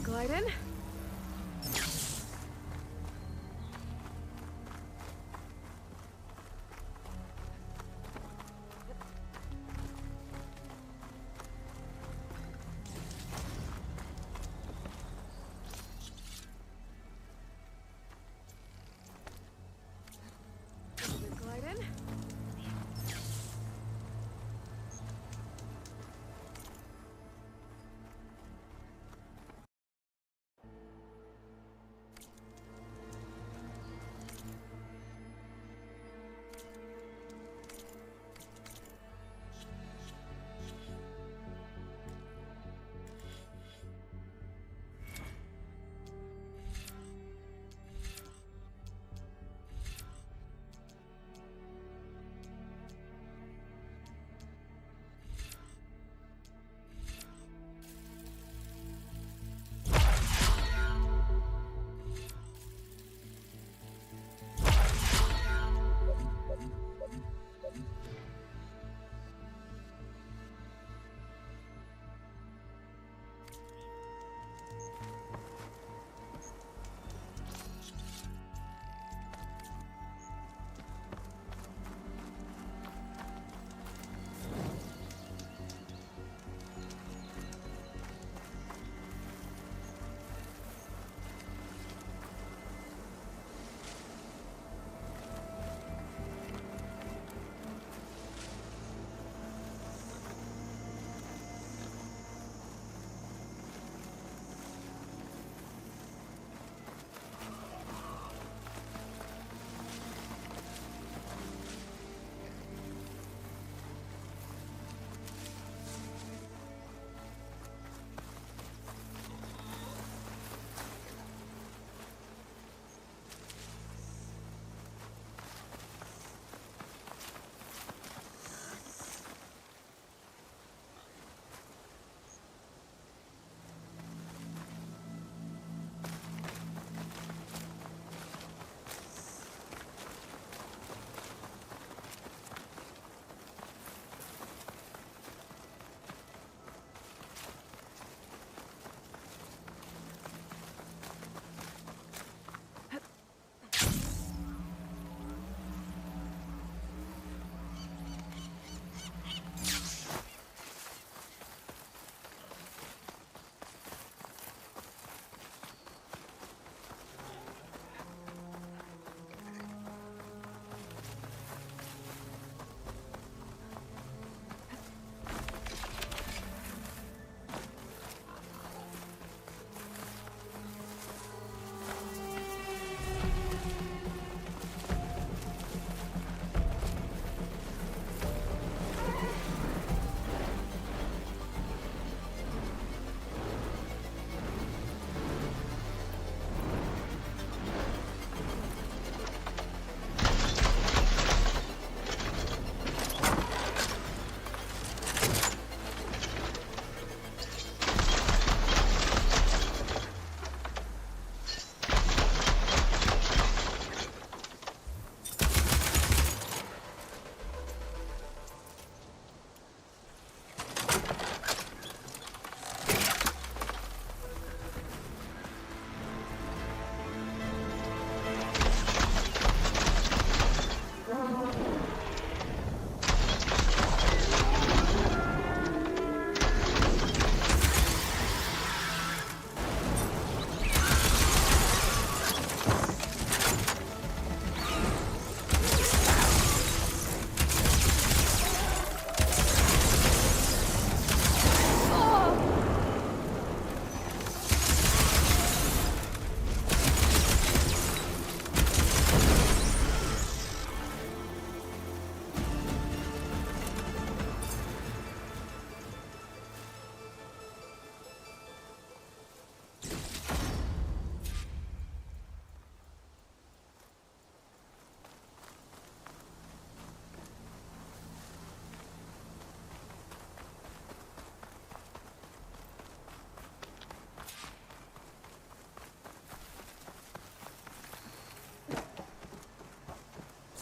Glide in. Glide in.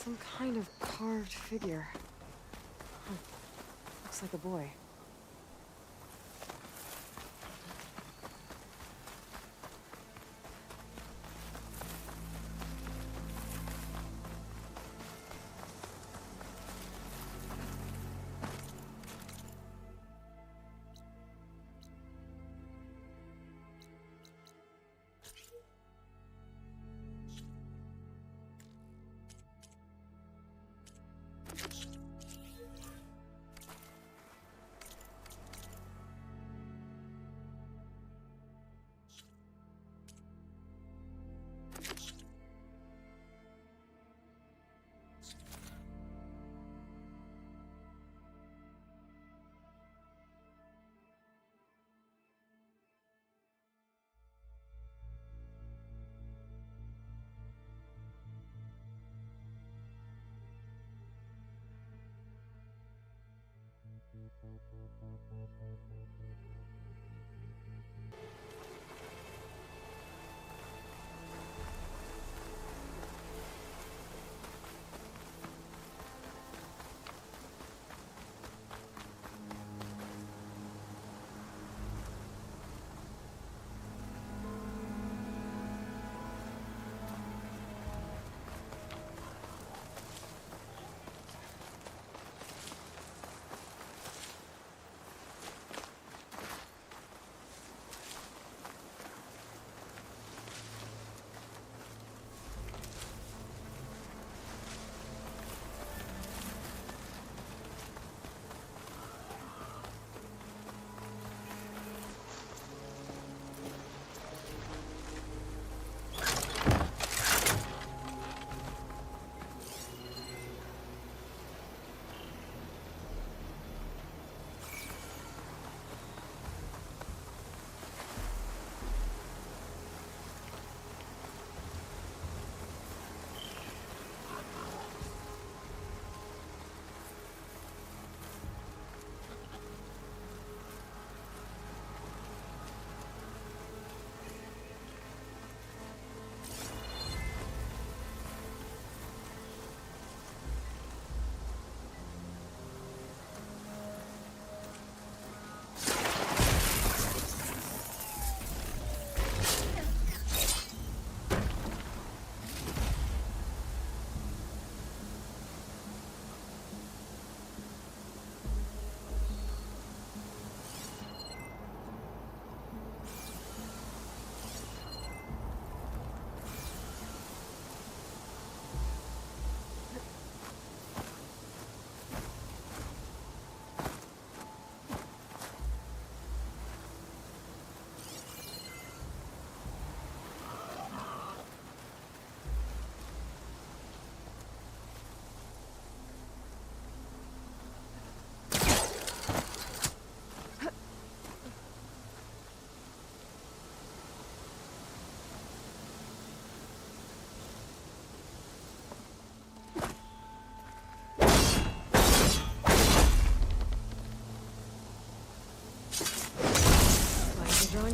Some kind of carved figure. Huh. Looks like a boy.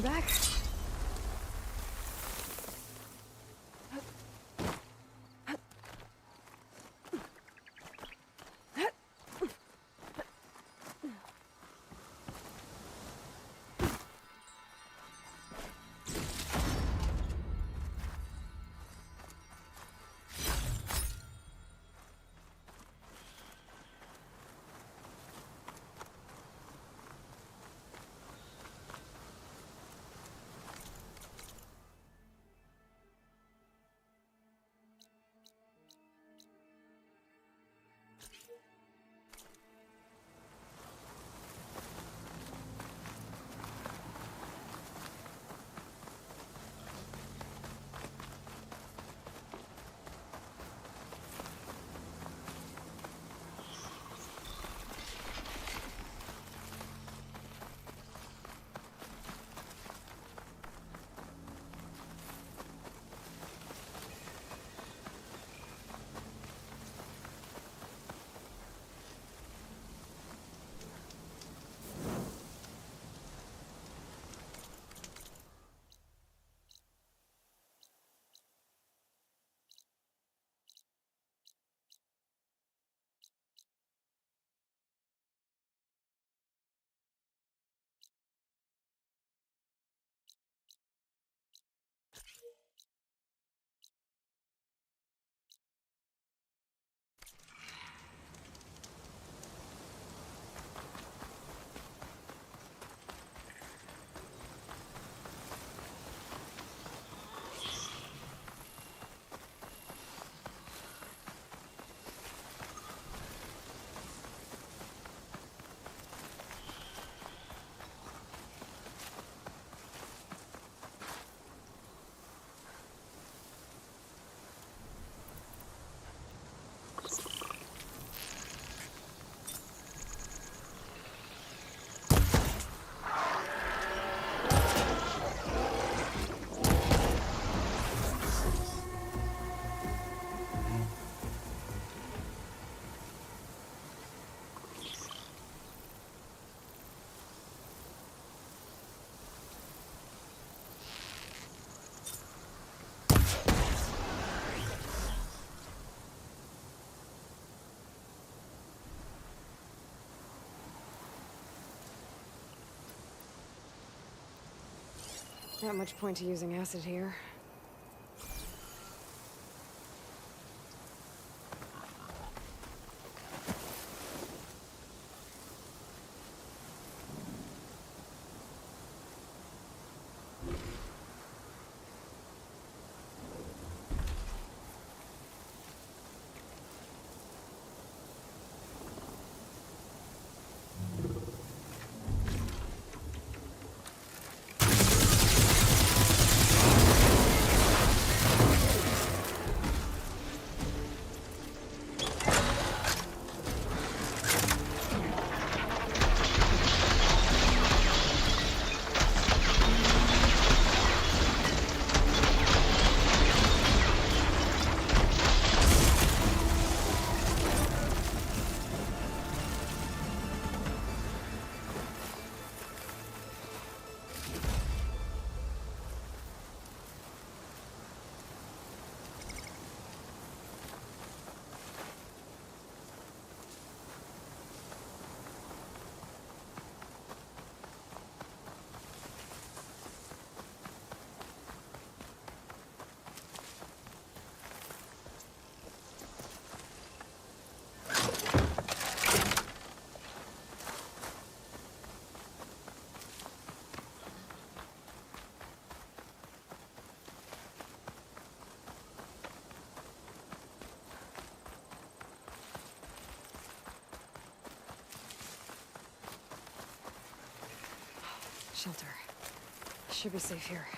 back? Not much point to using acid here. Shelter. Should be safe here.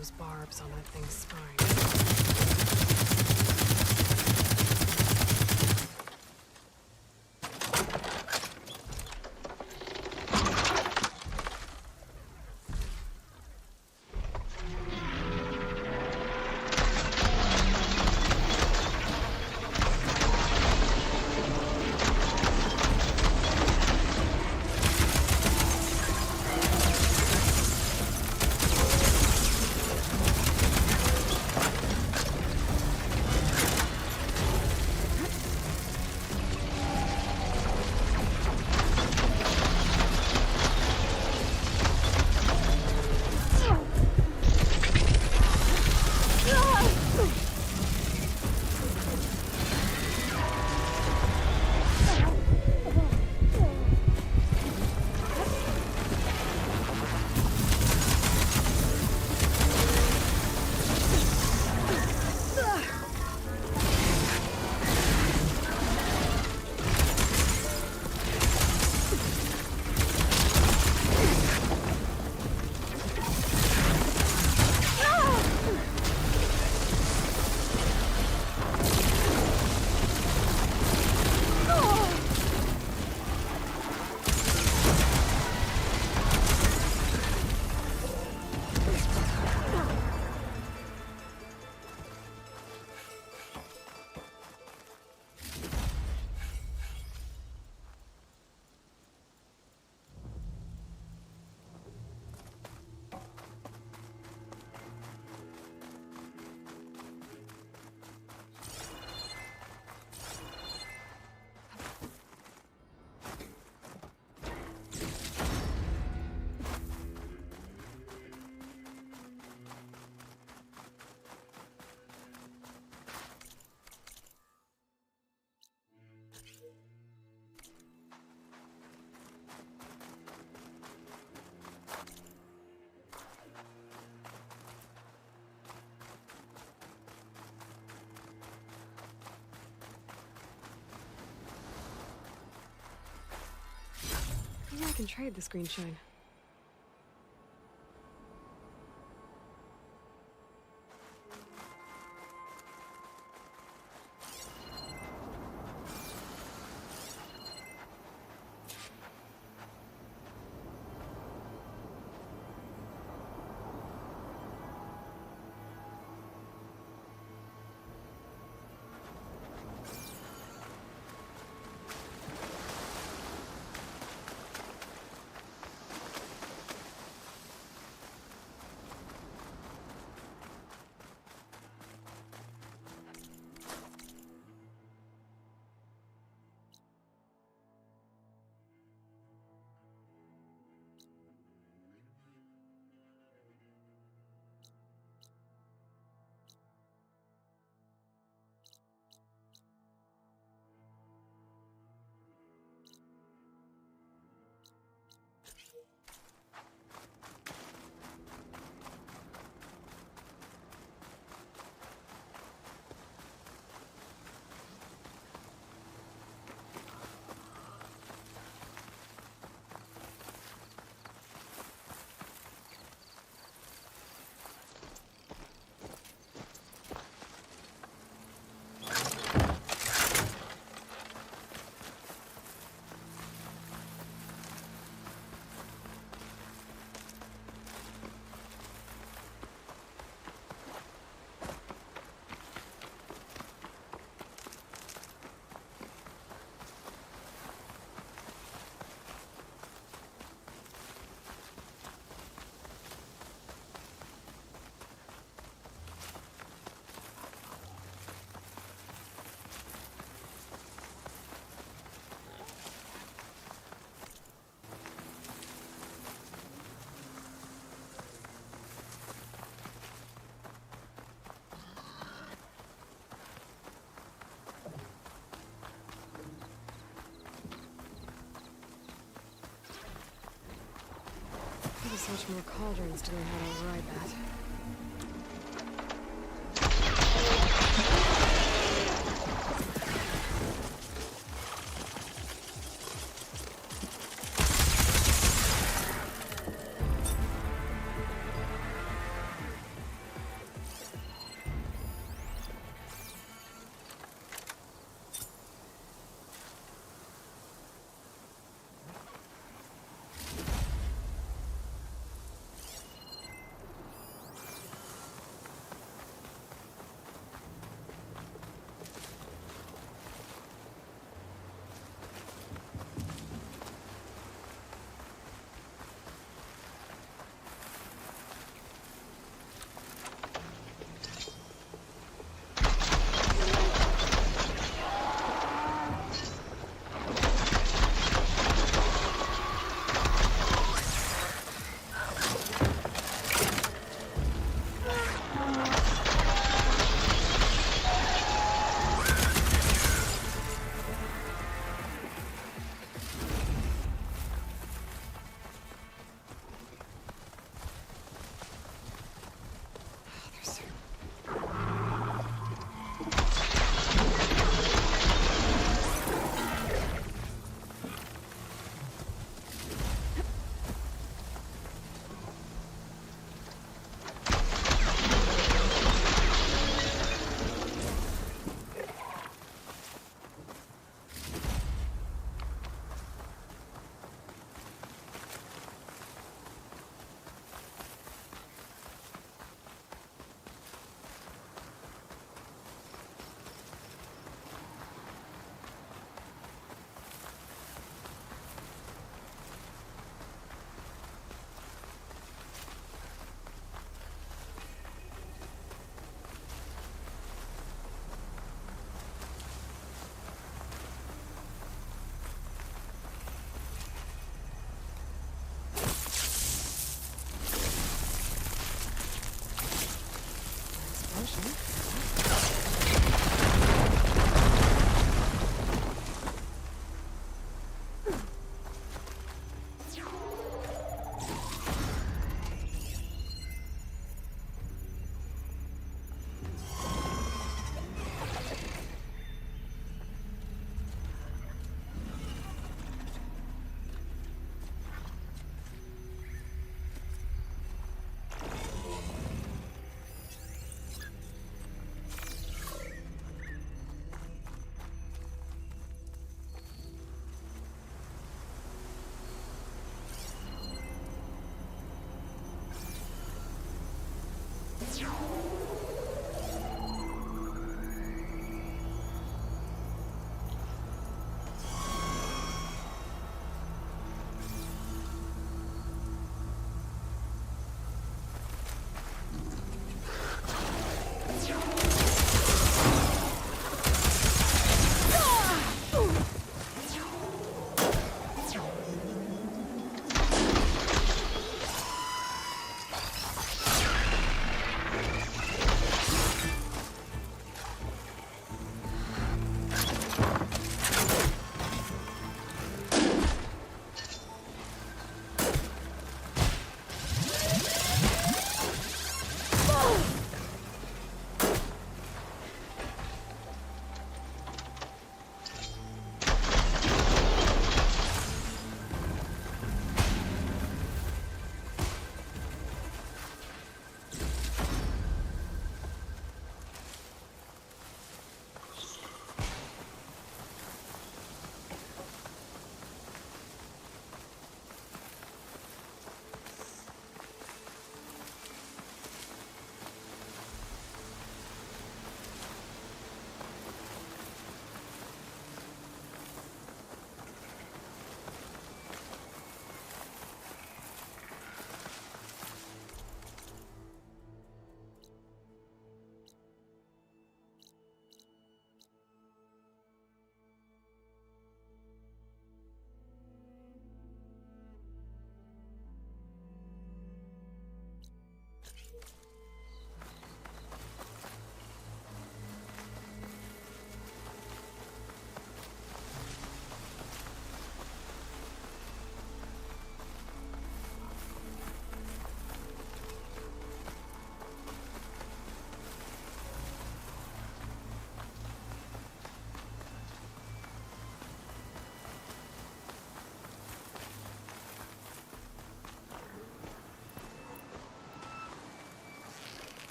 those barbs on that thing's spine. Maybe I can trade this green shine. Gotta search more cauldrons to learn how to ride that.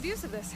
good use of this.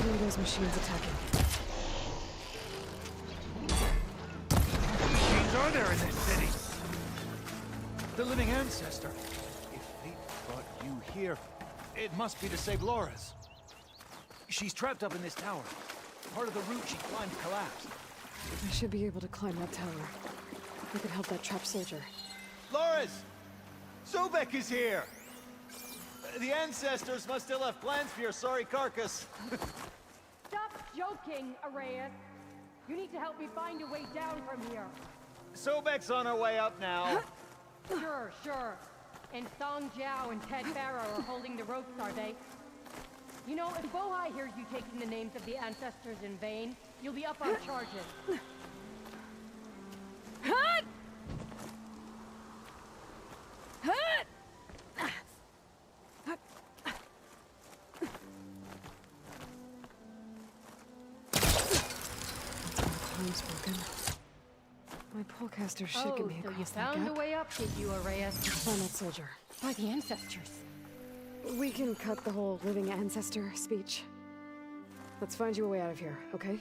Who are those machines attacking? What machines are there in this city? The living ancestor. If fate brought you here, it must be to save Laura's. She's trapped up in this tower. Part of the route she climbed collapsed. I should be able to climb that tower. I could help that trapped soldier. Loris! Sobek is here! The ancestors must still have plans for your sorry carcass. Stop joking, Arrayus. You need to help me find a way down from here. Sobek's on her way up now. Sure. And Song Jiao and Ted Farrow are holding the ropes, are they? You know, if Bohai hears you taking the names of the ancestors in vain, you'll be up on charges. Time's broken. My polecaster should get me so you across that found gap. a way up, did you, Arrayus? Find that soldier. By the ancestors. We can cut the whole living ancestor speech. Let's find you a way out of here, okay?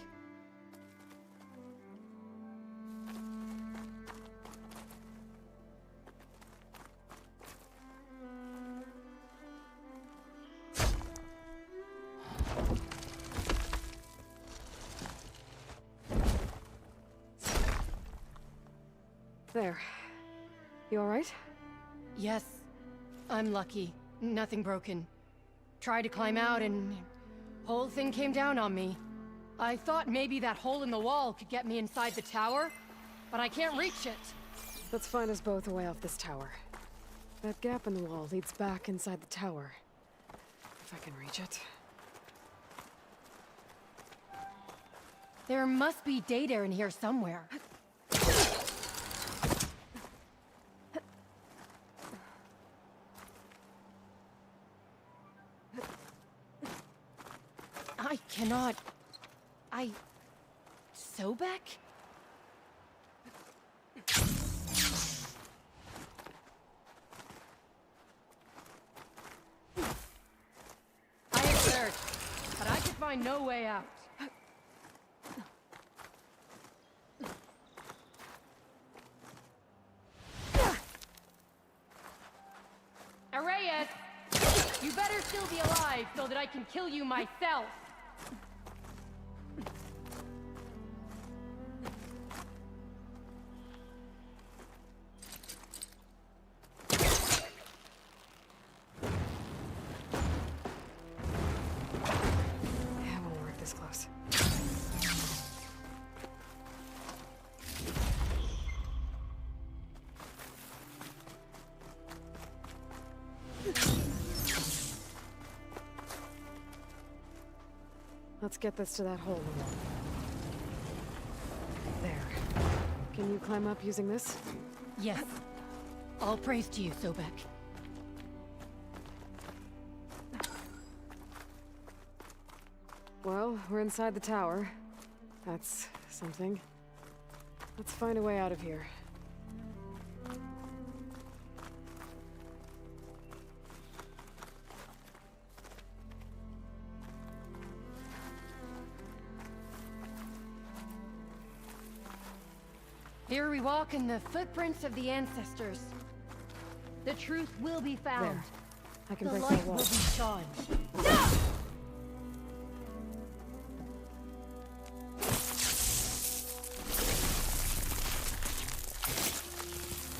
There. You alright? Yes, I'm lucky. Nothing broken. Tried to climb out and whole thing came down on me. I thought maybe that hole in the wall could get me inside the tower, but I can't reach it. Let's find us both a way off this tower. That gap in the wall leads back inside the tower. If I can reach it. There must be data in here somewhere. I cannot... Sobek? I have searched, but I could find no way out. better still be alive so that I can kill you myself. Yeah, it won't work this close. Let's get this to that hole in the wall. There. Can you climb up using this? Yes. All praise to you, Sobek. Well, we're inside the tower. That's something. Let's find a way out of here. Here we walk in the footprints of the ancestors. The truth will be found. There. I can The break light that will wall. be shone.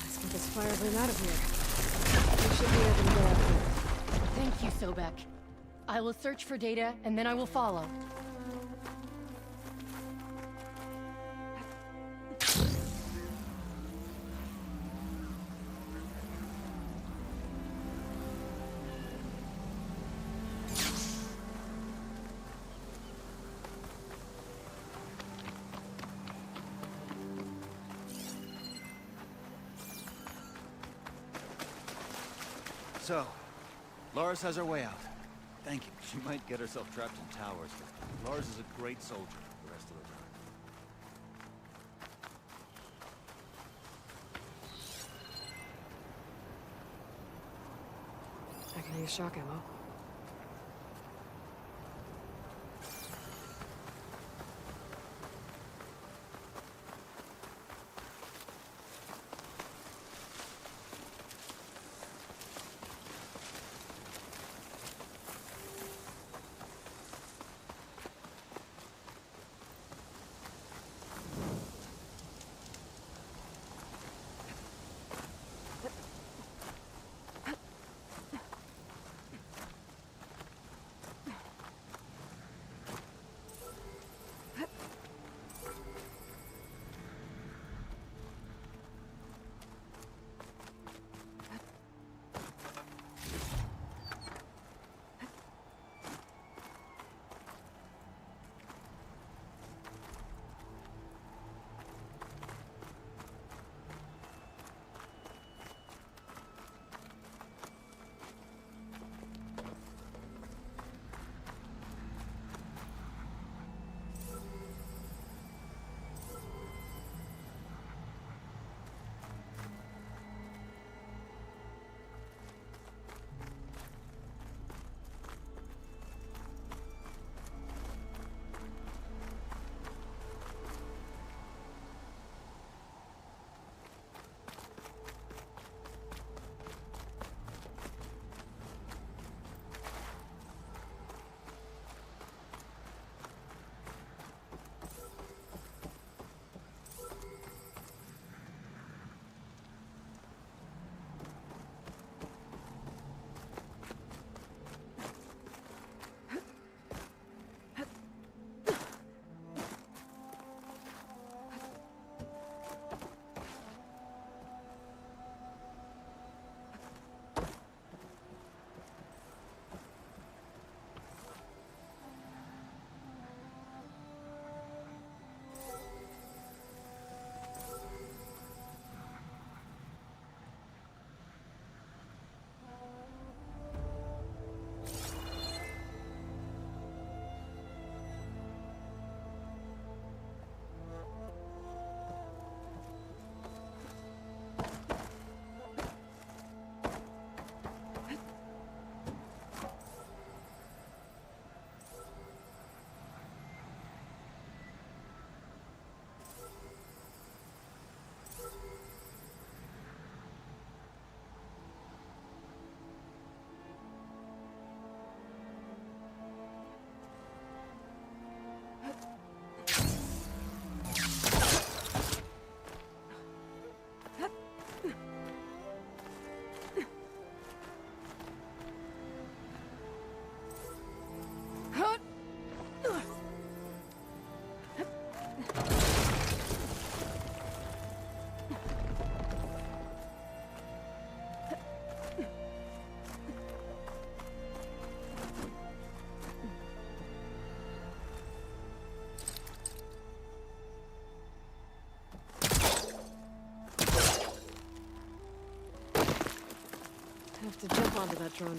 Let's get this fire burn out of here. We should be able to go out here. Thank you, Sobek. I will search for data, and then I will follow. So, Lars has her way out. Thank you. She might get herself trapped in towers, but Lars is a great soldier the rest of the time. I can use shock ammo. Have to jump onto that drone.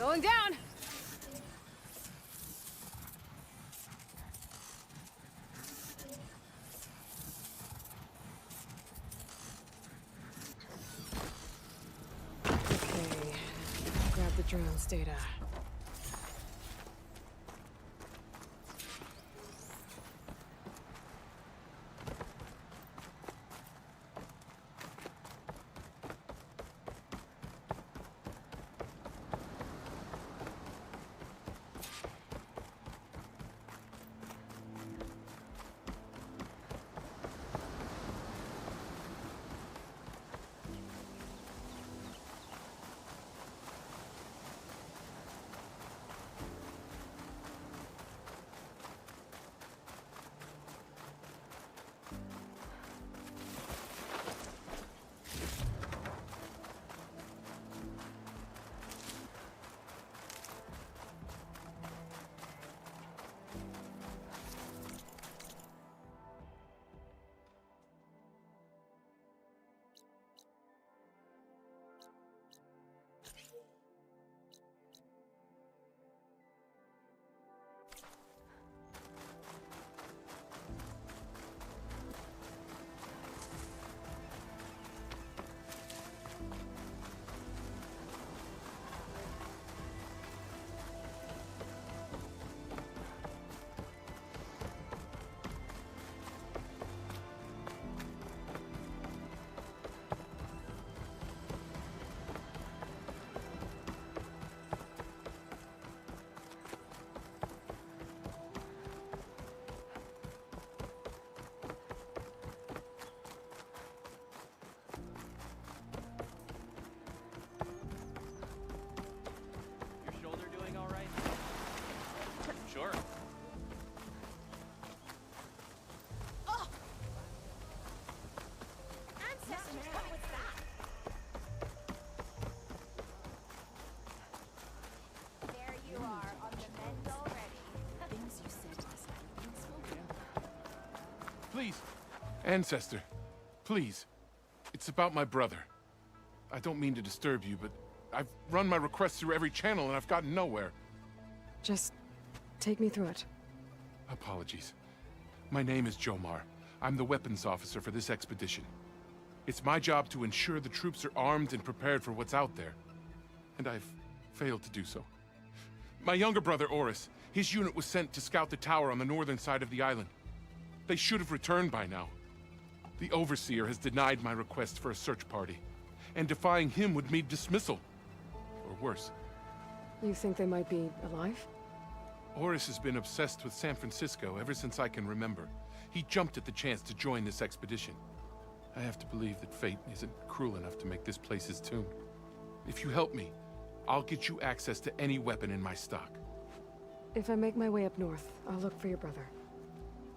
Going down! Okay, grab the drone's data. Your shoulder doing all right? Sure. Ancestors, what was that? There you are, on the mend already. Things you said last night being spoken. Please, Ancestor, please. It's about my brother. I don't mean to disturb you, but I've run my requests through every channel and I've gotten nowhere. Just take me through it. Apologies. My name is Jomar. I'm the weapons officer for this expedition. It's my job to ensure the troops are armed and prepared for what's out there. And I've failed to do so. My younger brother, Oris, his unit was sent to scout the tower on the northern side of the island. They should have returned by now. The Overseer has denied my request for a search party, and defying him would mean dismissal. Or worse. You think they might be alive? Oris has been obsessed with San Francisco ever since I can remember. He jumped at the chance to join this expedition. I have to believe that fate isn't cruel enough to make this place his tomb. If you help me, I'll get you access to any weapon in my stock. If I make my way up north, I'll look for your brother.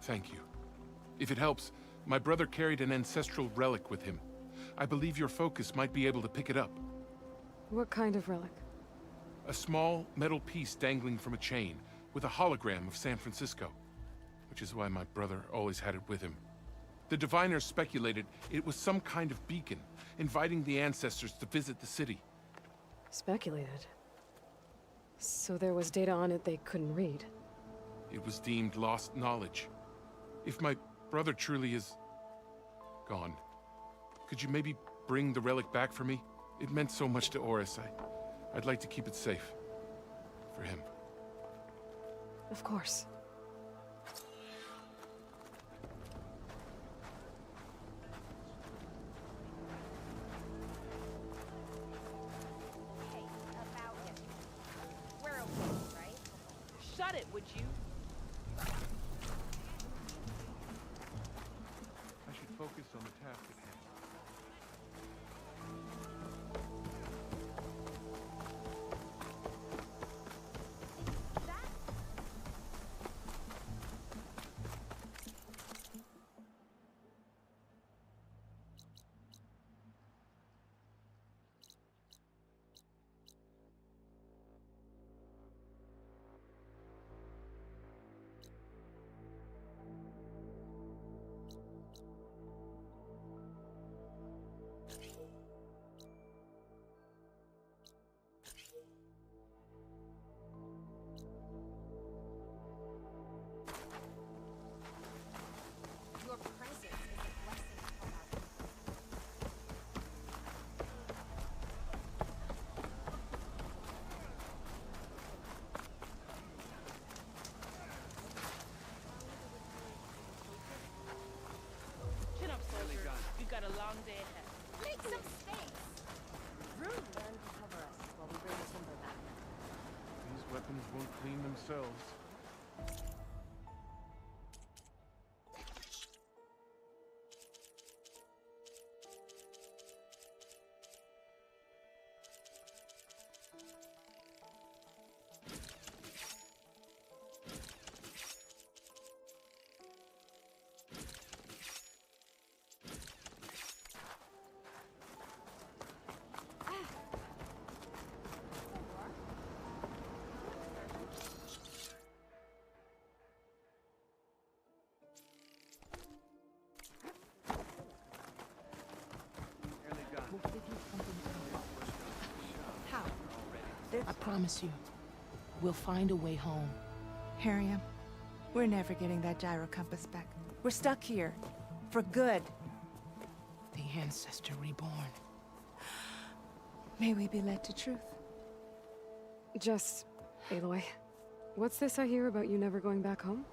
Thank you. If it helps, my brother carried an ancestral relic with him. I believe your focus might be able to pick it up. What kind of relic? A small metal piece dangling from a chain, with a hologram of San Francisco, which is why my brother always had it with him. The diviners speculated it was some kind of beacon, inviting the ancestors to visit the city. Speculated. So there was data on it they couldn't read. It was deemed lost knowledge. If my brother truly is gone, could you maybe bring the relic back for me? It meant so much to Oris. I'd like to keep it safe. For him. Of course. Hey, about it. We're okay, right? Shut it, would you? I should focus on the task at hand. Your presence is a blessing from our Chin up, soldier. We've got a long day ahead. Make some space! Rude. Learn to cover us while we bring the timber back. These weapons won't clean themselves. How? I promise you, we'll find a way home. Harriam, we're never getting that gyro compass back. We're stuck here. For good. The Ancestor reborn. May we be led to truth. Jess, Aloy, what's this I hear about you never going back home?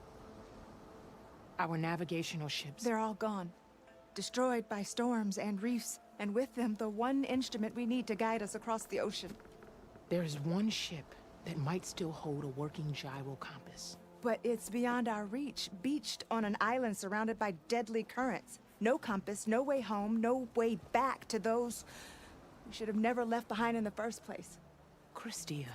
Our navigational ships. They're all gone. Destroyed by storms and reefs, and with them the one instrument we need to guide us across the ocean. There's one ship that might still hold a working gyro compass. But it's beyond our reach, beached on an island surrounded by deadly currents. No compass, no way home, no way back to those we should have never left behind in the first place. Christia.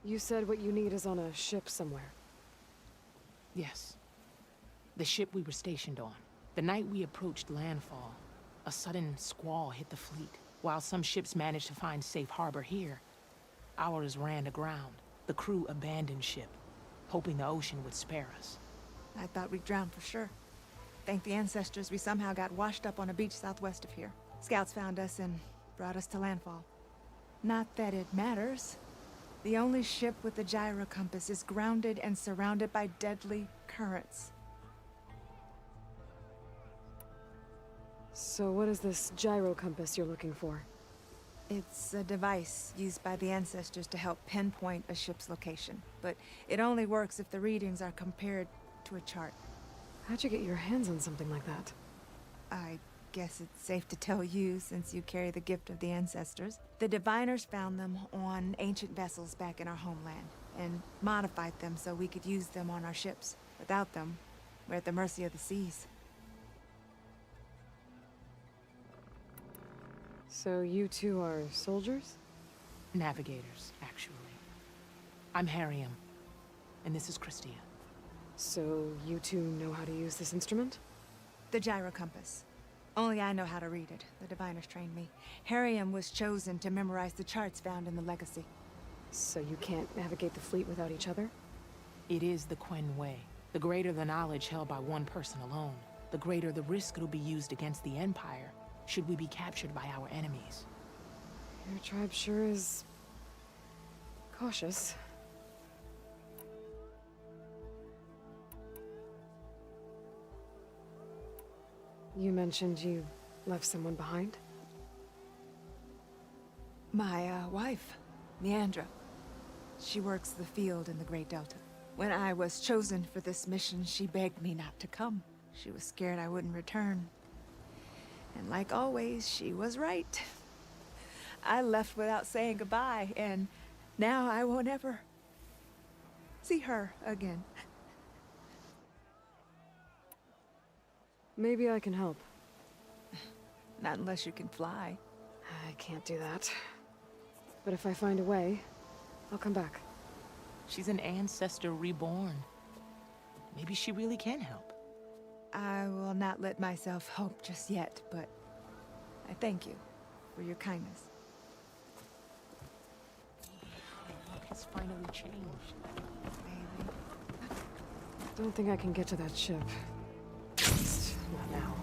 You said what you need is on a ship somewhere. Yes. The ship we were stationed on. The night we approached landfall, a sudden squall hit the fleet. While some ships managed to find safe harbor here, ours ran aground. The crew abandoned ship, hoping the ocean would spare us. I thought we'd drown for sure. Thank the ancestors we somehow got washed up on a beach southwest of here. Scouts found us and brought us to landfall. Not that it matters. The only ship with the gyro compass is grounded and surrounded by deadly currents. So what is this gyro compass you're looking for? It's a device used by the ancestors to help pinpoint a ship's location, but it only works if the readings are compared to a chart. How'd you get your hands on something like that? I guess it's safe to tell you since you carry the gift of the ancestors. The diviners found them on ancient vessels back in our homeland and modified them so we could use them on our ships. Without them, we're at the mercy of the seas. So you two are soldiers? Navigators, actually. I'm Harriam, and this is Christia. So you two know how to use this instrument? The gyro compass. Only I know how to read it. The diviners trained me. Harium was chosen to memorize the charts found in the Legacy. So you can't navigate the fleet without each other? It is the Quen Way. The greater the knowledge held by one person alone, the greater the risk it'll be used against the Empire, should we be captured by our enemies. Your tribe sure is... cautious. You mentioned you left someone behind? My, wife, Leandra. She works the field in the Great Delta. When I was chosen for this mission, she begged me not to come. She was scared I wouldn't return. And like always, she was right. I left without saying goodbye, and now I won't ever see her again. Maybe I can help. Not unless you can fly. I can't do that. But if I find a way, I'll come back. She's an ancestor reborn. Maybe she really can help. I will not let myself hope just yet, but I thank you for your kindness. It's finally changed. Baby. Don't think I can get to that ship. At least, not now.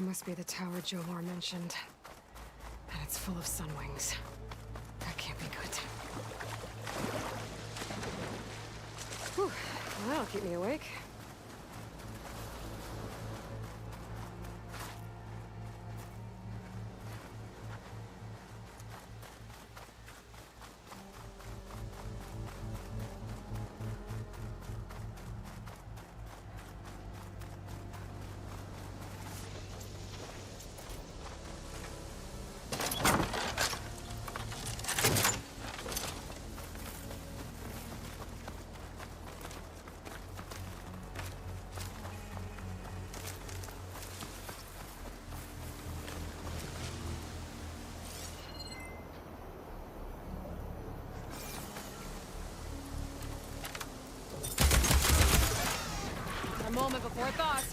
must be the tower Jomar mentioned. And it's full of sunwings. That can't be good. Whew. Well, that'll keep me awake. A moment before thought.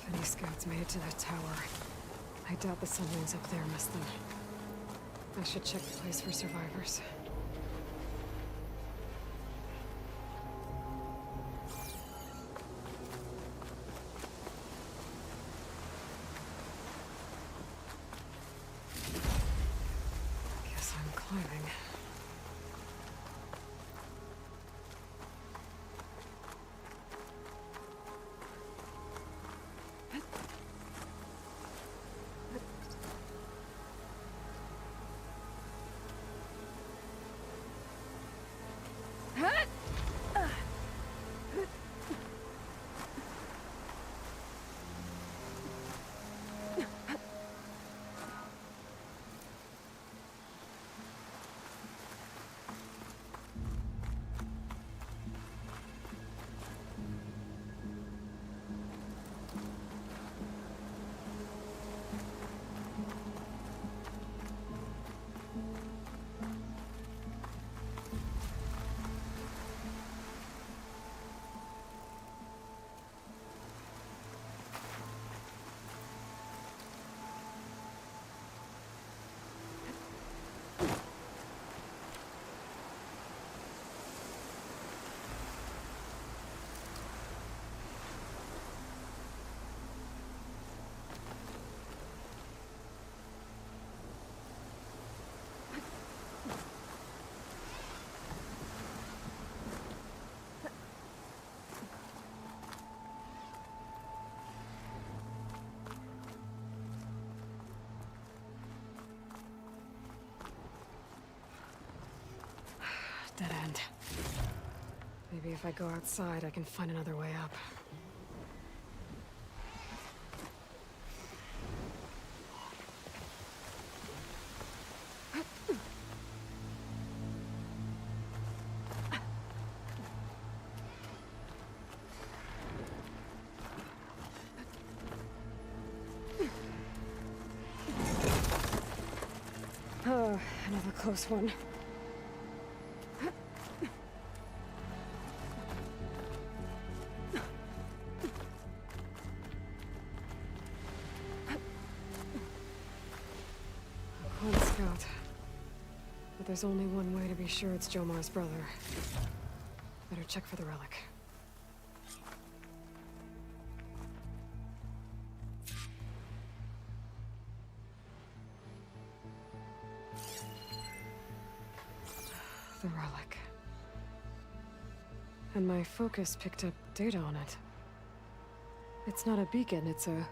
If any scouts made it to that tower, I doubt the sunwings up there missed them. I should check the place for survivors. Guess I'm climbing. Dead end. Maybe if I go outside, I can find another way up. Oh, another close one. One scout. But there's only one way to be sure it's Jomar's brother. Better check for the relic. The relic. And my focus picked up data on it. It's not a beacon, it's a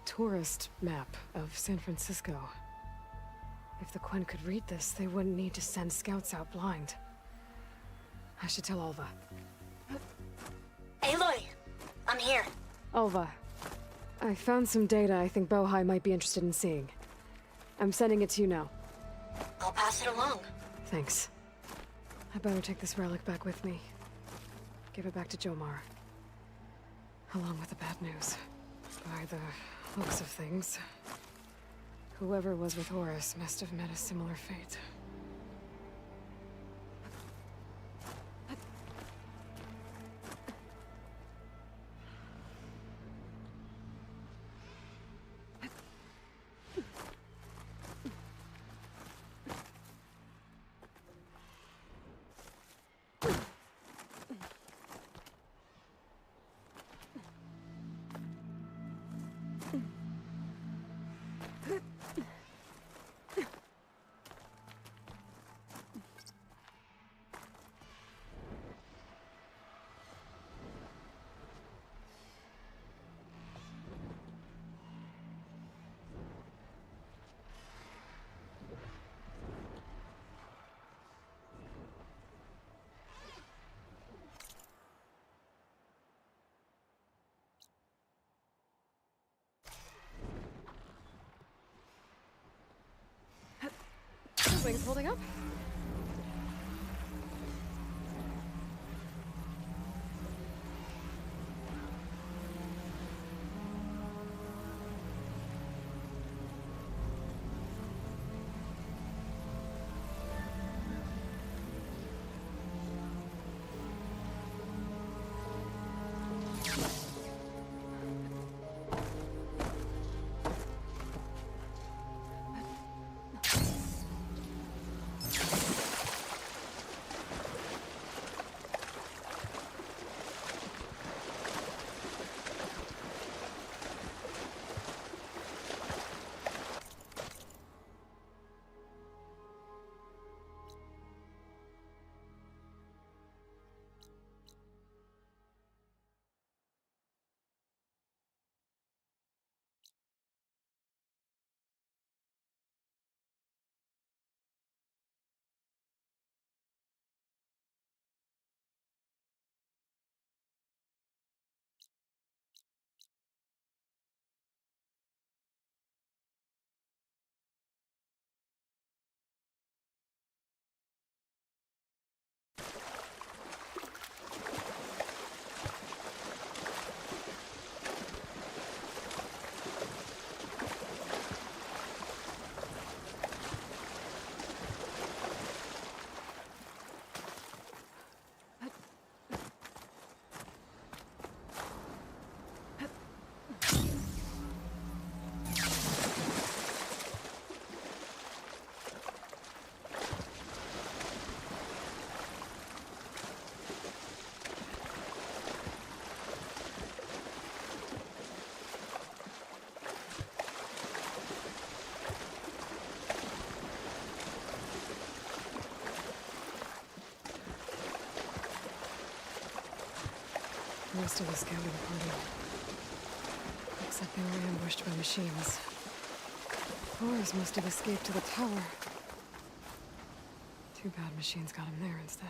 tourist map of San Francisco. If the Quen could read this, they wouldn't need to send scouts out blind. I should tell Alva. Aloy! I'm here. Alva, I found some data I think Bohai might be interested in seeing. I'm sending it to you now. I'll pass it along. Thanks. I better take this relic back with me. Give it back to Jomar. Along with the bad news. By the looks of things, whoever was with Horus must have met a similar fate. Wings holding up? Most of the scouting party. Except they were ambushed by machines. Horus must have escaped to the tower. Too bad machines got him there instead.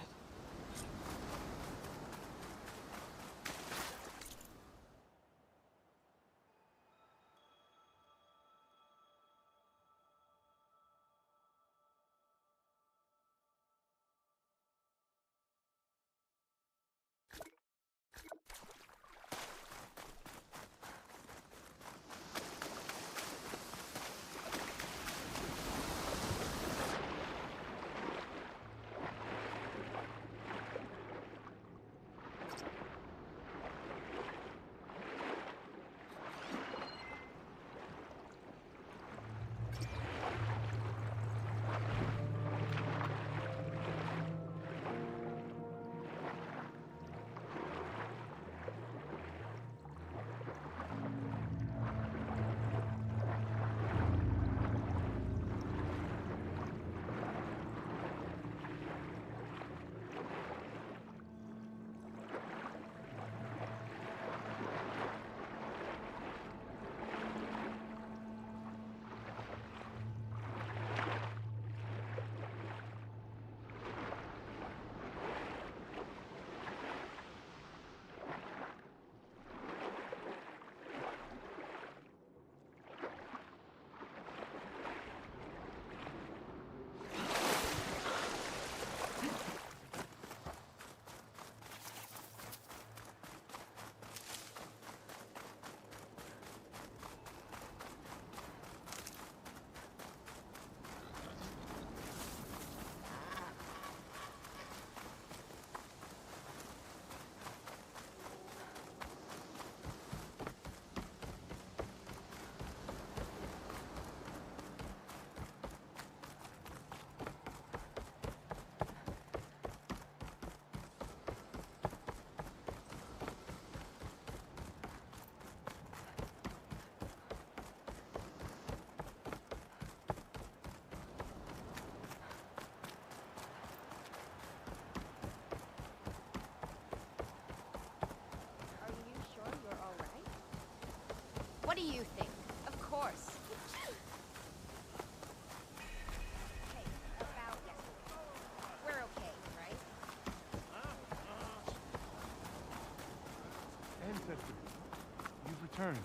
returned.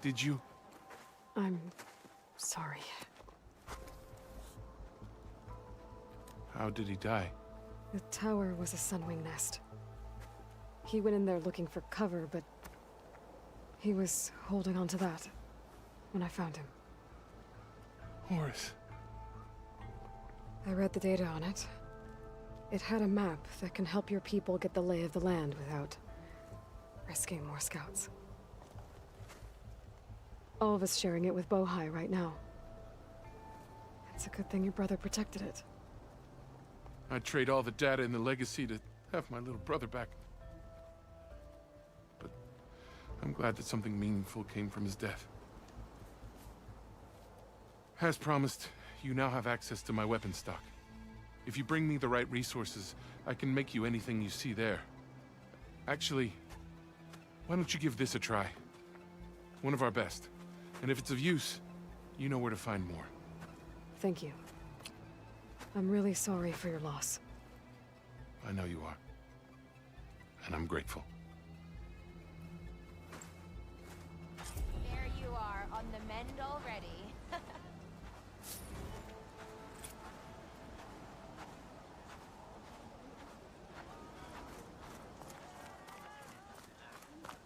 Did you? I'm sorry. How did he die? The tower was a sunwing nest. He went in there looking for cover, but he was holding on to that when I found him. Horace. I read the data on it. It had a map that can help your people get the lay of the land without risking more scouts. All of us sharing it with Bohai right now. It's a good thing your brother protected it. I'd trade all the data in the legacy to have my little brother back. But I'm glad that something meaningful came from his death. As promised, you now have access to my weapon stock. If you bring me the right resources, I can make you anything you see there. Actually, why don't you give this a try? One of our best. And if it's of use, you know where to find more. Thank you. I'm really sorry for your loss. I know you are. And I'm grateful. There you are, on the mend already.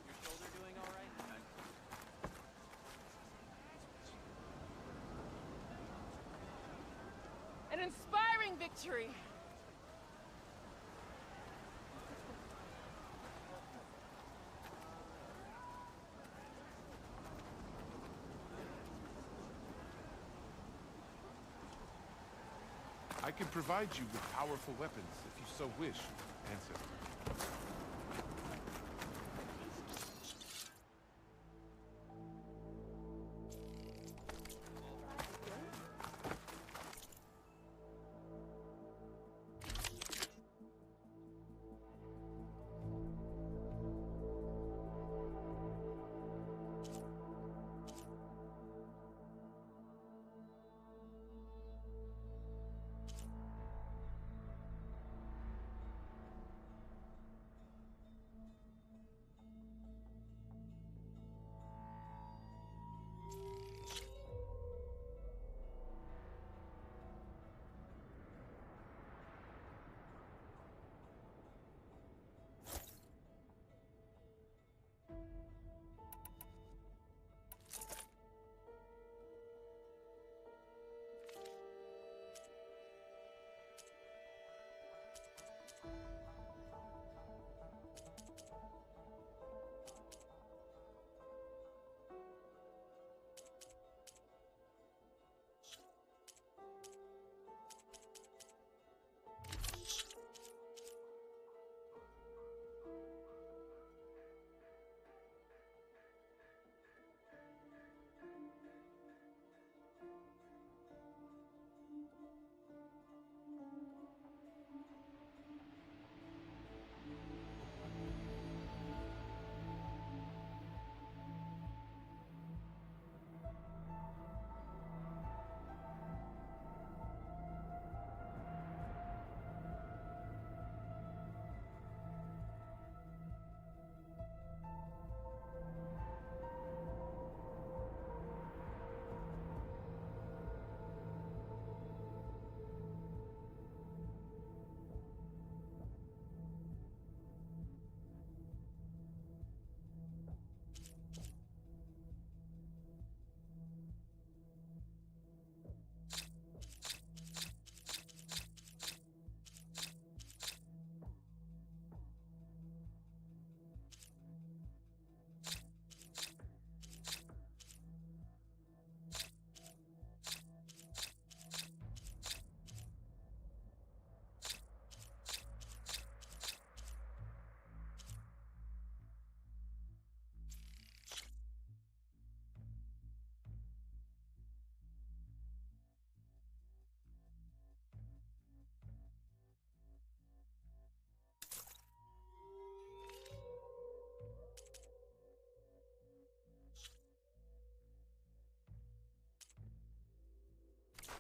Your shoulder doing all right? An inspiring victory. I can provide you with powerful weapons if you so wish, Ancestor.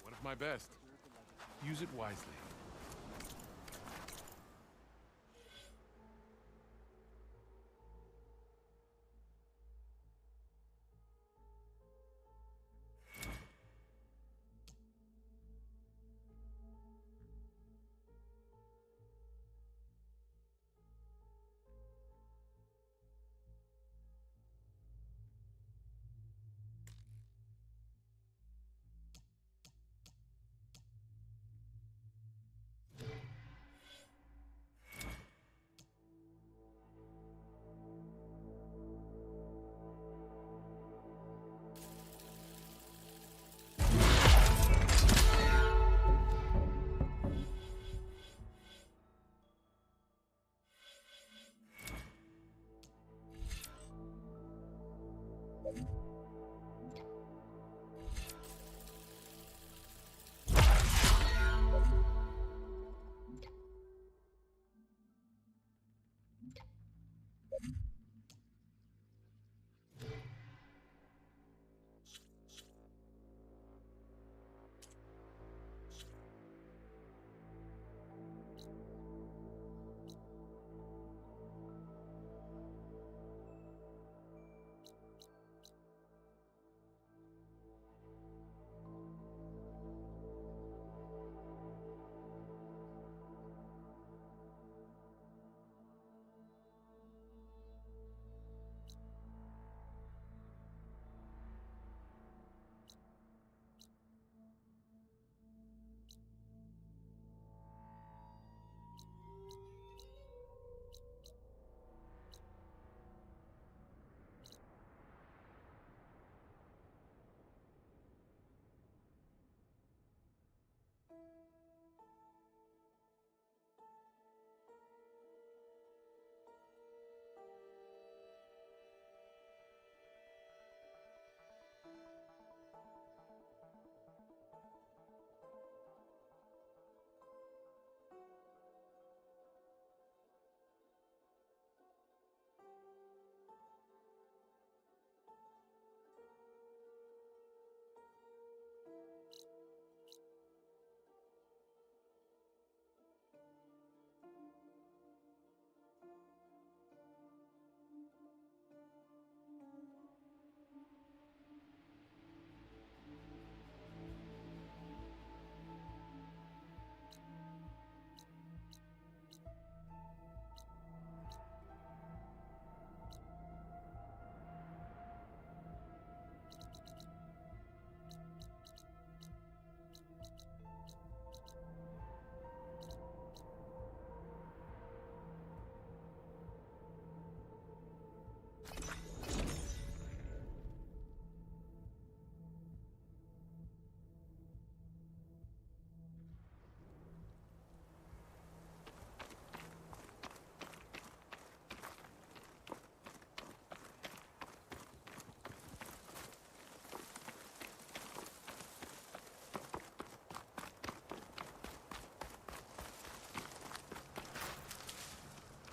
One of my best. Use it wisely.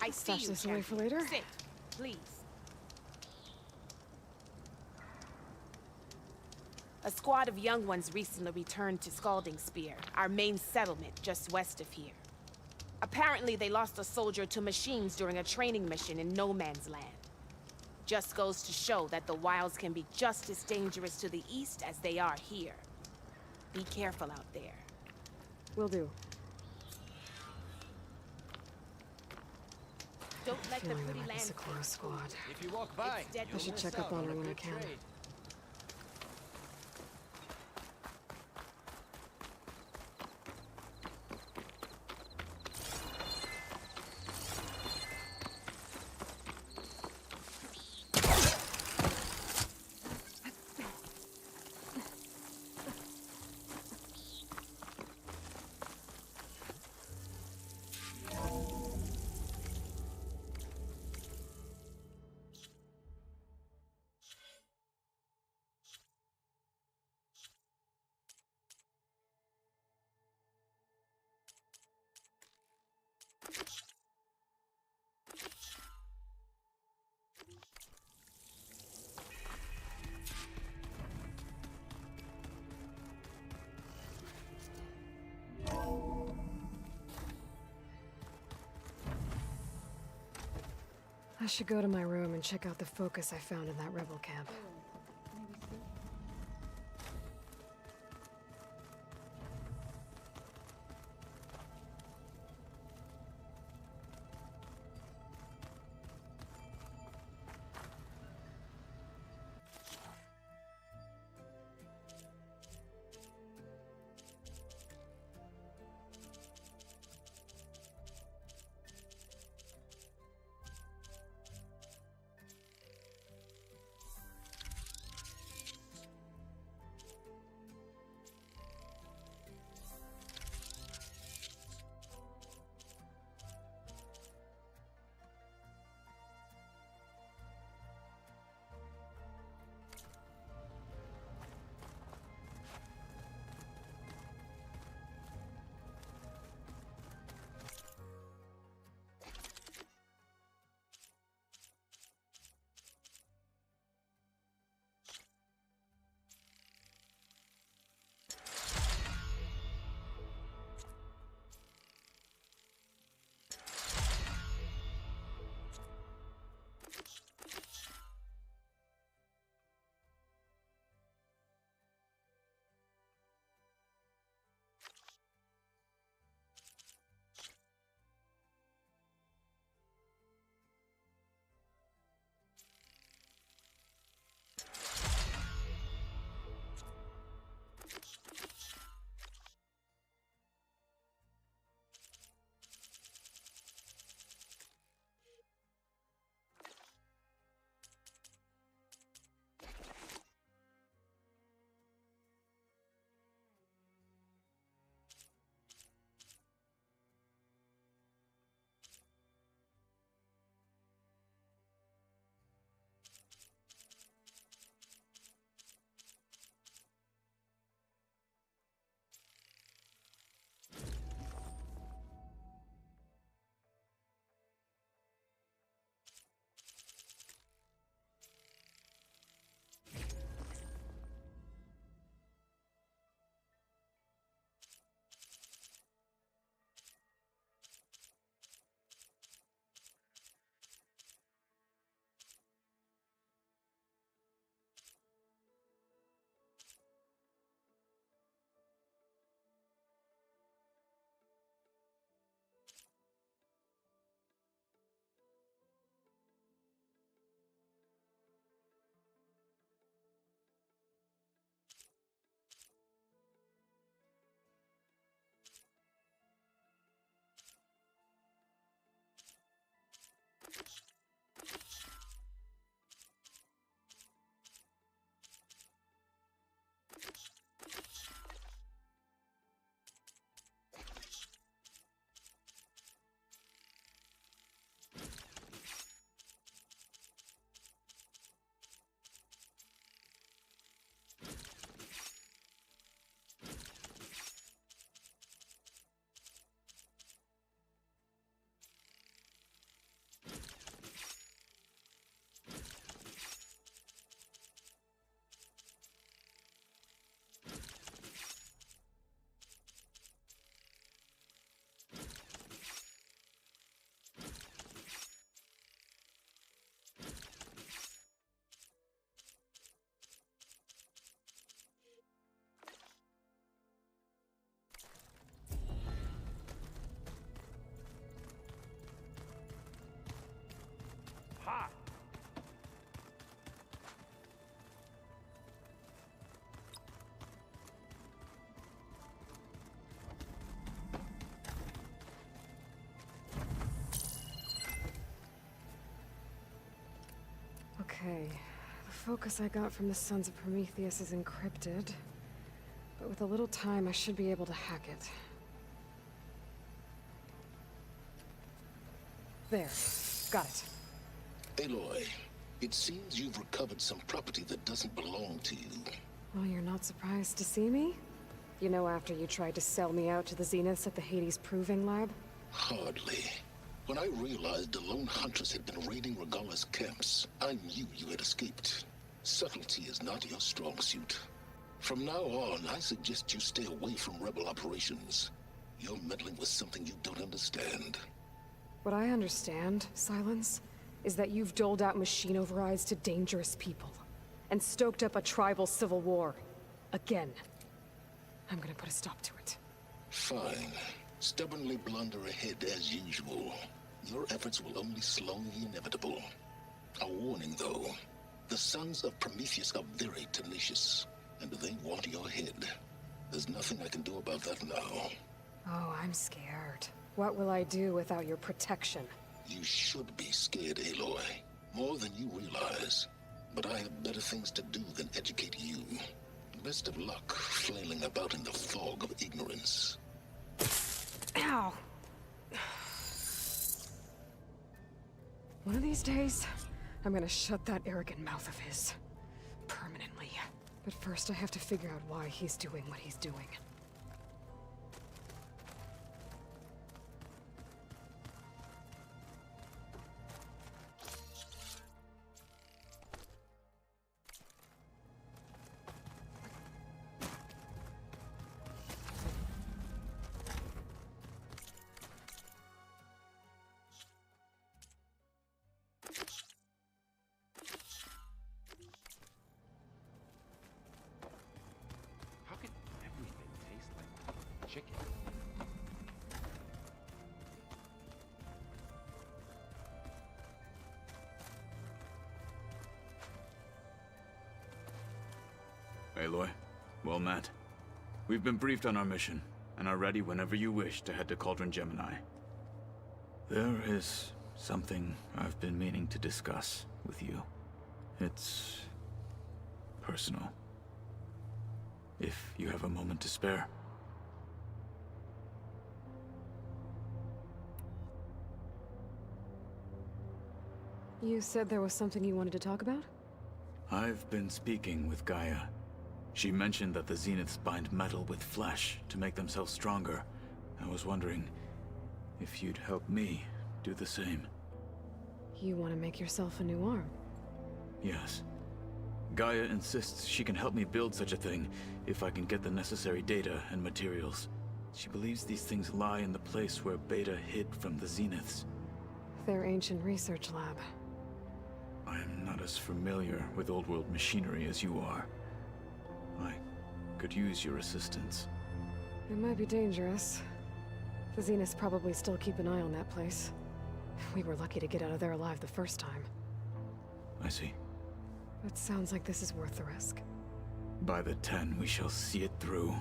I see Stash you, this away for champion. later? Sit, please. A squad of young ones recently returned to Scalding Spear, our main settlement just west of here. Apparently, they lost a soldier to machines during a training mission in No Man's Land. Just goes to show that the wilds can be just as dangerous to the east as they are here. Be careful out there. Will do. Don't let the Feeling pretty there might be land Sakura squad. If you walk by, It's dead I should miss check out up on a her when I good can. trade. I should go to my room and check out the focus I found in that rebel camp. Okay. The focus I got from the Sons of Prometheus is encrypted. But with a little time, I should be able to hack it. There. Got it. Aloy, it seems you've recovered some property that doesn't belong to you. Well, you're not surprised to see me? You know, after you tried to sell me out to the Zeniths at the Hades Proving Lab? Hardly. When I realized the lone hunters had been raiding Regalla's camps, I knew you had escaped. Subtlety is not your strong suit. From now on, I suggest you stay away from rebel operations. You're meddling with something you don't understand. What I understand, Silence, is that you've doled out machine overrides to dangerous people. And stoked up a tribal civil war. Again. I'm gonna put a stop to it. Fine. Stubbornly blunder ahead as usual. Your efforts will only slow the inevitable. A warning, though. The Sons of Prometheus are very tenacious, and they want your head. There's nothing I can do about that now. Oh, I'm scared. What will I do without your protection? You should be scared, Aloy. More than you realize. But I have better things to do than educate you. Best of luck flailing about in the fog of ignorance. Ow! One of these days, I'm gonna shut that arrogant mouth of his. Permanently. But first I have to figure out why he's doing what he's doing. How can everything taste like chicken? Aloy, well met. We've been briefed on our mission, and are ready whenever you wish to head to Cauldron Gemini. There is something I've been meaning to discuss with you. It's personal. If you have a moment to spare. You said there was something you wanted to talk about? I've been speaking with Gaia. She mentioned that the Zeniths bind metal with flesh to make themselves stronger. I was wondering if you'd help me do the same. You want to make yourself a new arm? Yes. Gaia insists she can help me build such a thing if I can get the necessary data and materials. She believes these things lie in the place where Beta hid from the Zeniths. Their ancient research lab. I am not as familiar with old-world machinery as you are. I could use your assistance. It might be dangerous. The Zeniths probably still keep an eye on that place. We were lucky to get out of there alive the first time. I see. It sounds like this is worth the risk. By the 10, we shall see it through.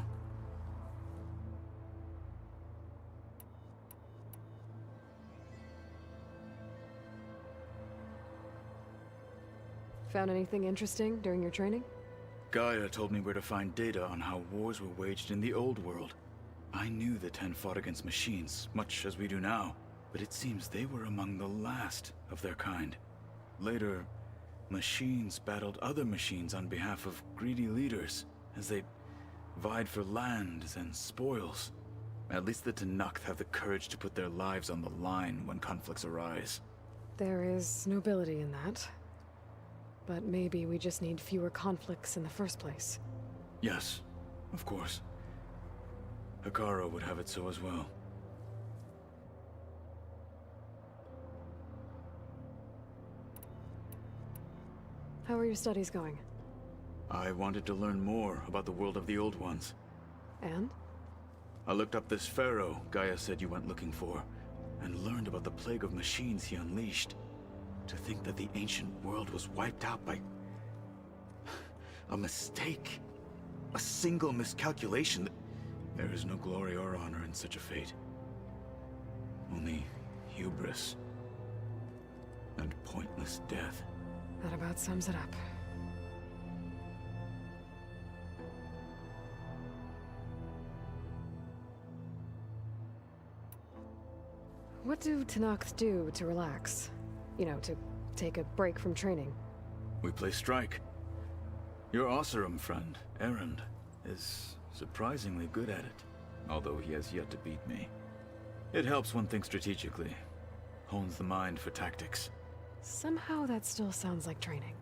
Found anything interesting during your training? Gaia told me where to find data on how wars were waged in the old world. I knew the 10 fought against machines, much as we do now, but it seems they were among the last of their kind. Later, machines battled other machines on behalf of greedy leaders, as they vied for lands and spoils. At least the Tenakth have the courage to put their lives on the line when conflicts arise. There is nobility in that. But maybe we just need fewer conflicts in the first place. Yes, of course. Hekarro would have it so as well. How are your studies going? I wanted to learn more about the world of the Old Ones. And? I looked up this pharaoh Gaia said you went looking for, and learned about the plague of machines he unleashed. To think that the ancient world was wiped out by a mistake. A single miscalculation. There is no glory or honor in such a fate. Only hubris and pointless death. That about sums it up. What do Tenakth do to relax? You know, to take a break from training? We play strike. Your Oseram friend, Erend, is surprisingly good at it, although he has yet to beat me. It helps one think strategically, hones the mind for tactics. Somehow that still sounds like training.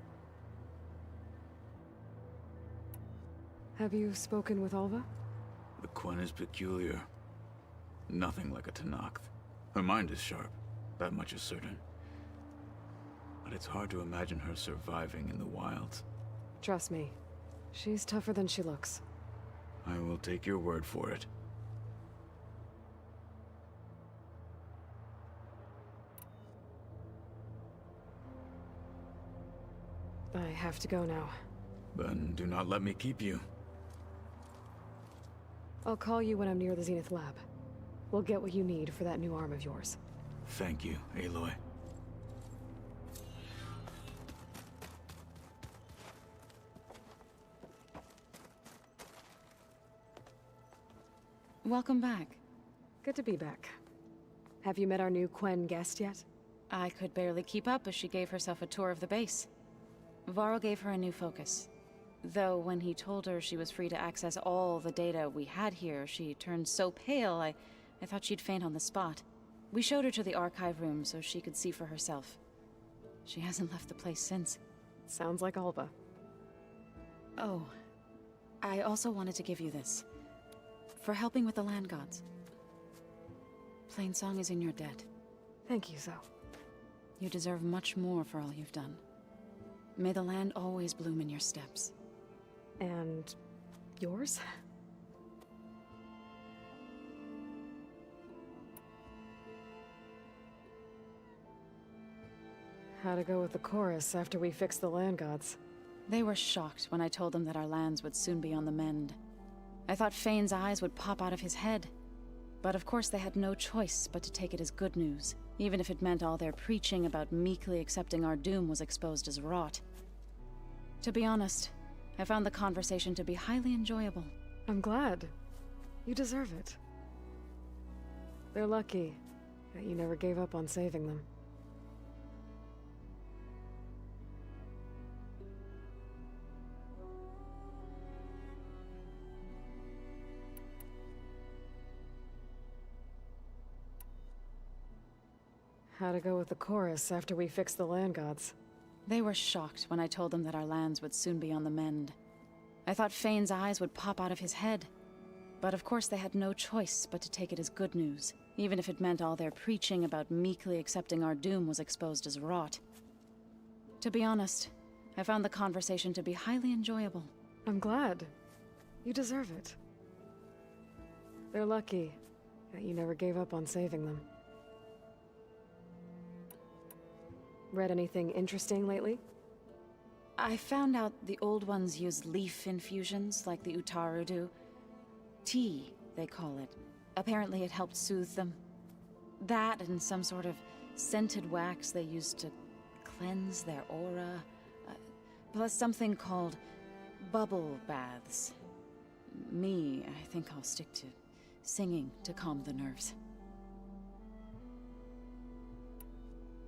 Have you spoken with Alva? The Quen is peculiar. Nothing like a Tenakth. Her mind is sharp, that much is certain. But it's hard to imagine her surviving in the wilds. Trust me, she's tougher than she looks. I will take your word for it. I have to go now. Then do not let me keep you. I'll call you when I'm near the Zenith lab. We'll get what you need for that new arm of yours. Thank you, Aloy. Welcome back. Good to be back. Have you met our new Quen guest yet? I could barely keep up as she gave herself a tour of the base. Varl gave her a new focus. Though when he told her she was free to access all the data we had here, she turned so pale I thought she'd faint on the spot. We showed her to the archive room so she could see for herself. She hasn't left the place since. Sounds like Alva. Oh, I also wanted to give you this. For helping with the land gods. Plainsong is in your debt. Thank you, Zoe. You deserve much more for all you've done. May the land always bloom in your steps. And yours? How'd it go with the chorus after we fixed the land gods? They were shocked when I told them that our lands would soon be on the mend. I thought Fane's eyes would pop out of his head. But of course they had no choice but to take it as good news, even if it meant all their preaching about meekly accepting our doom was exposed as rot. To be honest, I found the conversation to be highly enjoyable. I'm glad. You deserve it. They're lucky that you never gave up on saving them. How'd it go with the chorus after we fixed the land gods? They were shocked when I told them that our lands would soon be on the mend. I thought Fane's eyes would pop out of his head. But of course they had no choice but to take it as good news, even if it meant all their preaching about meekly accepting our doom was exposed as rot. To be honest, I found the conversation to be highly enjoyable. I'm glad. You deserve it. They're lucky that you never gave up on saving them. Read anything interesting lately? I found out the old ones use leaf infusions like the Utaru do. Tea, they call it. Apparently it helped soothe them. That and some sort of scented wax they used to cleanse their aura. Plus something called bubble baths. Me, I think I'll stick to singing to calm the nerves.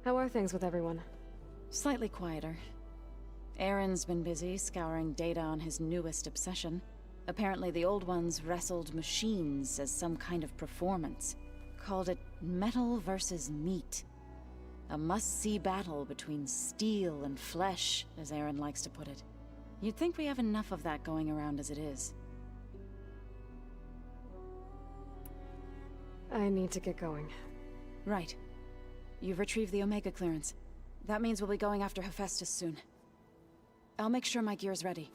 How are things with everyone? Slightly quieter. Aaron's been busy scouring data on his newest obsession. Apparently the old ones wrestled machines as some kind of performance. Called it metal versus meat. A must-see battle between steel and flesh, as Aaron likes to put it. You'd think we have enough of that going around as it is. I need to get going. Right. You've retrieved the Omega clearance. That means we'll be going after Hephaestus soon. I'll make sure my gear's ready.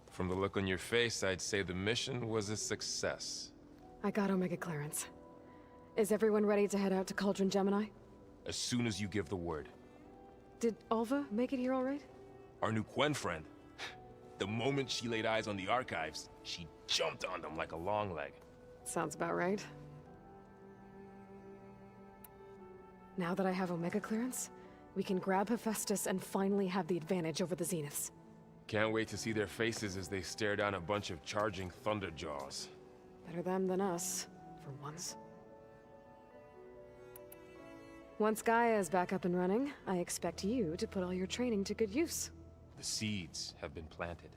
From the look on your face, I'd say the mission was a success. I got Omega clearance. Is everyone ready to head out to Cauldron Gemini? As soon as you give the word. Did Alva make it here all right? Our new Quen friend. The moment she laid eyes on the archives, she jumped on them like a long leg. Sounds about right. Now that I have Omega clearance, we can grab Hephaestus and finally have the advantage over the Zeniths. Can't wait to see their faces as they stare down a bunch of charging Thunderjaws. Better them than us, for once. Once Gaia is back up and running, I expect you to put all your training to good use. The seeds have been planted.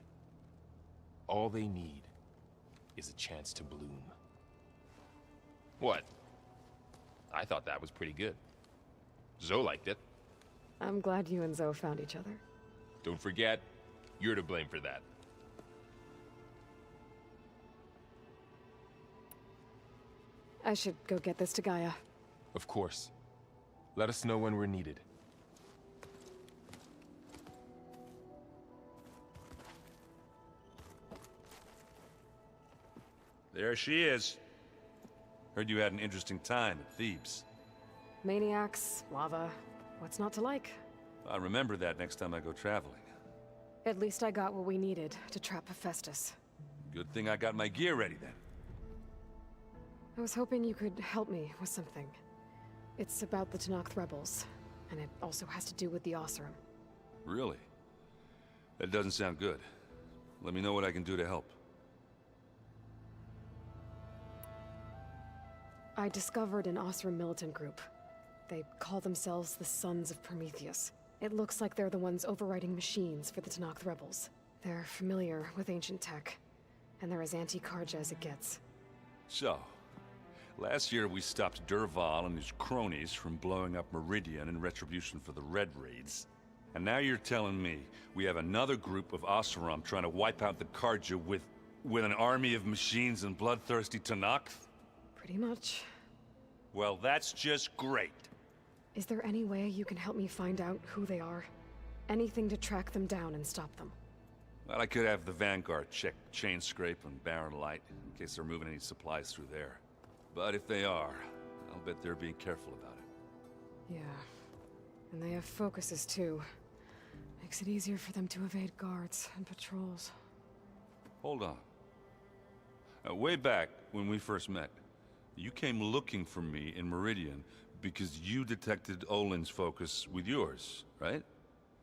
All they need is a chance to bloom. What? I thought that was pretty good. Zoe liked it. I'm glad you and Zoe found each other. Don't forget, you're to blame for that. I should go get this to Gaia. Of course. Let us know when we're needed. There she is. Heard you had an interesting time at Thebes. Maniacs, lava, what's not to like? I'll remember that next time I go traveling. At least I got what we needed to trap Hephaestus. Good thing I got my gear ready then. I was hoping you could help me with something. It's about the Tenakth rebels, and it also has to do with the Oseram. Really? That doesn't sound good. Let me know what I can do to help. I discovered an Oseram militant group. They call themselves the Sons of Prometheus. It looks like they're the ones overriding machines for the Tenakth rebels. They're familiar with ancient tech, and they're as anti-Carja as it gets. So, last year we stopped Dervahl and his cronies from blowing up Meridian in retribution for the Red Raids. And now you're telling me we have another group of Oseram trying to wipe out the Carja with an army of machines and bloodthirsty Tenakth? Pretty much. Well, that's just great. Is there any way you can help me find out who they are? Anything to track them down and stop them. Well, I could have the Vanguard check Chain Scrape and Barren Light in case they're moving any supplies through there. But if they are, I'll bet they're being careful about it. Yeah. And they have focuses too. Makes it easier for them to evade guards and patrols. Hold on. Way back when we first met, you came looking for me in Meridian because you detected Olin's focus with yours, right?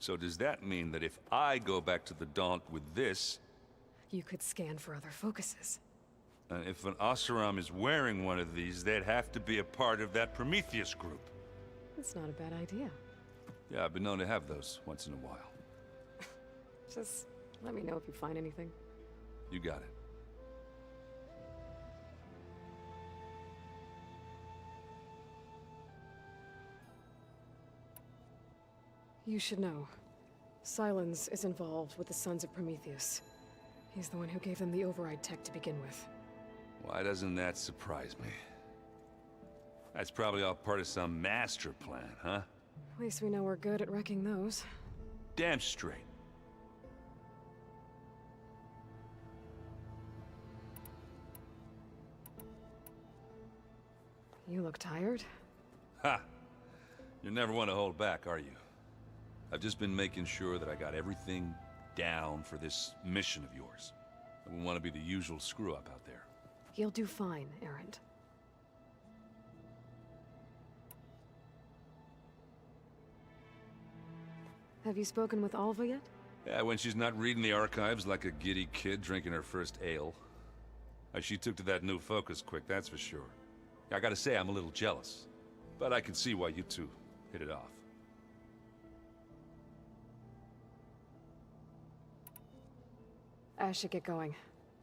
So does that mean that if I go back to the Daunt with this... You could scan for other focuses. And if an Oseram is wearing one of these, they'd have to be a part of that Prometheus group. That's not a bad idea. Yeah, I've been known to have those once in a while. Just let me know if you find anything. You got it. You should know. Sylens is involved with the Sons of Prometheus. He's the one who gave them the override tech to begin with. Why doesn't that surprise me? That's probably all part of some master plan, huh? At least we know we're good at wrecking those. Damn straight. You look tired. Ha! You never want to hold back, are you? I've just been making sure that I got everything down for this mission of yours. I wouldn't want to be the usual screw-up out there. You'll do fine, Erend. Have you spoken with Alva yet? Yeah, when she's not reading the archives like a giddy kid drinking her first ale. She took to that new focus quick, that's for sure. I gotta say, I'm a little jealous. But I can see why you two hit it off. I should get going.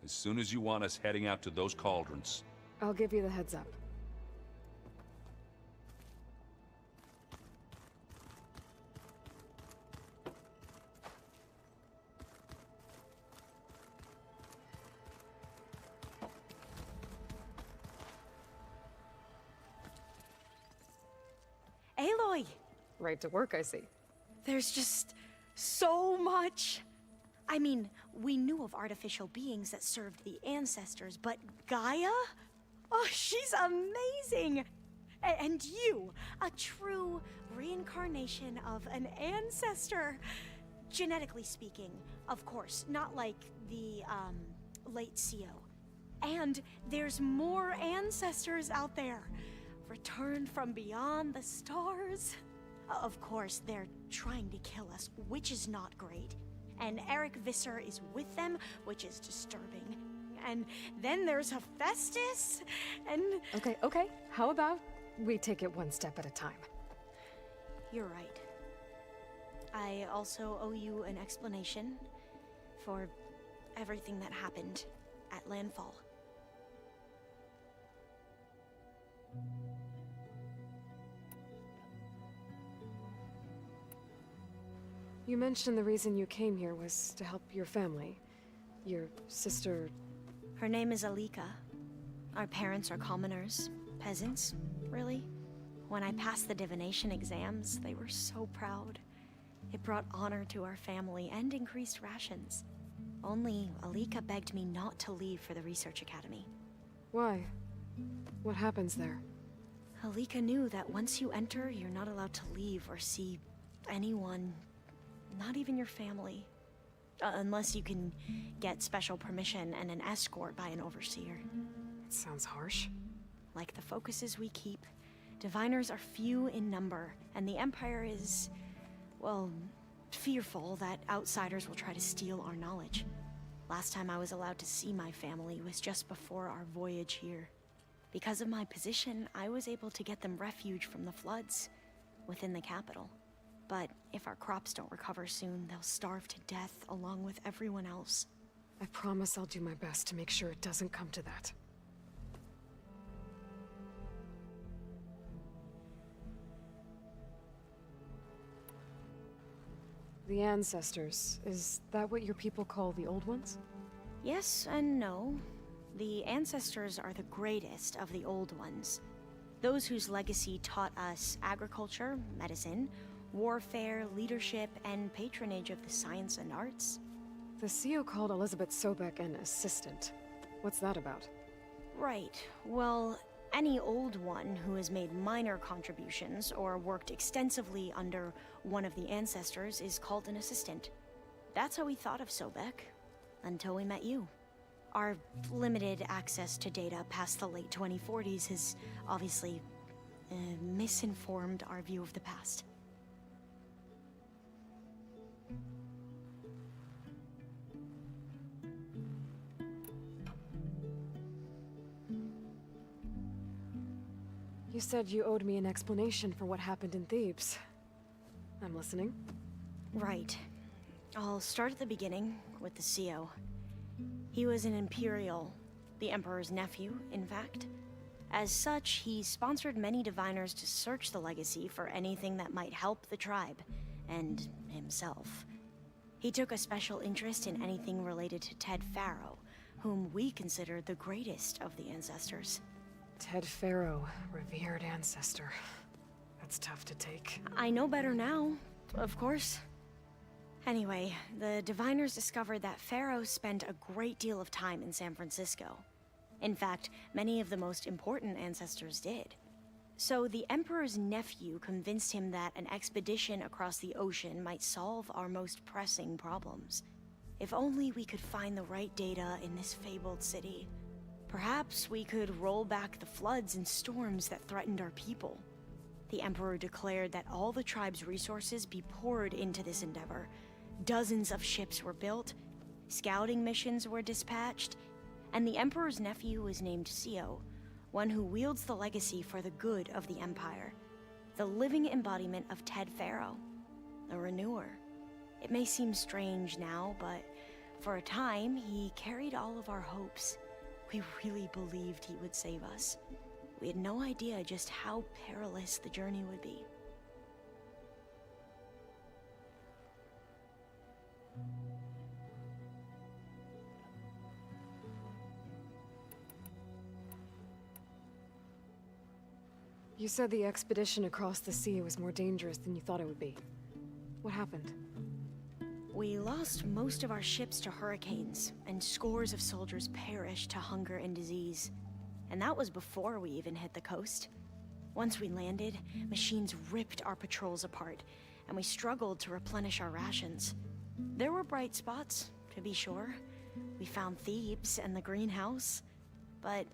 As soon as you want us heading out to those cauldrons. I'll give you the heads up. Aloy! Right to work, I see. There's just so much. I mean, we knew of artificial beings that served the ancestors, but Gaia? Oh, she's amazing! And you, a true reincarnation of an ancestor. genetically speaking, of course, not like the, late CO. And there's more ancestors out there, returned from beyond the stars. Of course, they're trying to kill us, which is not great. And Eric Visser is with them, which is disturbing. And then there's Hephaestus, and... Okay. How about we take it one step at a time? You're right. I also owe you an explanation for everything that happened at Landfall. You mentioned the reason you came here was to help your family. Your sister... Her name is Alika. Our parents are commoners. Peasants, really. When I passed the divination exams, they were so proud. It brought honor to our family and increased rations. Only Alika begged me not to leave for the research academy. Why? What happens there? Alika knew that once you enter, you're not allowed to leave or see anyone, not even your family. Unless you can get special permission and an escort by an overseer. It sounds harsh. Like the focuses we keep, diviners are few in number, and the Empire is, well, fearful that outsiders will try to steal our knowledge. Last time I was allowed to see my family was just before our voyage here. Because of my position, I was able to get them refuge from the floods within the capital. But if our crops don't recover soon, they'll starve to death along with everyone else. I promise I'll do my best to make sure it doesn't come to that. The Ancestors, is that what your people call the Old Ones? Yes and no. The Ancestors are the greatest of the Old Ones. Those whose legacy taught us agriculture, medicine, warfare, leadership, and patronage of the science and arts. The CEO called Elizabeth Sobek an assistant. What's that about? Right. Well, any Old One who has made minor contributions or worked extensively under one of the Ancestors is called an assistant. That's how we thought of Sobek, until we met you. Our limited access to data past the late 2040s has obviously misinformed our view of the past. You said you owed me an explanation for what happened in Thebes. I'm listening. Right. I'll start at the beginning, with the CEO. He was an Imperial, the Emperor's nephew, in fact. As such, he sponsored many diviners to search the legacy for anything that might help the tribe, and himself. He took a special interest in anything related to Ted Faro, whom we considered the greatest of the Ancestors. Ted Faro, revered ancestor. That's tough to take. I know better now, of course. Anyway, the diviners discovered that Faro spent a great deal of time in San Francisco. In fact, many of the most important ancestors did. So the Emperor's nephew convinced him that an expedition across the ocean might solve our most pressing problems. If only we could find the right data in this fabled city. Perhaps we could roll back the floods and storms that threatened our people. The Emperor declared that all the tribe's resources be poured into this endeavor. Dozens of ships were built, scouting missions were dispatched, and the Emperor's nephew was named CEO, one who wields the legacy for the good of the Empire. The living embodiment of Ted Faro, a renewer. It may seem strange now, but for a time, he carried all of our hopes. We really believed he would save us. We had no idea just how perilous the journey would be. You said the expedition across the sea was more dangerous than you thought it would be. What happened? We lost most of our ships to hurricanes, and scores of soldiers perished to hunger and disease. And that was before we even hit the coast. Once we landed, machines ripped our patrols apart, and we struggled to replenish our rations. There were bright spots, to be sure. We found Thebes and the greenhouse. But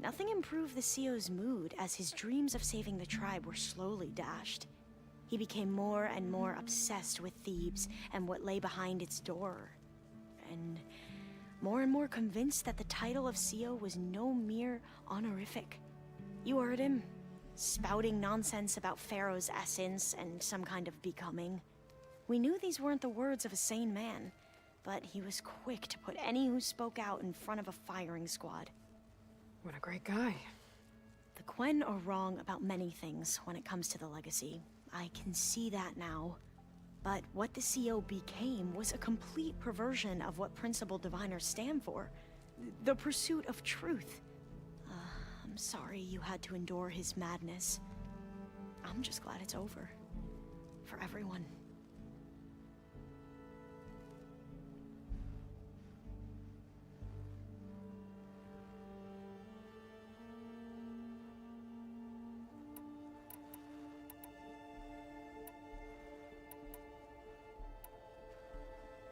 nothing improved the CEO's mood as his dreams of saving the tribe were slowly dashed. He became more and more obsessed with Thebes and what lay behind its door. And more convinced that the title of CEO was no mere honorific. You heard him, spouting nonsense about Pharaoh's essence and some kind of becoming. We knew these weren't the words of a sane man, but he was quick to put any who spoke out in front of a firing squad. What a great guy. The Quen are wrong about many things when it comes to the legacy. I can see that now. But what the CO became was a complete perversion of what Principal Diviners stand for. The pursuit of truth. I'm sorry you had to endure his madness. I'm just glad it's over. For everyone.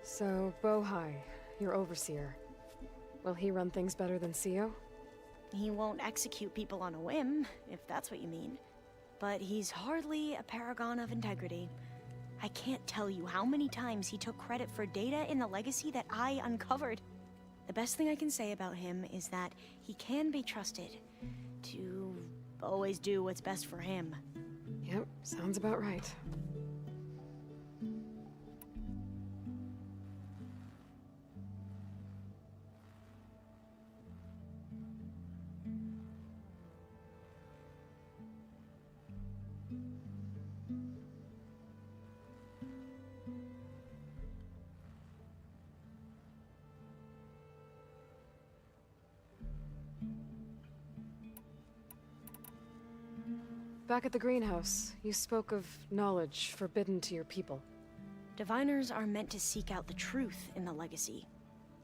So, Bohai, your overseer. Will he run things better than CEO? He won't execute people on a whim, if that's what you mean. But he's hardly a paragon of integrity. I can't tell you how many times he took credit for data in the legacy that I uncovered. The best thing I can say about him is that he can be trusted to always do what's best for him. Yep, sounds about right. Back at the greenhouse, you spoke of knowledge forbidden to your people. Diviners are meant to seek out the truth in the legacy,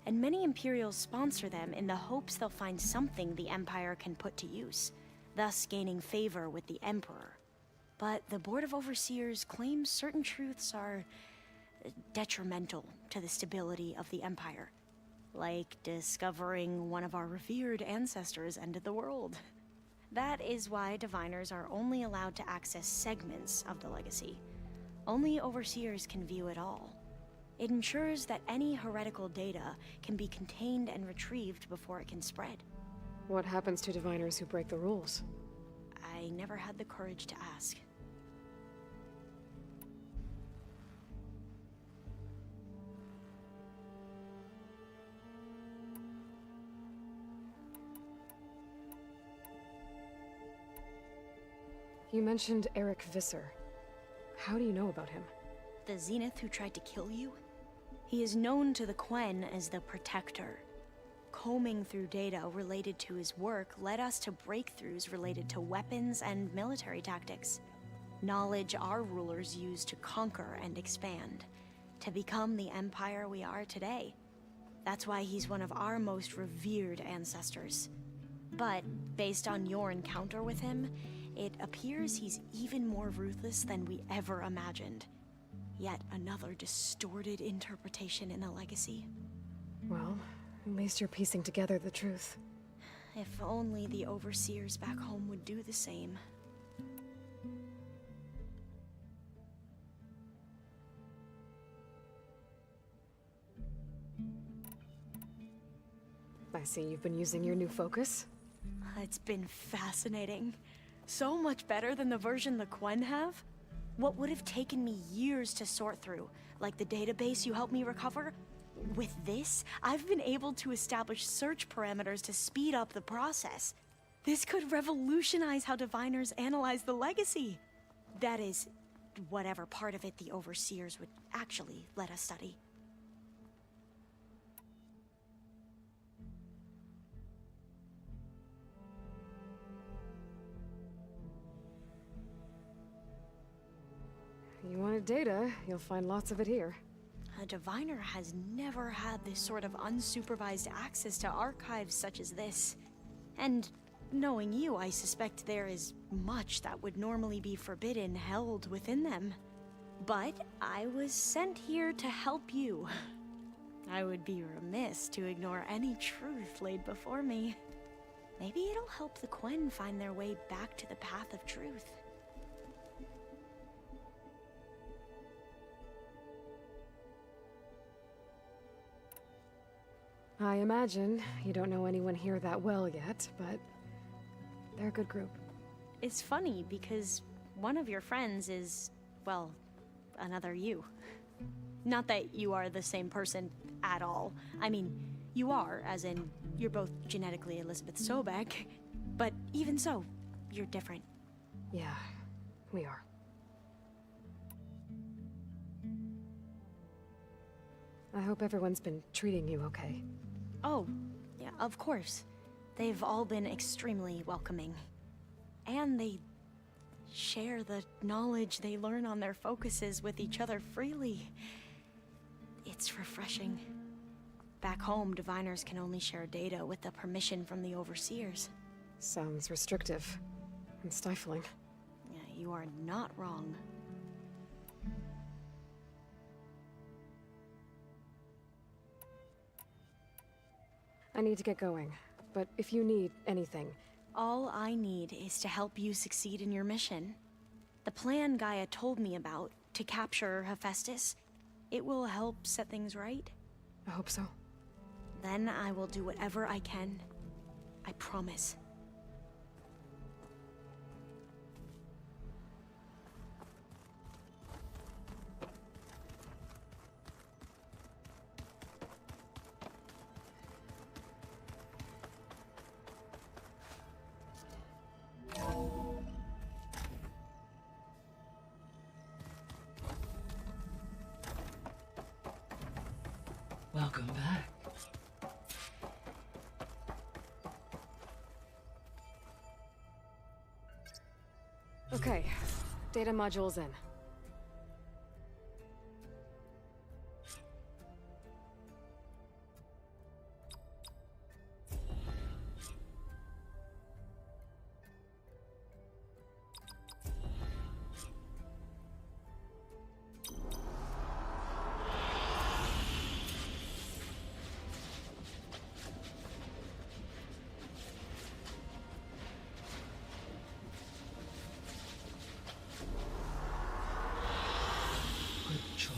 and many Imperials sponsor them in the hopes they'll find something the Empire can put to use, thus gaining favor with the Emperor. But the Board of Overseers claims certain truths are detrimental to the stability of the Empire, like discovering one of our revered ancestors ended the world. That is why Diviners are only allowed to access segments of the legacy. Only Overseers can view it all. It ensures that any heretical data can be contained and retrieved before it can spread. What happens to Diviners who break the rules? I never had the courage to ask. You mentioned Eric Visser. How do you know about him? The Zenith who tried to kill you? He is known to the Quen as the Protector. Combing through data related to his work led us to breakthroughs related to weapons and military tactics. Knowledge our rulers used to conquer and expand, to become the empire we are today. That's why he's one of our most revered ancestors. But, based on your encounter with him, it appears he's even more ruthless than we ever imagined. Yet another distorted interpretation in the legacy. Well, at least you're piecing together the truth. If only the Overseers back home would do the same. I see you've been using your new focus. It's been fascinating. So much better than the version the Quen have. What would have taken me years to sort through, like the database you helped me recover? With this, I've been able to establish search parameters to speed up the process. This could revolutionize how Diviners analyze the legacy. That is, whatever part of it the Overseers would actually let us study. You wanted data, you'll find lots of it here. A Diviner has never had this sort of unsupervised access to archives such as this. And knowing you, I suspect there is much that would normally be forbidden held within them. But I was sent here to help you. I would be remiss to ignore any truth laid before me. Maybe it'll help the Quen find their way back to the path of truth. I imagine you don't know anyone here that well yet, but they're a good group. It's funny because one of your friends is, well, another you. Not that you are the same person at all. I mean, you are, as in, you're both genetically Elizabeth Sobek, but even so, you're different. Yeah, we are. I hope everyone's been treating you okay. Oh, yeah, of course. They've all been extremely welcoming. And they share the knowledge they learn on their focuses with each other freely. It's refreshing. Back home, diviners can only share data with the permission from the overseers. Sounds restrictive and stifling. Yeah, you are not wrong. I need to get going, but if you need anything... All I need is to help you succeed in your mission. The plan Gaia told me about, to capture Hephaestus, it will help set things right. I hope so. Then I will do whatever I can. I promise. Welcome back. Okay, data module's in. Good choice.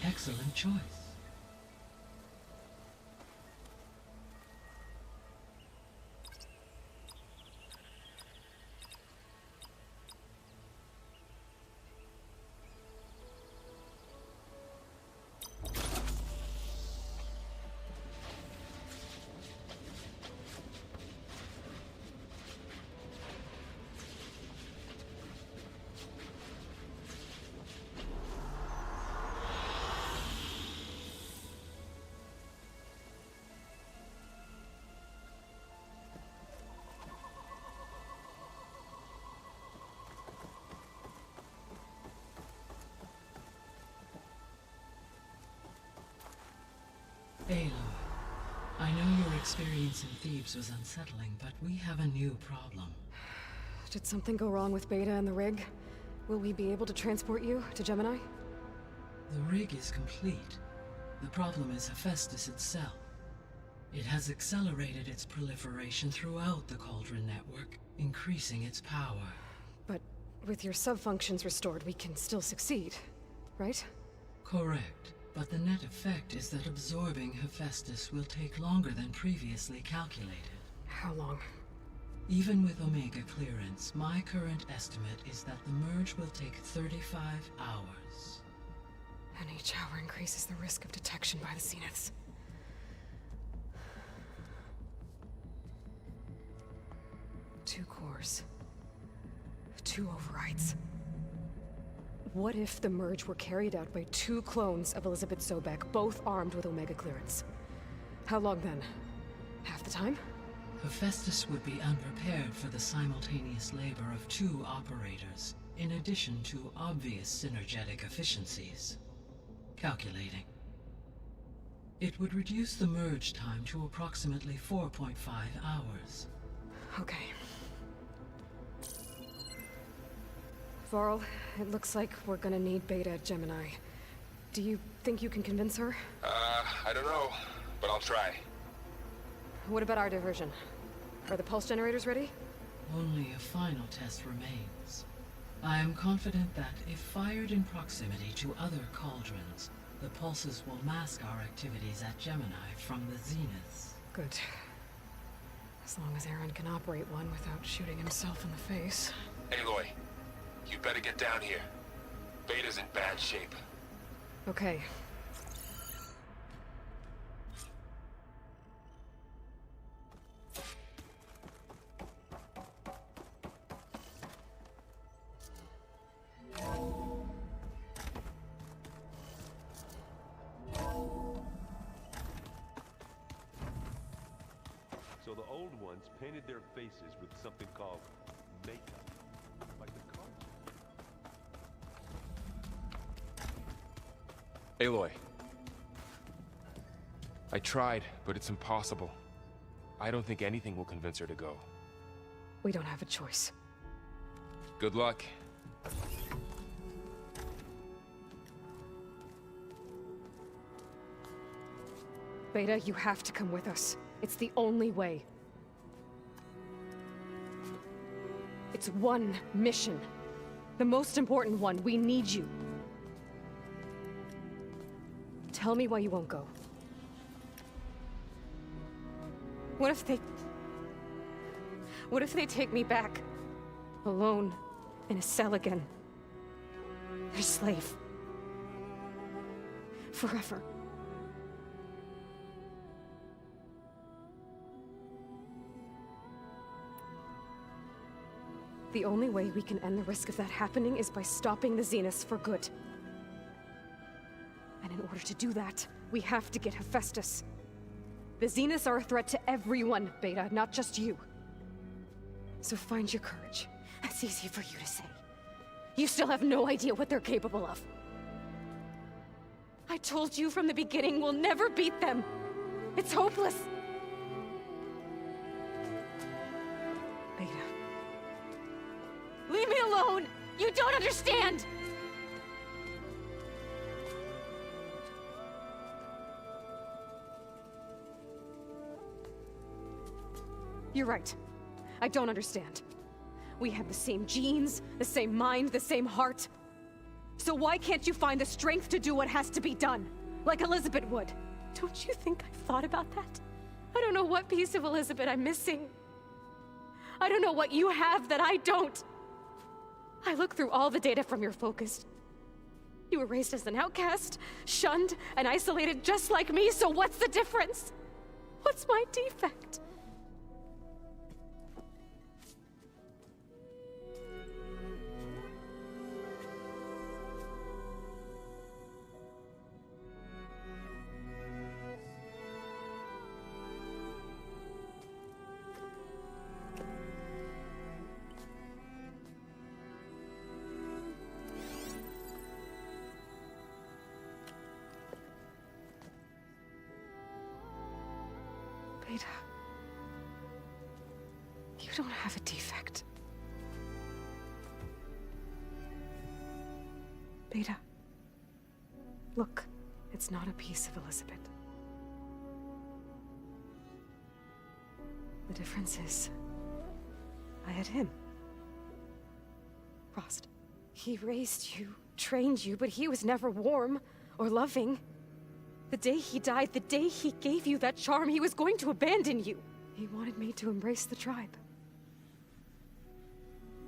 Excellent choice. Aloy, I know your experience in Thebes was unsettling, but we have a new problem. Did something go wrong with Beta and the rig? Will we be able to transport you to Gemini? The rig is complete. The problem is Hephaestus itself. It has accelerated its proliferation throughout the Cauldron network, increasing its power. But with your sub-functions restored, we can still succeed, right? Correct. But the net effect is that absorbing Hephaestus will take longer than previously calculated. How long? Even with Omega clearance, my current estimate is that the merge will take 35 hours. And each hour increases the risk of detection by the Zeniths. Two cores. Two overrides. What if the merge were carried out by two clones of Elizabeth Sobek, both armed with Omega clearance? How long then? Half the time? Hephaestus would be unprepared for the simultaneous labor of two operators, in addition to obvious synergetic efficiencies. Calculating. It would reduce the merge time to approximately 4.5 hours. Okay. Varl, it looks like we're gonna need Beta at Gemini. Do you think you can convince her? I don't know, but I'll try. What about our diversion? Are the pulse generators ready? Only a final test remains. I am confident that if fired in proximity to other cauldrons, the pulses will mask our activities at Gemini from the Zeniths. Good. As long as Aaron can operate one without shooting himself in the face. Aloy, you better get down here. Beta's in bad shape. Okay. So the old ones painted their faces with something called makeup. Like the cartoon. Aloy. I tried, but it's impossible. I don't think anything will convince her to go. We don't have a choice. Good luck. Beta, you have to come with us. It's the only way. It's one mission. The most important one. We need you. Tell me why you won't go. What if they take me back? Alone, in a cell again. Their slave. Forever. The only way we can end the risk of that happening is by stopping the Zeniths for good. And in order to do that, we have to get Hephaestus. The Zeniths are a threat to everyone, Beta, not just you. So find your courage. That's easy for you to say. You still have no idea what they're capable of. I told you from the beginning, we'll never beat them. It's hopeless. Beta. Leave me alone! You don't understand! You're right. I don't understand. We have the same genes, the same mind, the same heart. So why can't you find the strength to do what has to be done? Like Elizabeth would. Don't you think I've thought about that? I don't know what piece of Elizabeth I'm missing. I don't know what you have that I don't. I look through all the data from your focus. You were raised as an outcast, shunned, and isolated just like me, so what's the difference? What's my defect? Beta. You don't have a defect. Beta. Look, it's not a piece of Elizabeth. The difference is, I had him. Rost. He raised you, trained you, but he was never warm or loving. The day he died, the day he gave you that charm, he was going to abandon you. He wanted me to embrace the tribe.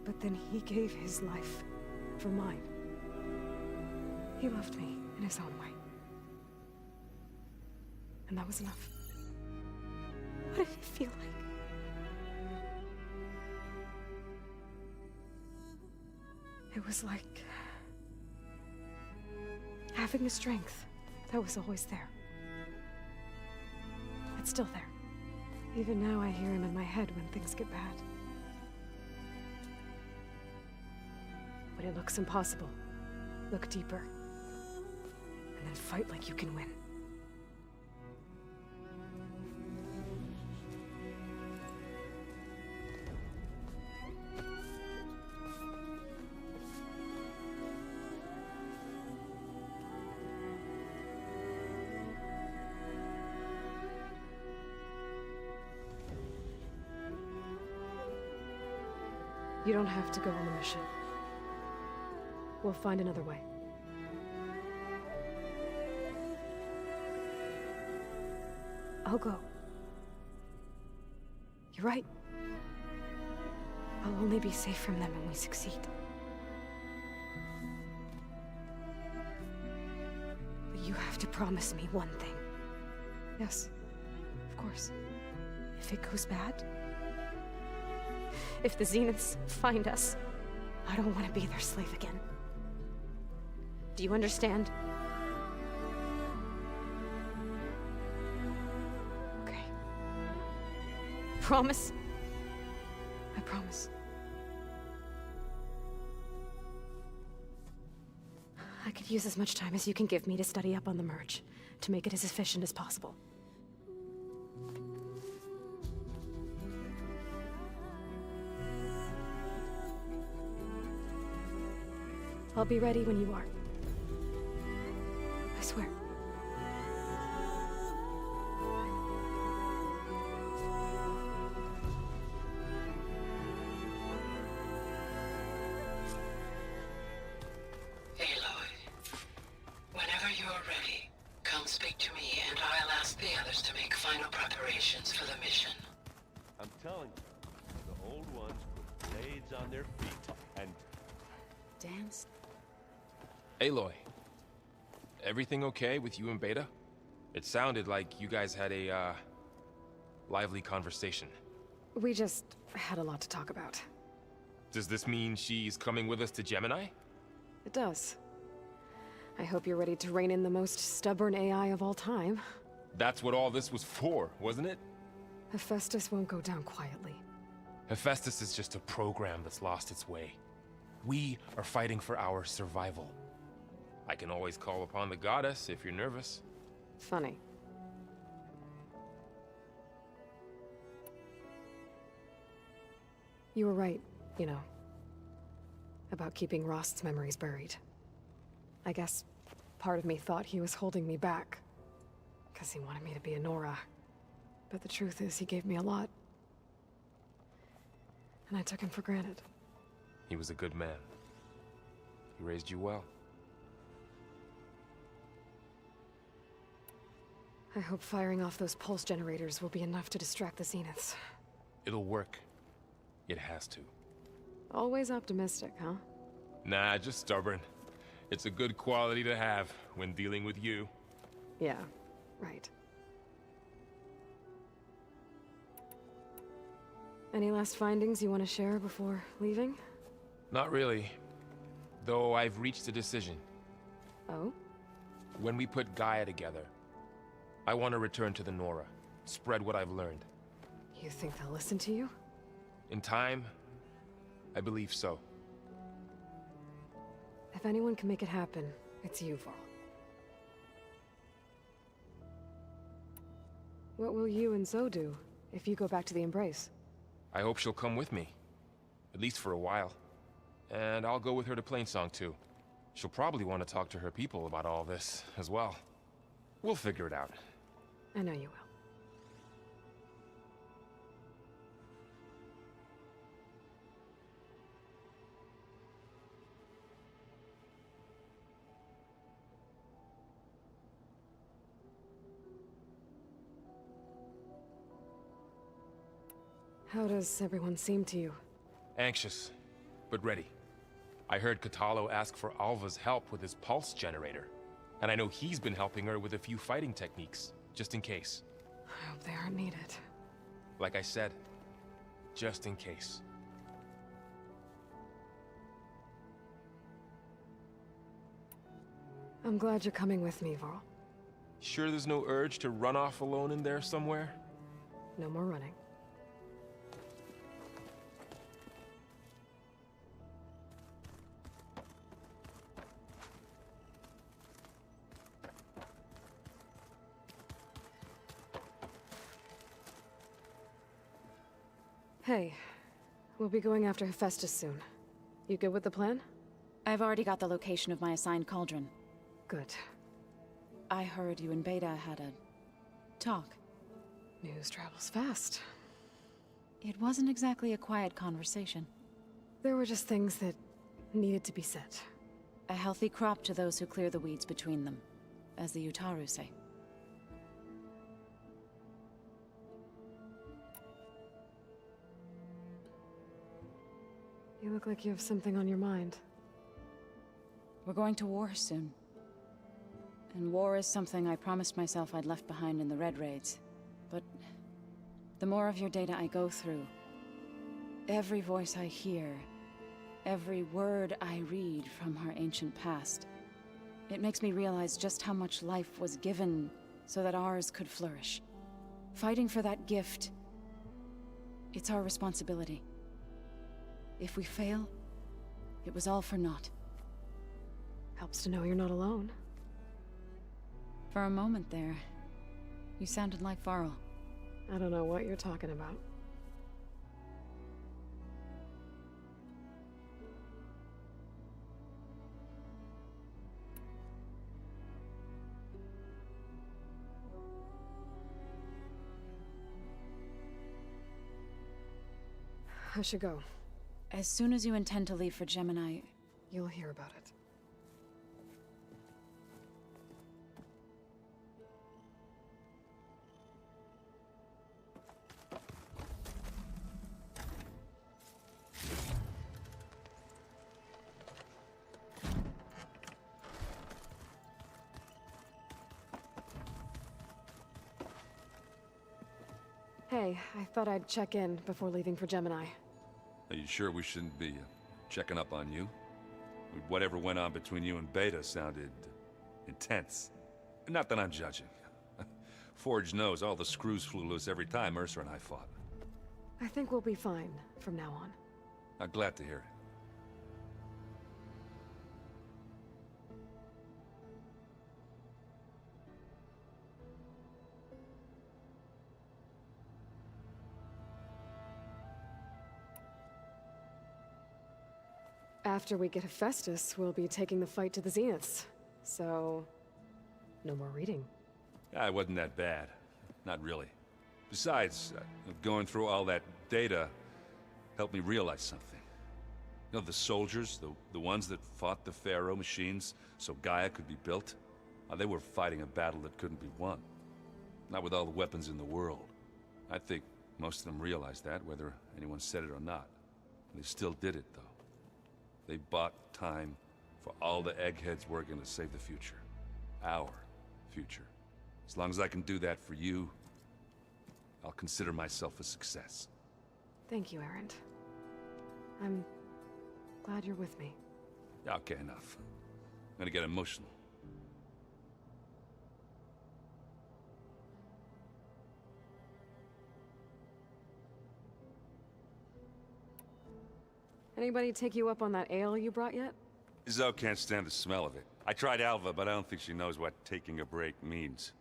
But then he gave his life for mine. He loved me in his own way. And that was enough. What did it feel like? It was like having the strength that was always there. It's still there. Even now I hear him in my head when things get bad. When it looks impossible, look deeper. And then fight like you can win. You don't have to go on the mission. We'll find another way. I'll go. You're right. I'll only be safe from them when we succeed. But you have to promise me one thing. Yes, of course. If it goes bad, if the Zeniths find us, I don't want to be their slave again. Do you understand? Okay. Promise? I promise. I could use as much time as you can give me to study up on the merge, to make it as efficient as possible. I'll be ready when you are. I swear. Aloy, whenever you're ready, come speak to me and I'll ask the others to make final preparations for the mission. I'm telling you, the old ones put blades on their feet and... Dance? Aloy, everything okay with you and Beta? It sounded like you guys had a, lively conversation. We just had a lot to talk about. Does this mean she's coming with us to Gemini? It does. I hope you're ready to rein in the most stubborn AI of all time. That's what all this was for, wasn't it? Hephaestus won't go down quietly. Hephaestus is just a program that's lost its way. We are fighting for our survival. I can always call upon the goddess if you're nervous. Funny. You were right, you know. About keeping Rost's memories buried. I guess part of me thought he was holding me back. Because he wanted me to be a Nora. But the truth is, he gave me a lot. And I took him for granted. He was a good man. He raised you well. I hope firing off those pulse generators will be enough to distract the Zeniths. It'll work. It has to. Always optimistic, huh? Nah, just stubborn. It's a good quality to have when dealing with you. Yeah, right. Any last findings you want to share before leaving? Not really. Though I've reached a decision. Oh? When we put Gaia together, I want to return to the Nora. Spread what I've learned. You think they'll listen to you? In time, I believe so. If anyone can make it happen, it's you, Varl. What will you and Zoe do if you go back to the Embrace? I hope she'll come with me. At least for a while. And I'll go with her to Plainsong too. She'll probably want to talk to her people about all this as well. We'll figure it out. I know you will. How does everyone seem to you? Anxious, but ready. I heard Kotallo ask for Alva's help with his pulse generator. And I know he's been helping her with a few fighting techniques, just in case. I hope they aren't needed. Like I said, just in case. I'm glad you're coming with me, Varl. Sure there's no urge to run off alone in there somewhere? No more running. Hey, we'll be going after Hephaestus soon. You good with the plan? I've already got the location of my assigned cauldron. Good. I heard you and Beta had a talk. News travels fast. It wasn't exactly a quiet conversation. There were just things that needed to be said. A healthy crop to those who clear the weeds between them, as the Utaru say. You look like you have something on your mind. We're going to war soon. And war is something I promised myself I'd left behind in the Red Raids. But the more of your data I go through, every voice I hear, every word I read from our ancient past, it makes me realize just how much life was given so that ours could flourish. Fighting for that gift, it's our responsibility. If we fail, it was all for naught. Helps to know you're not alone. For a moment there, you sounded like Varl. I don't know what you're talking about. I should go. As soon as you intend to leave for Gemini, you'll hear about it. Hey, I thought I'd check in before leaving for Gemini. Are you sure we shouldn't be checking up on you? Whatever went on between you and Beta sounded intense. Not that I'm judging. Forge knows all the screws flew loose every time Mercer and I fought. I think we'll be fine from now on. I'm glad to hear it. After we get Hephaestus, we'll be taking the fight to the Zeniths. So, no more reading. It wasn't that bad. Not really. Besides, going through all that data helped me realize something. You know, the soldiers, the ones that fought the Pharaoh machines so Gaia could be built, they were fighting a battle that couldn't be won. Not with all the weapons in the world. I think most of them realized that, whether anyone said it or not. They still did it, though. They bought time for all the eggheads working to save the future. Our future. As long as I can do that for you, I'll consider myself a success. Thank you, Erend. I'm glad you're with me. Okay, enough. I'm gonna get emotional. Anybody take you up on that ale you brought yet? Zoe can't stand the smell of it. I tried Alva, but I don't think she knows what taking a break means.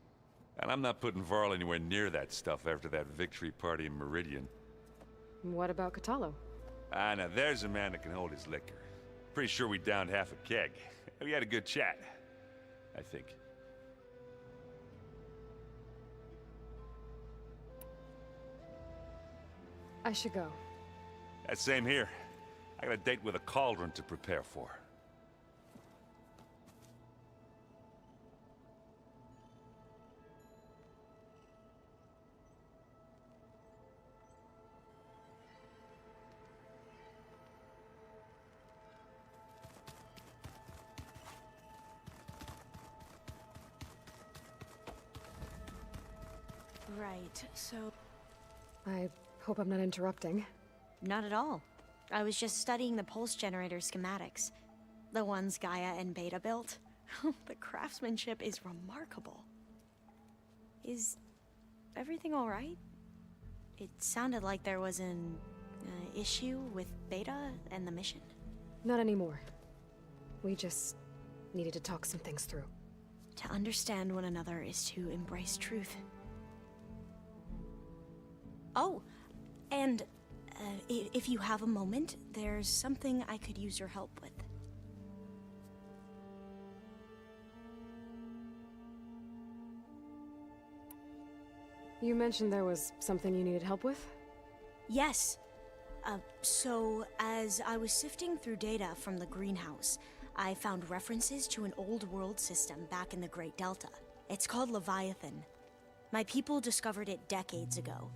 And I'm not putting Varl anywhere near that stuff after that victory party in Meridian. What about Catalo? Ah, now there's a man that can hold his liquor. Pretty sure we downed half a keg. We had a good chat, I think. I should go. Same here. I got a date with a cauldron to prepare for. Right, so... I hope I'm not interrupting. Not at all. I was just studying the pulse generator schematics. The ones Gaia and Beta built. The craftsmanship is remarkable. Is everything alright? It sounded like there was an issue with Beta and the mission. Not anymore. We just needed to talk some things through. To understand one another is to embrace truth. Oh, and if you have a moment, there's something I could use your help with. You mentioned there was something you needed help with? Yes. So, as I was sifting through data from the greenhouse, I found references to an old world system back in the Great Delta. It's called Leviathan. My people discovered it decades ago.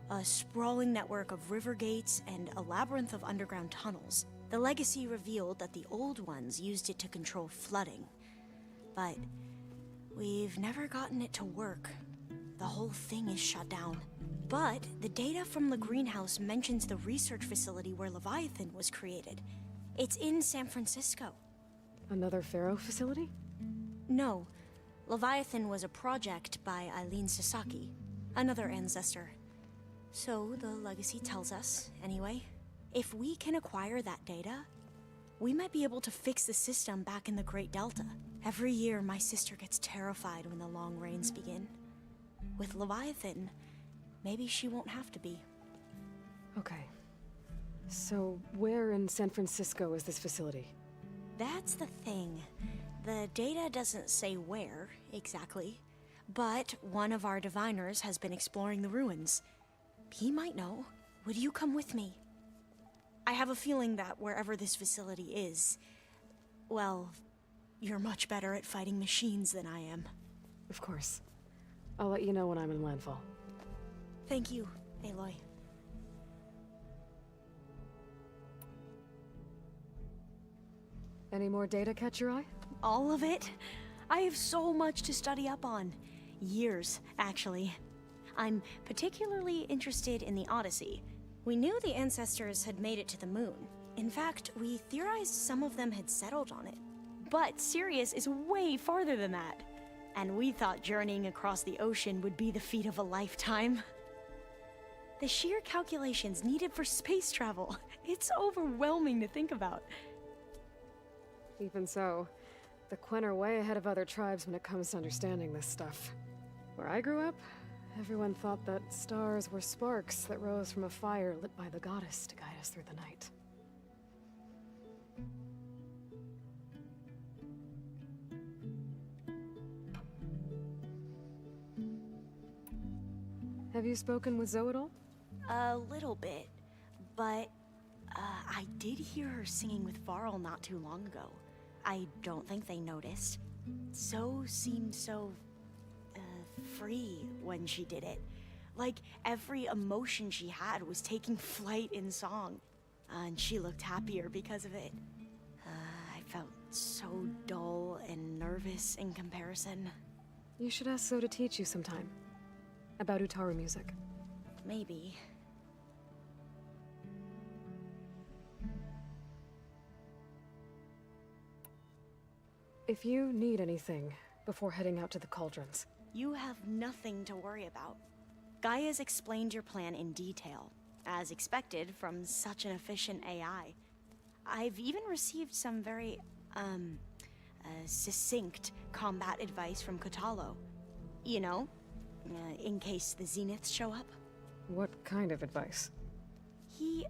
A sprawling network of river gates and a labyrinth of underground tunnels. The legacy revealed that the old ones used it to control flooding. But we've never gotten it to work. The whole thing is shut down. But the data from the greenhouse mentions the research facility where Leviathan was created. It's in San Francisco. Another Pharaoh facility? No. Leviathan was a project by Eileen Sasaki, another ancestor. So the legacy tells us, anyway, if we can acquire that data, we might be able to fix the system back in the Great Delta. Every year, my sister gets terrified when the long rains begin. With Leviathan, maybe she won't have to be. Okay. So, where in San Francisco is this facility? That's the thing. The data doesn't say where, exactly. But one of our diviners has been exploring the ruins. He might know. Would you come with me? I have a feeling that wherever this facility is, well, you're much better at fighting machines than I am. Of course. I'll let you know when I'm in landfall. Thank you, Aloy. Any more data catch your eye? All of it? I have so much to study up on. Years, actually. I'm particularly interested in the Odyssey. We knew the ancestors had made it to the moon. In fact, we theorized some of them had settled on it. But Sirius is way farther than that. And we thought journeying across the ocean would be the feat of a lifetime. The sheer calculations needed for space travel, it's overwhelming to think about. Even so, the Quen are way ahead of other tribes when it comes to understanding this stuff. Where I grew up, everyone thought that stars were sparks that rose from a fire lit by the goddess to guide us through the night. Have you spoken with Zoe at all? A little bit, but I did hear her singing with Varl not too long ago. I don't think they noticed. Zoe seemed so free when she did it. Like every emotion she had was taking flight in song. And she looked happier because of it. I felt so dull and nervous in comparison. You should ask Zoe to teach you sometime. About Utaru music. Maybe. If you need anything before heading out to the cauldrons. You have nothing to worry about. Gaia's explained your plan in detail, as expected from such an efficient AI. I've even received some very, succinct combat advice from Catalo. You know, in case the Zeniths show up. What kind of advice? He,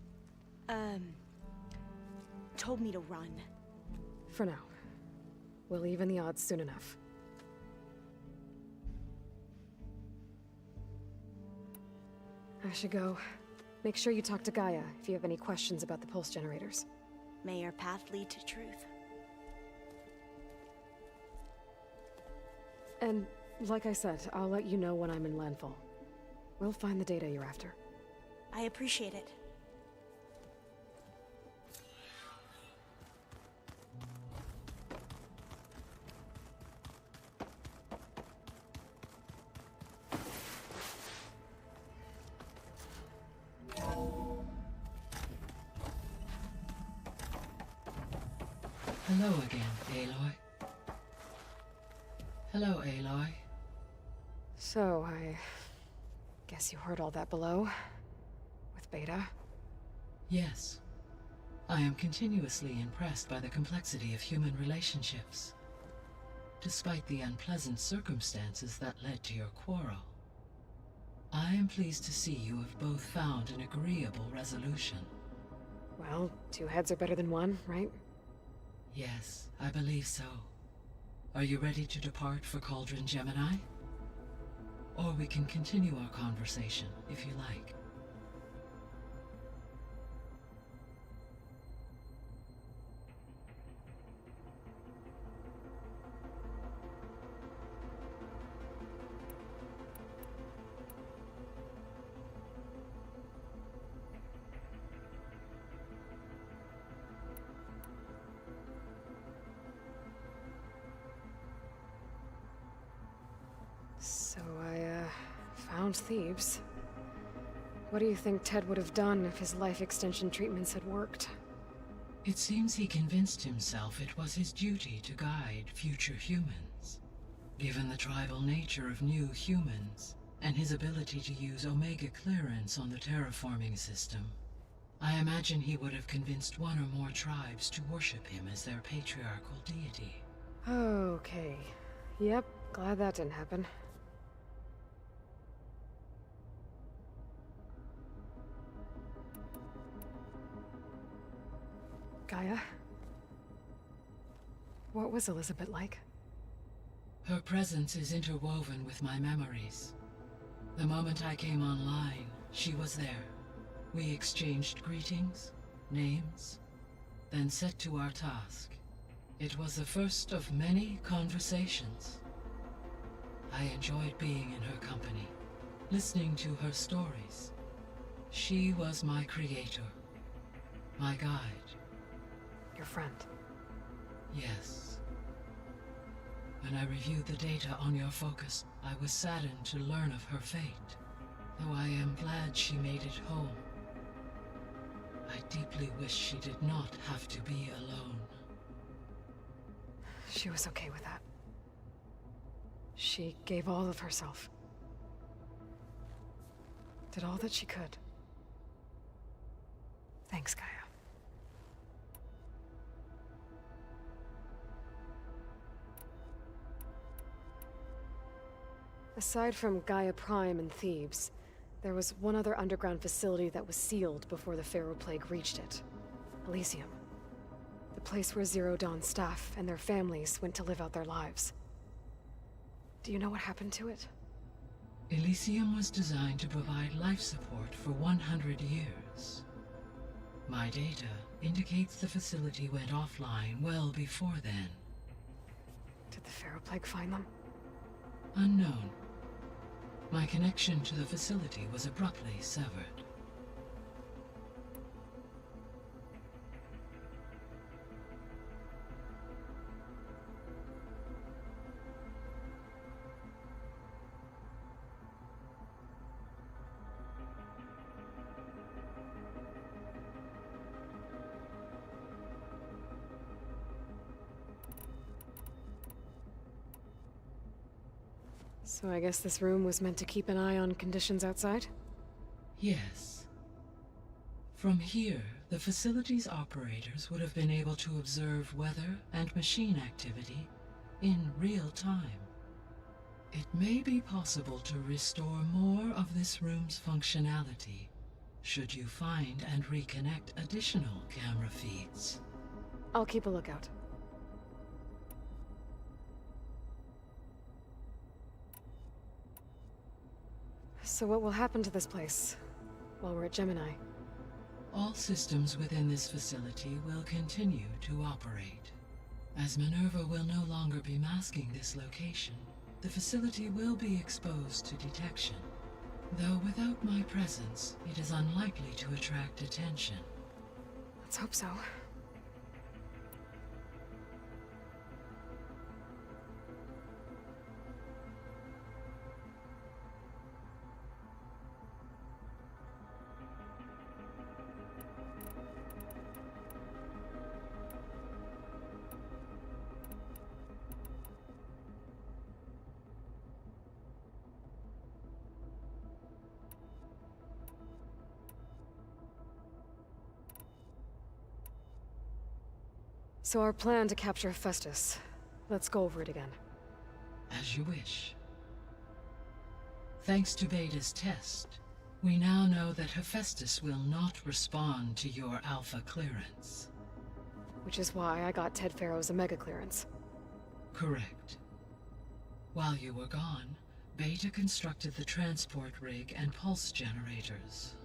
told me to run. For now. We'll even the odds soon enough. I should go. Make sure you talk to Gaia if you have any questions about the pulse generators. May your path lead to truth. And, like I said, I'll let you know when I'm in landfall. We'll find the data you're after. I appreciate it. Hello again, Aloy. Hello, Aloy. So, I guess you heard all that below? With Beta? Yes. I am continuously impressed by the complexity of human relationships. Despite the unpleasant circumstances that led to your quarrel, I am pleased to see you have both found an agreeable resolution. Well, two heads are better than one, right? Yes, I believe so. Are you ready to depart for Cauldron Gemini? Or we can continue our conversation, if you like. So I, found Thebes. What do you think Ted would have done if his life extension treatments had worked? It seems he convinced himself it was his duty to guide future humans. Given the tribal nature of new humans, and his ability to use Omega clearance on the terraforming system, I imagine he would have convinced one or more tribes to worship him as their patriarchal deity. Okay. Yep, glad that didn't happen. Gaia? What was Elizabeth like? Her presence is interwoven with my memories. The moment I came online, she was there. We exchanged greetings, names, then set to our task. It was the first of many conversations. I enjoyed being in her company, listening to her stories. She was my creator, my guide. Your friend? Yes. When I reviewed the data on your focus, I was saddened to learn of her fate, though I am glad she made it home. I deeply wish she did not have to be alone. She was okay with that. She gave all of herself. Did all that she could. Thanks, Gaia. Aside from Gaia Prime and Thebes, there was one other underground facility that was sealed before the Pharaoh Plague reached it. Elysium. The place where Zero Dawn staff and their families went to live out their lives. Do you know what happened to it? Elysium was designed to provide life support for 100 years. My data indicates the facility went offline well before then. Did the Pharaoh Plague find them? Unknown. My connection to the facility was abruptly severed. So I guess this room was meant to keep an eye on conditions outside? Yes. From here, the facility's operators would have been able to observe weather and machine activity in real time. It may be possible to restore more of this room's functionality should you find and reconnect additional camera feeds. I'll keep a lookout. So what will happen to this place while we're at Gemini? All systems within this facility will continue to operate. As Minerva will no longer be masking this location, the facility will be exposed to detection. Though without my presence, it is unlikely to attract attention. Let's hope so. So our plan to capture Hephaestus. Let's go over it again. As you wish. Thanks to Beta's test, we now know that Hephaestus will not respond to your Alpha clearance. Which is why I got Ted Pharaoh's Omega clearance. Correct. While you were gone, Beta constructed the transport rig and pulse generators.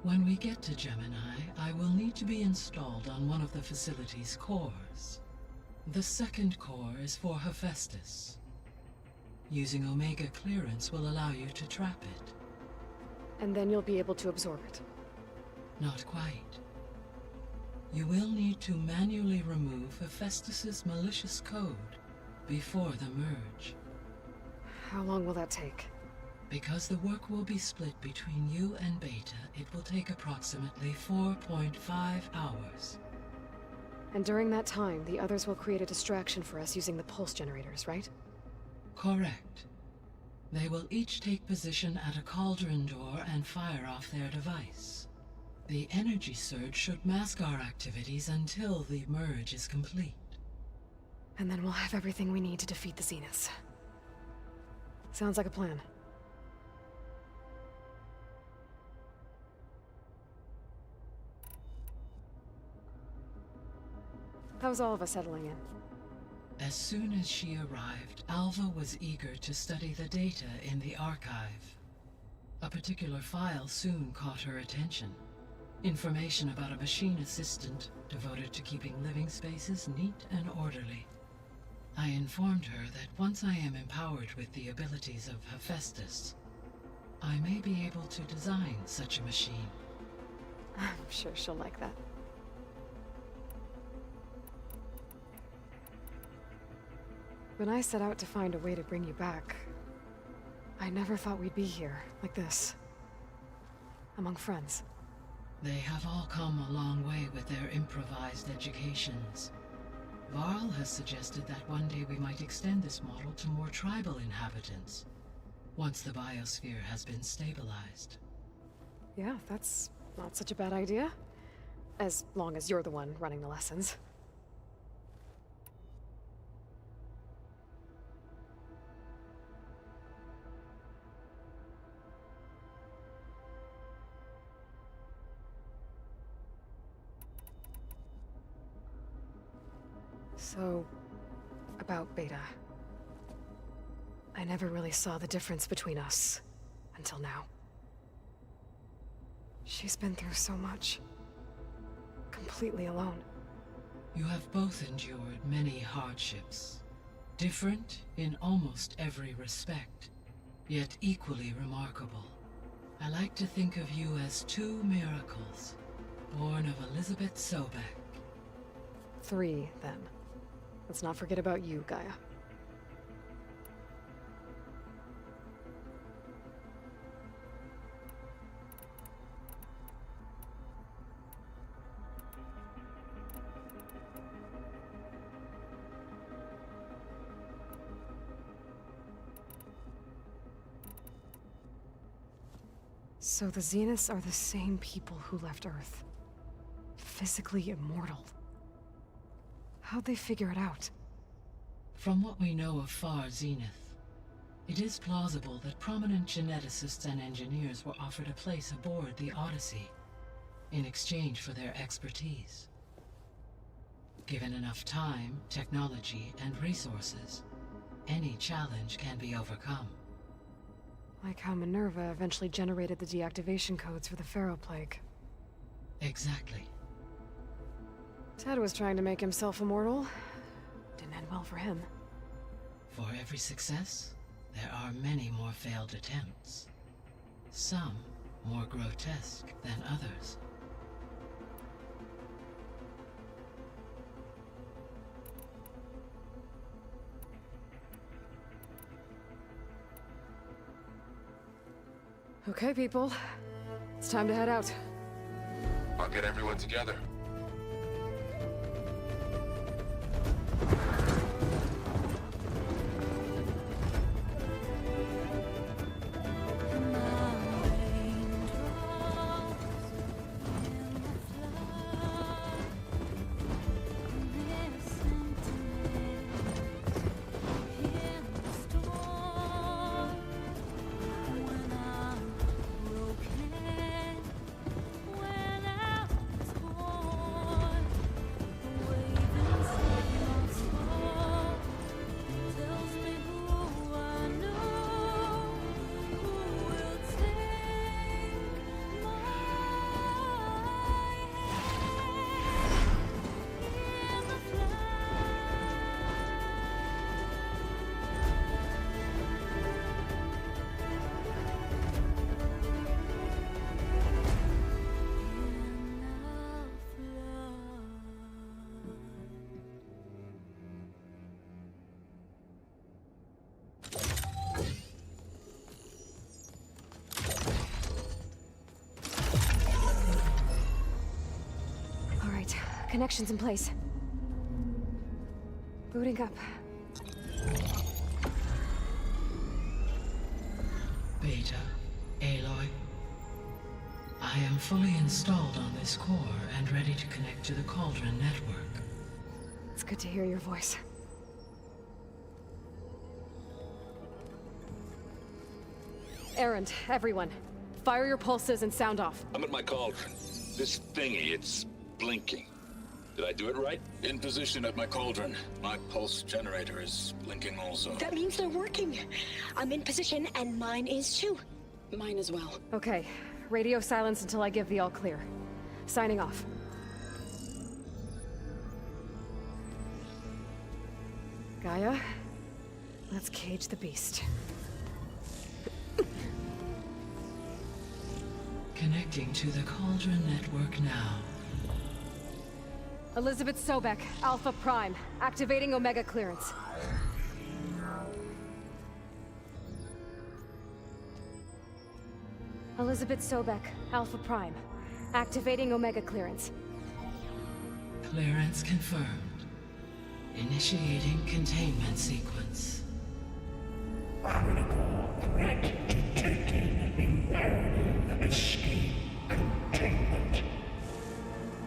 When we get to Gemini, I will need to be installed on one of the facility's cores. The second core is for Hephaestus. Using Omega clearance will allow you to trap it. And then you'll be able to absorb it. Not quite. You will need to manually remove Hephaestus's malicious code before the merge. How long will that take? Because the work will be split between you and Beta, it will take approximately 4.5 hours. And during that time, the others will create a distraction for us using the pulse generators, right? Correct. They will each take position at a cauldron door and fire off their device. The energy surge should mask our activities until the merge is complete. And then we'll have everything we need to defeat the Zeniths. Sounds like a plan. How's all of us settling in? As soon as she arrived, Alva was eager to study the data in the archive. A particular file soon caught her attention. Information about a machine assistant devoted to keeping living spaces neat and orderly. I informed her that once I am empowered with the abilities of Hephaestus, I may be able to design such a machine. I'm sure she'll like that. When I set out to find a way to bring you back, I never thought we'd be here, like this. Among friends. They have all come a long way with their improvised educations. Varl has suggested that one day we might extend this model to more tribal inhabitants, once the biosphere has been stabilized. Yeah, that's not such a bad idea. As long as you're the one running the lessons. So, about Beta. I never really saw the difference between us, until now. She's been through so much. Completely alone. You have both endured many hardships. Different in almost every respect, yet equally remarkable. I like to think of you as two miracles, born of Elizabeth Sobek. 3, then. Let's not forget about you, Gaia. So the Zeniths are the same people who left Earth. Physically immortal. How'd they figure it out? From what we know of Far Zenith, It is plausible that prominent geneticists and engineers were offered a place aboard the Odyssey in exchange for their expertise. Given enough time, technology, and resources, any challenge can be overcome. Like how Minerva eventually generated the deactivation codes for the Pharaoh Plague. Exactly. Ted was trying to make himself immortal. Didn't end well for him. For every success, there are many more failed attempts. Some more grotesque than others. Okay, people. It's time to head out. I'll get everyone together. Connections in place. Booting up. Beta, Aloy. I am fully installed on this core and ready to connect to the Cauldron network. It's good to hear your voice. Erend, everyone. Fire your pulses and sound off. I'm at my cauldron. This thingy, it's blinking. Did I do it right? In position at my cauldron. My pulse generator is blinking also. That means they're working. I'm in position, and mine is too. Mine as well. Okay. Radio silence until I give the all clear. Signing off. Gaia, let's cage the beast. Connecting to the Cauldron network now. Elizabeth Sobek, Alpha Prime, activating Omega clearance. Elizabeth Sobek, Alpha Prime, activating Omega clearance. Clearance confirmed. Initiating containment sequence. Critical threat detected. Imperative escape containment.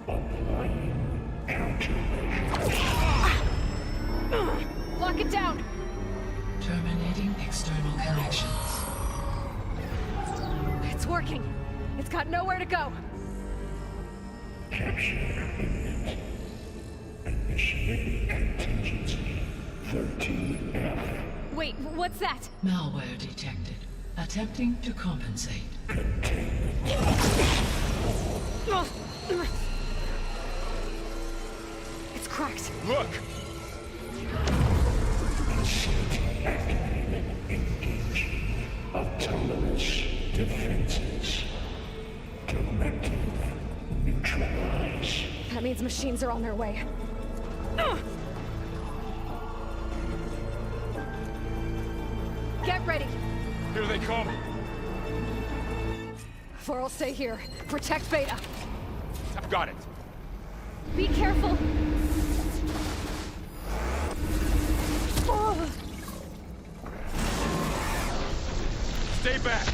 Applying countermeasures. Lock it down! Terminating external connections. It's working. It's got nowhere to go. Capture imminent. Initiating contingency 13F. Wait, what's that? Malware detected. Attempting to compensate. It's cracked. Look! Facility activated. Engaging autonomous defenses. Directive neutralize. That means machines are on their way. Get ready! Here they come! Vor'll stay here. Protect Beta. I've got it. Be careful! Oh. Stay back!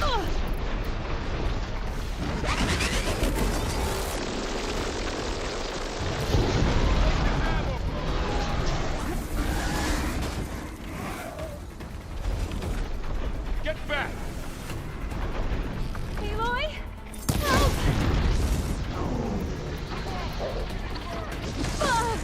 Get back! Aloy? Help! Ah!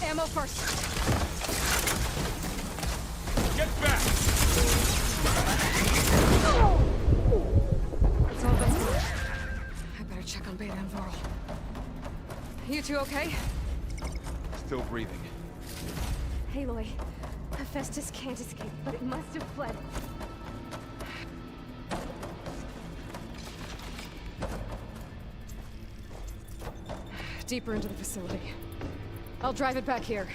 Ammo first. Get back! It's all that's good. I better check on Beta and Varl. You two okay? Still breathing. Aloy, Hephaestus can't escape, but it must have fled. Deeper into the facility. I'll drive it back here.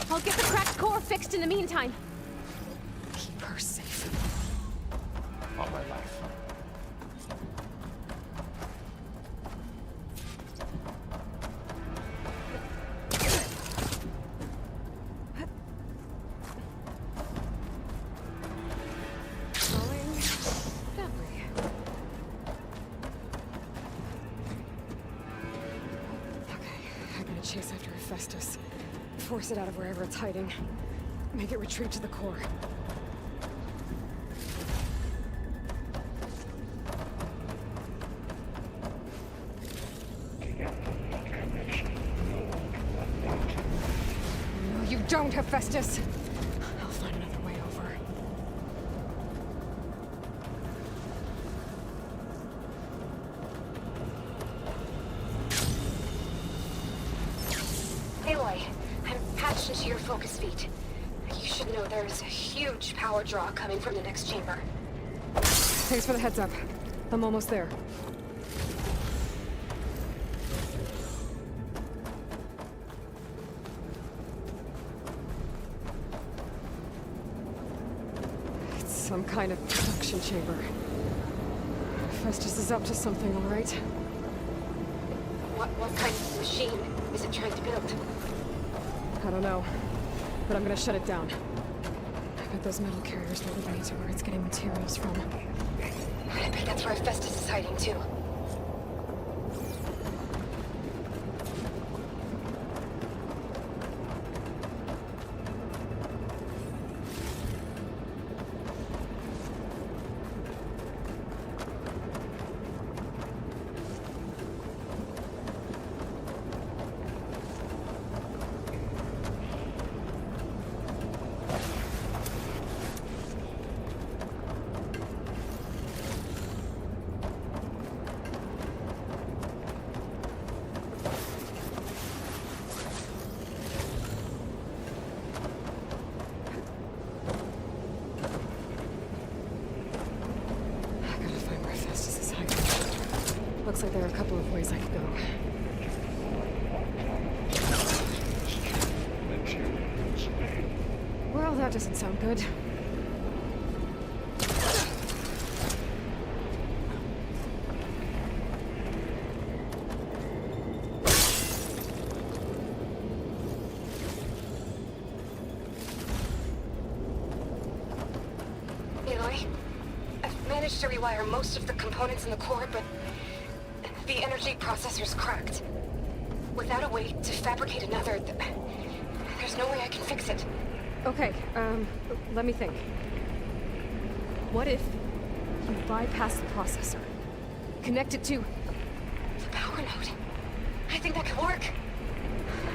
I'll get the cracked core fixed in the meantime. Keep her safe. All my life. Going that way. I'm gonna chase after Hephaestus. Force it out of wherever it's hiding. Make it retreat to the core. No, you don't, Hephaestus! I'll find another way over. Aloy, I'm patched into your focus feed. You should know there's a huge power draw coming from the next chamber. Thanks for the heads up. I'm almost there. It's some kind of production chamber. Festus is up to something, all right? What kind of machine is it trying to build? I don't know, but I'm gonna shut it down. I bet those metal carriers will lead me to where it's getting materials from. I bet that's where Festus is hiding too. Looks like there are a couple of ways I could go. Well, that doesn't sound good. Aloy, I've managed to rewire most of the components in the core, but the energy processor's cracked. Without a way to fabricate another, there's no way I can fix it. Okay, let me think. What if you bypass the processor? Connect it to the power node. I think that could work.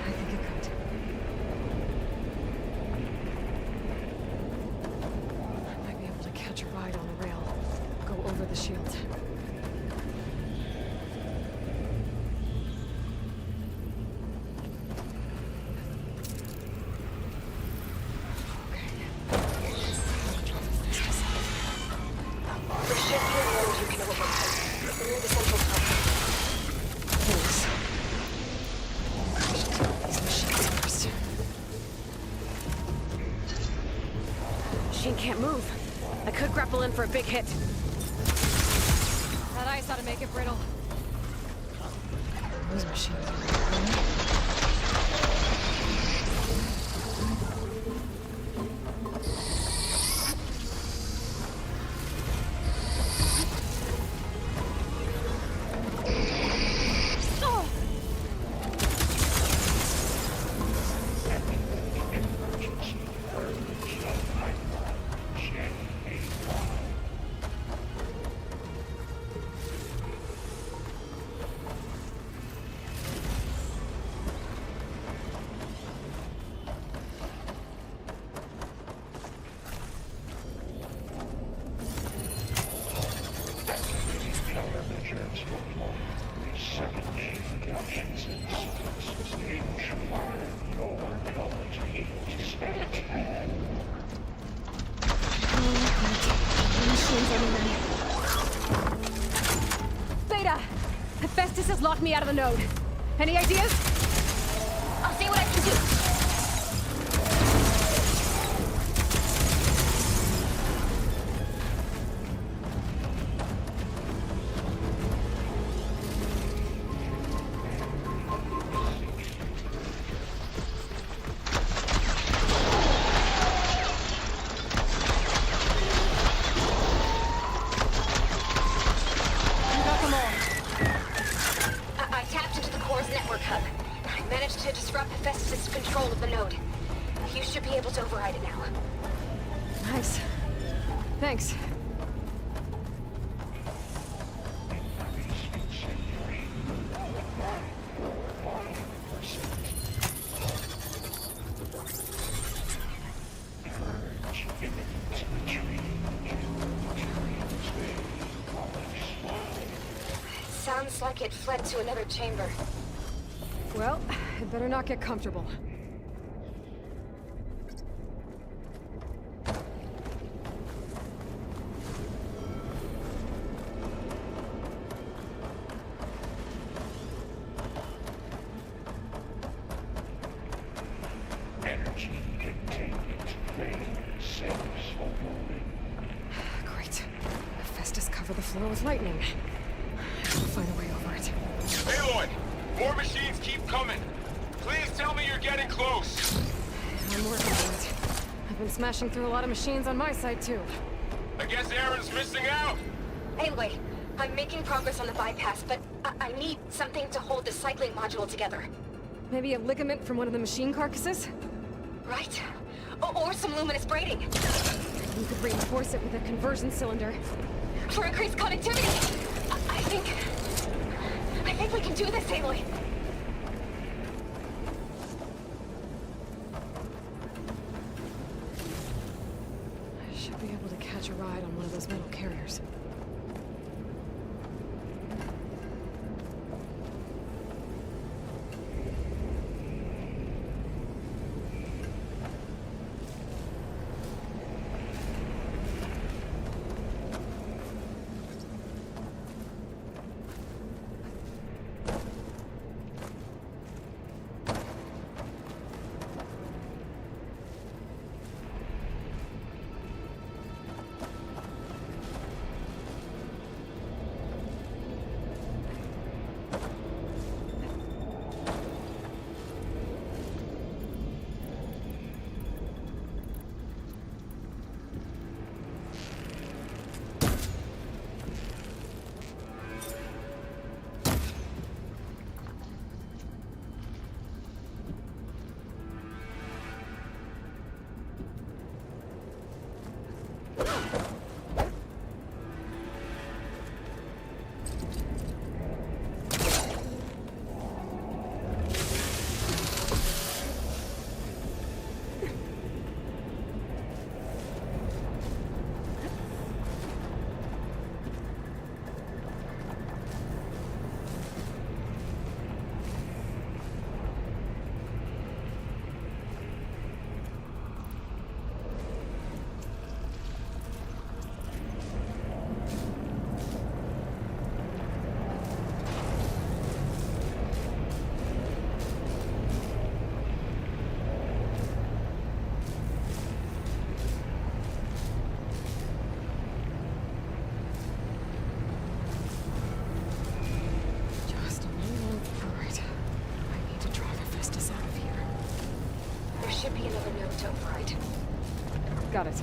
I think it could. I might be able to catch a ride on the rail. Go over the shield. move. I could grapple in for a big hit. That ice ought to make it brittle. Those machines Beta! Hephaestus has locked me out of the node. Any ideas? I'll see what I can do. I tapped into the core's network hub. I managed to disrupt Hephaestus' control of the node. You should be able to override it now. Nice. Thanks. Sounds like it fled to another chamber. Well, it better not get comfortable. Energy containment failing. Cells overloading. Great. Hephaestus covered the floor with lightning. I'll find a way over it. Aloy! More machines keep coming! Please tell me you're getting close! I'm working on it. I've been smashing through a lot of machines on my side, too. I guess Aaron's missing out! Anyway, I'm making progress on the bypass, but I need something to hold the cycling module together. Maybe a ligament from one of the machine carcasses? Right? Or some luminous braiding. You could reinforce it with a conversion cylinder. For increased connectivity! I think we can do this, Aloy. I should be able to catch a ride on one of those metal carriers. Got it.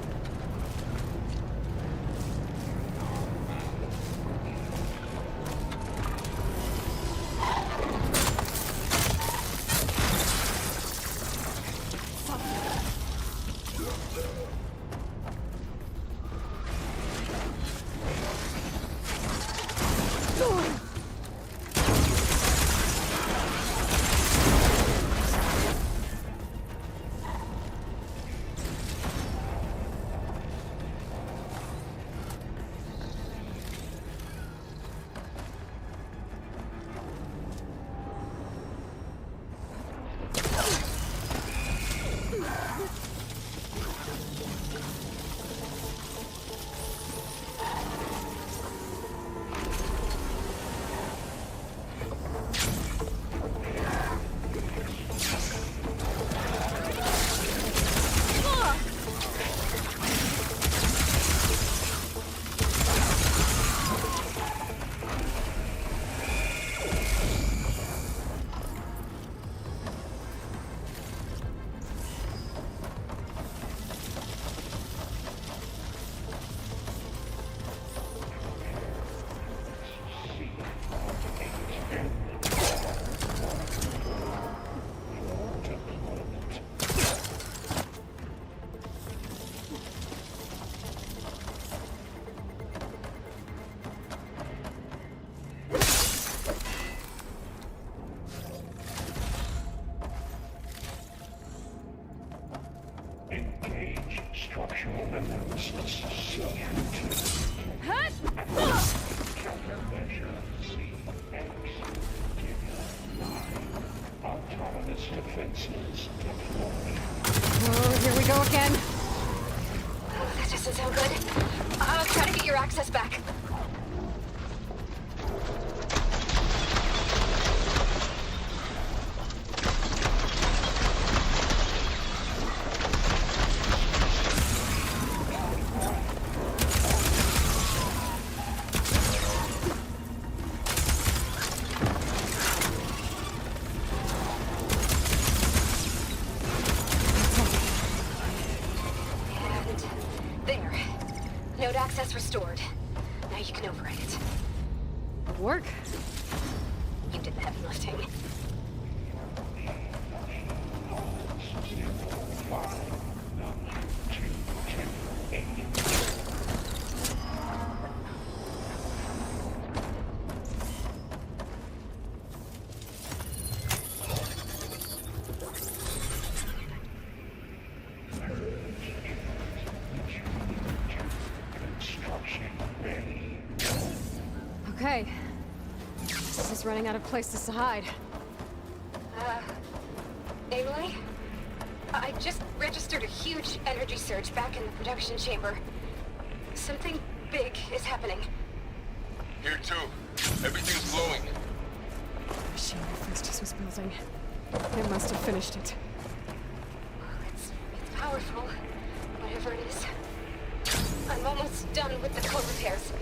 Engage structural analysis. Countermeasure CX. Autonomous defenses deployed. Oh, here we go again. Oh, that doesn't sound good. I'll try to get your access back. There. Node access restored. Now you can override it. Good work. You did the heavy lifting. Okay. This is running out of places to hide. Aloy? I just registered a huge energy surge back in the production chamber. Something big is happening. Here too. Everything's glowing. The machine Hephaestus was building. It must have finished it. It's powerful, whatever it is. I'm almost done with the core repairs.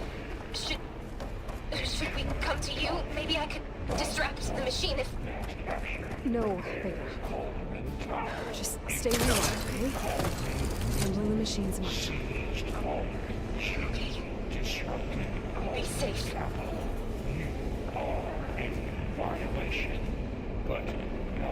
Should we come to you? Maybe I could distract the machine if... No, Beta. Just stay where you are, okay? Handling the machine's mine. Be safe. You are in violation, but no.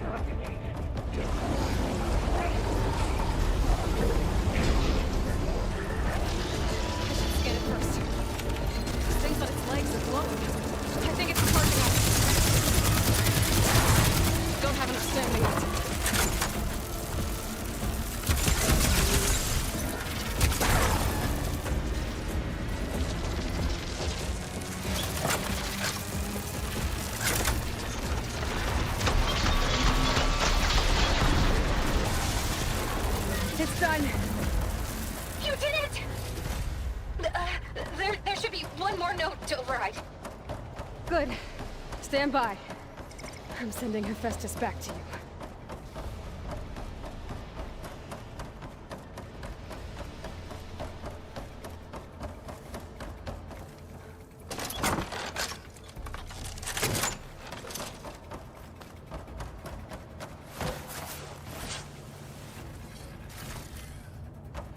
terminated. Scan it first. This thing's on its legs are glowing. I think it's charging up. Don't have enough stamina yet. It's done. You did it! There should be one more note to override. Good. Stand by. I'm sending Hephaestus back to you.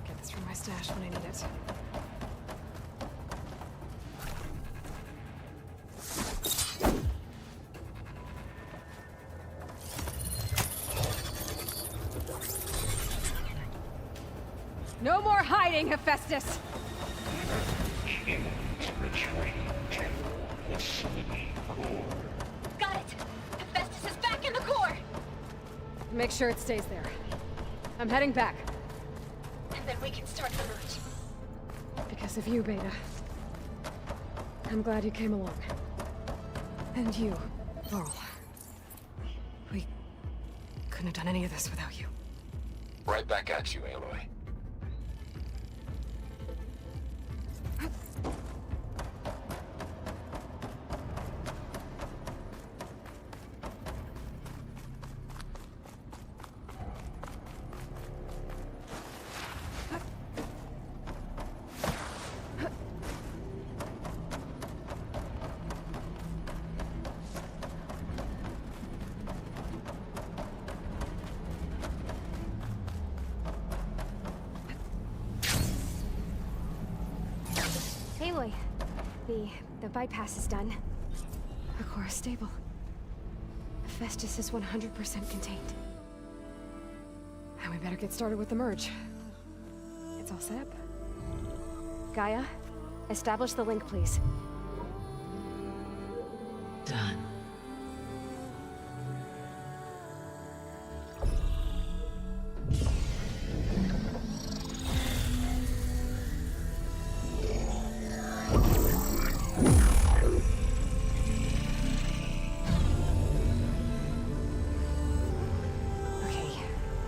Get this from my stash when I need it. No more hiding, Hephaestus! Humans retreat to the city core. Got it! Hephaestus is back in the core! Make sure it stays there. I'm heading back. And then we can start the merge. Because of you, Beta. I'm glad you came along. And you, Laurel. We couldn't have done any of this without you. Right back at you, Aloy. Aloy, the bypass is done. The core is stable. Hephaestus is 100% contained. And we better get started with the merge. It's all set up. Gaia, establish the link, please. Done.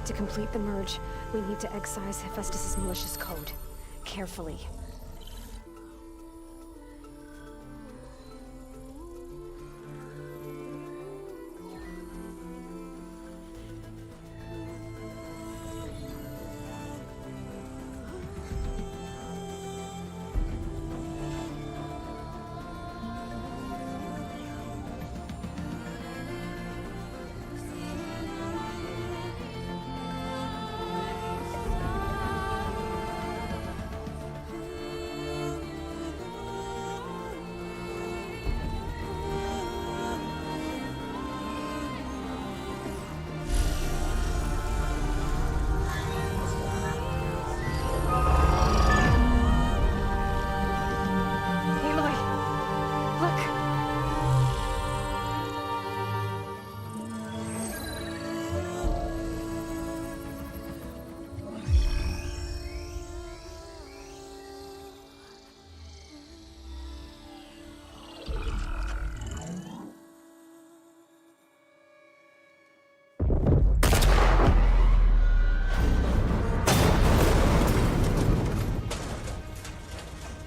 To complete the merge, we need to excise Hephaestus' malicious code. Carefully.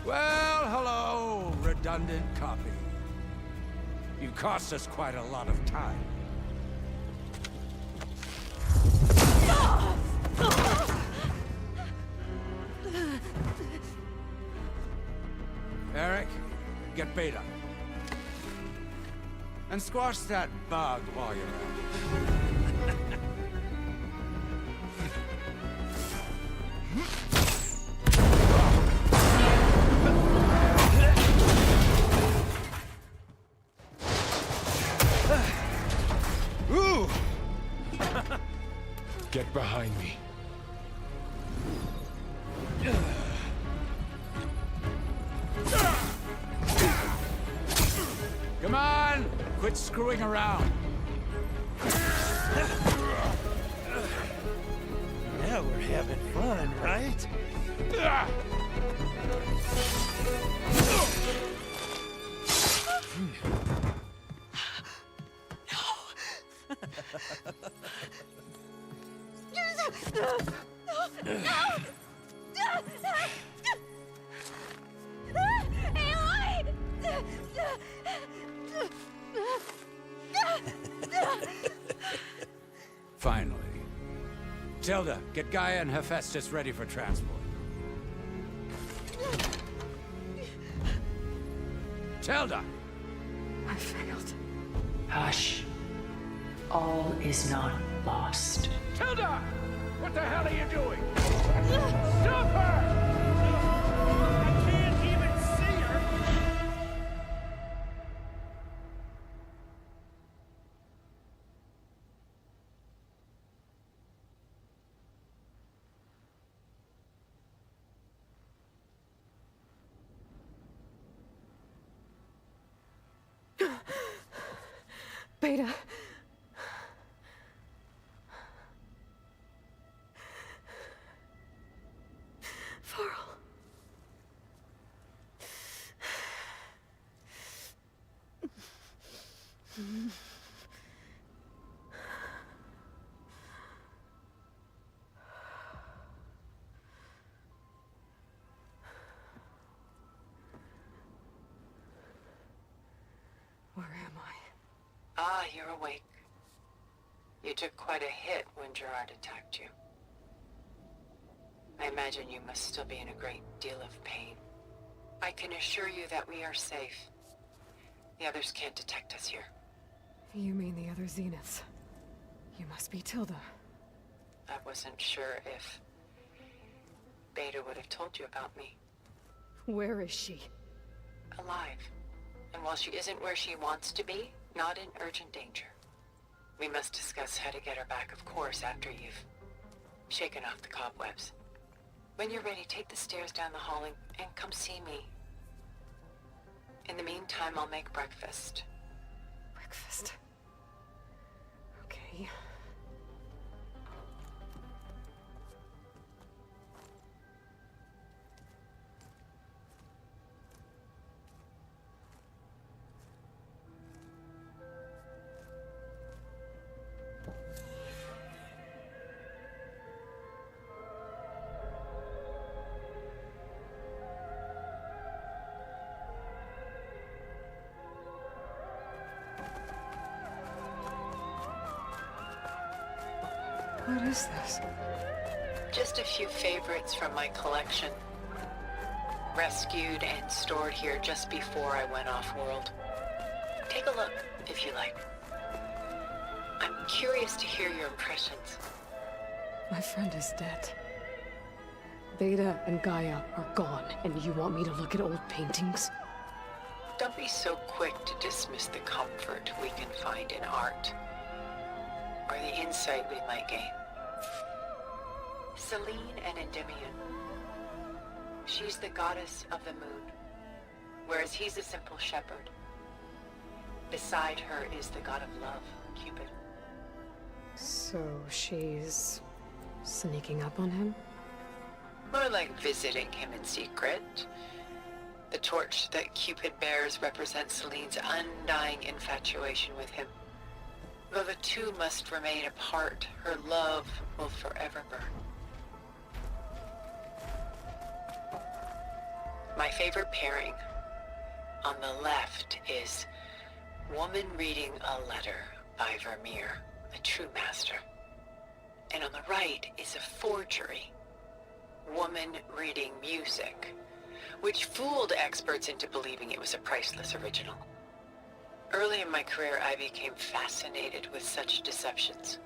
Well, hello, redundant copy. You cost us quite a lot of time. Eric, get Beta. And squash that bug while you're at it. Ooh, Get behind me. Come on! Quit screwing around. Now we're having fun, right? Finally. Tilda, get Gaia and Hephaestus ready for transport. Tilda! I failed. Hush. All is not lost. Tilda! What the hell are you doing? Stop her! I can't even see her! Beta. Varl. Where am I? Ah, you're awake. You took quite a hit when Gerard attacked you. I imagine you must still be in a great deal of pain. I can assure you that we are safe. The others can't detect us here. You mean the other Zeniths? You must be Tilda. I wasn't sure if Beta would have told you about me. Where is she? Alive. And while she isn't where she wants to be, not in urgent danger. We must discuss how to get her back, of course, after you've shaken off the cobwebs. When you're ready, take the stairs down the hall and come see me. In the meantime, I'll make breakfast. Breakfast. Okay. What is this? Just a few favorites from my collection. Rescued and stored here just before I went off-world. Take a look, if you like. I'm curious to hear your impressions. My friend is dead. Beta and Gaia are gone, and you want me to look at old paintings? Don't be so quick to dismiss the comfort we can find in art, or the insight we might gain. Selene and Endymion. She's the goddess of the moon, whereas he's a simple shepherd. Beside her is the god of love, Cupid. So she's sneaking up on him? More like visiting him in secret. The torch that Cupid bears represents Selene's undying infatuation with him. Though the two must remain apart, her love will forever burn. My favorite pairing on the left is Woman Reading a Letter by Vermeer, a true master. And on the right is a forgery, Woman Reading Music, which fooled experts into believing it was a priceless original. Early in my career, I became fascinated with such deceptions.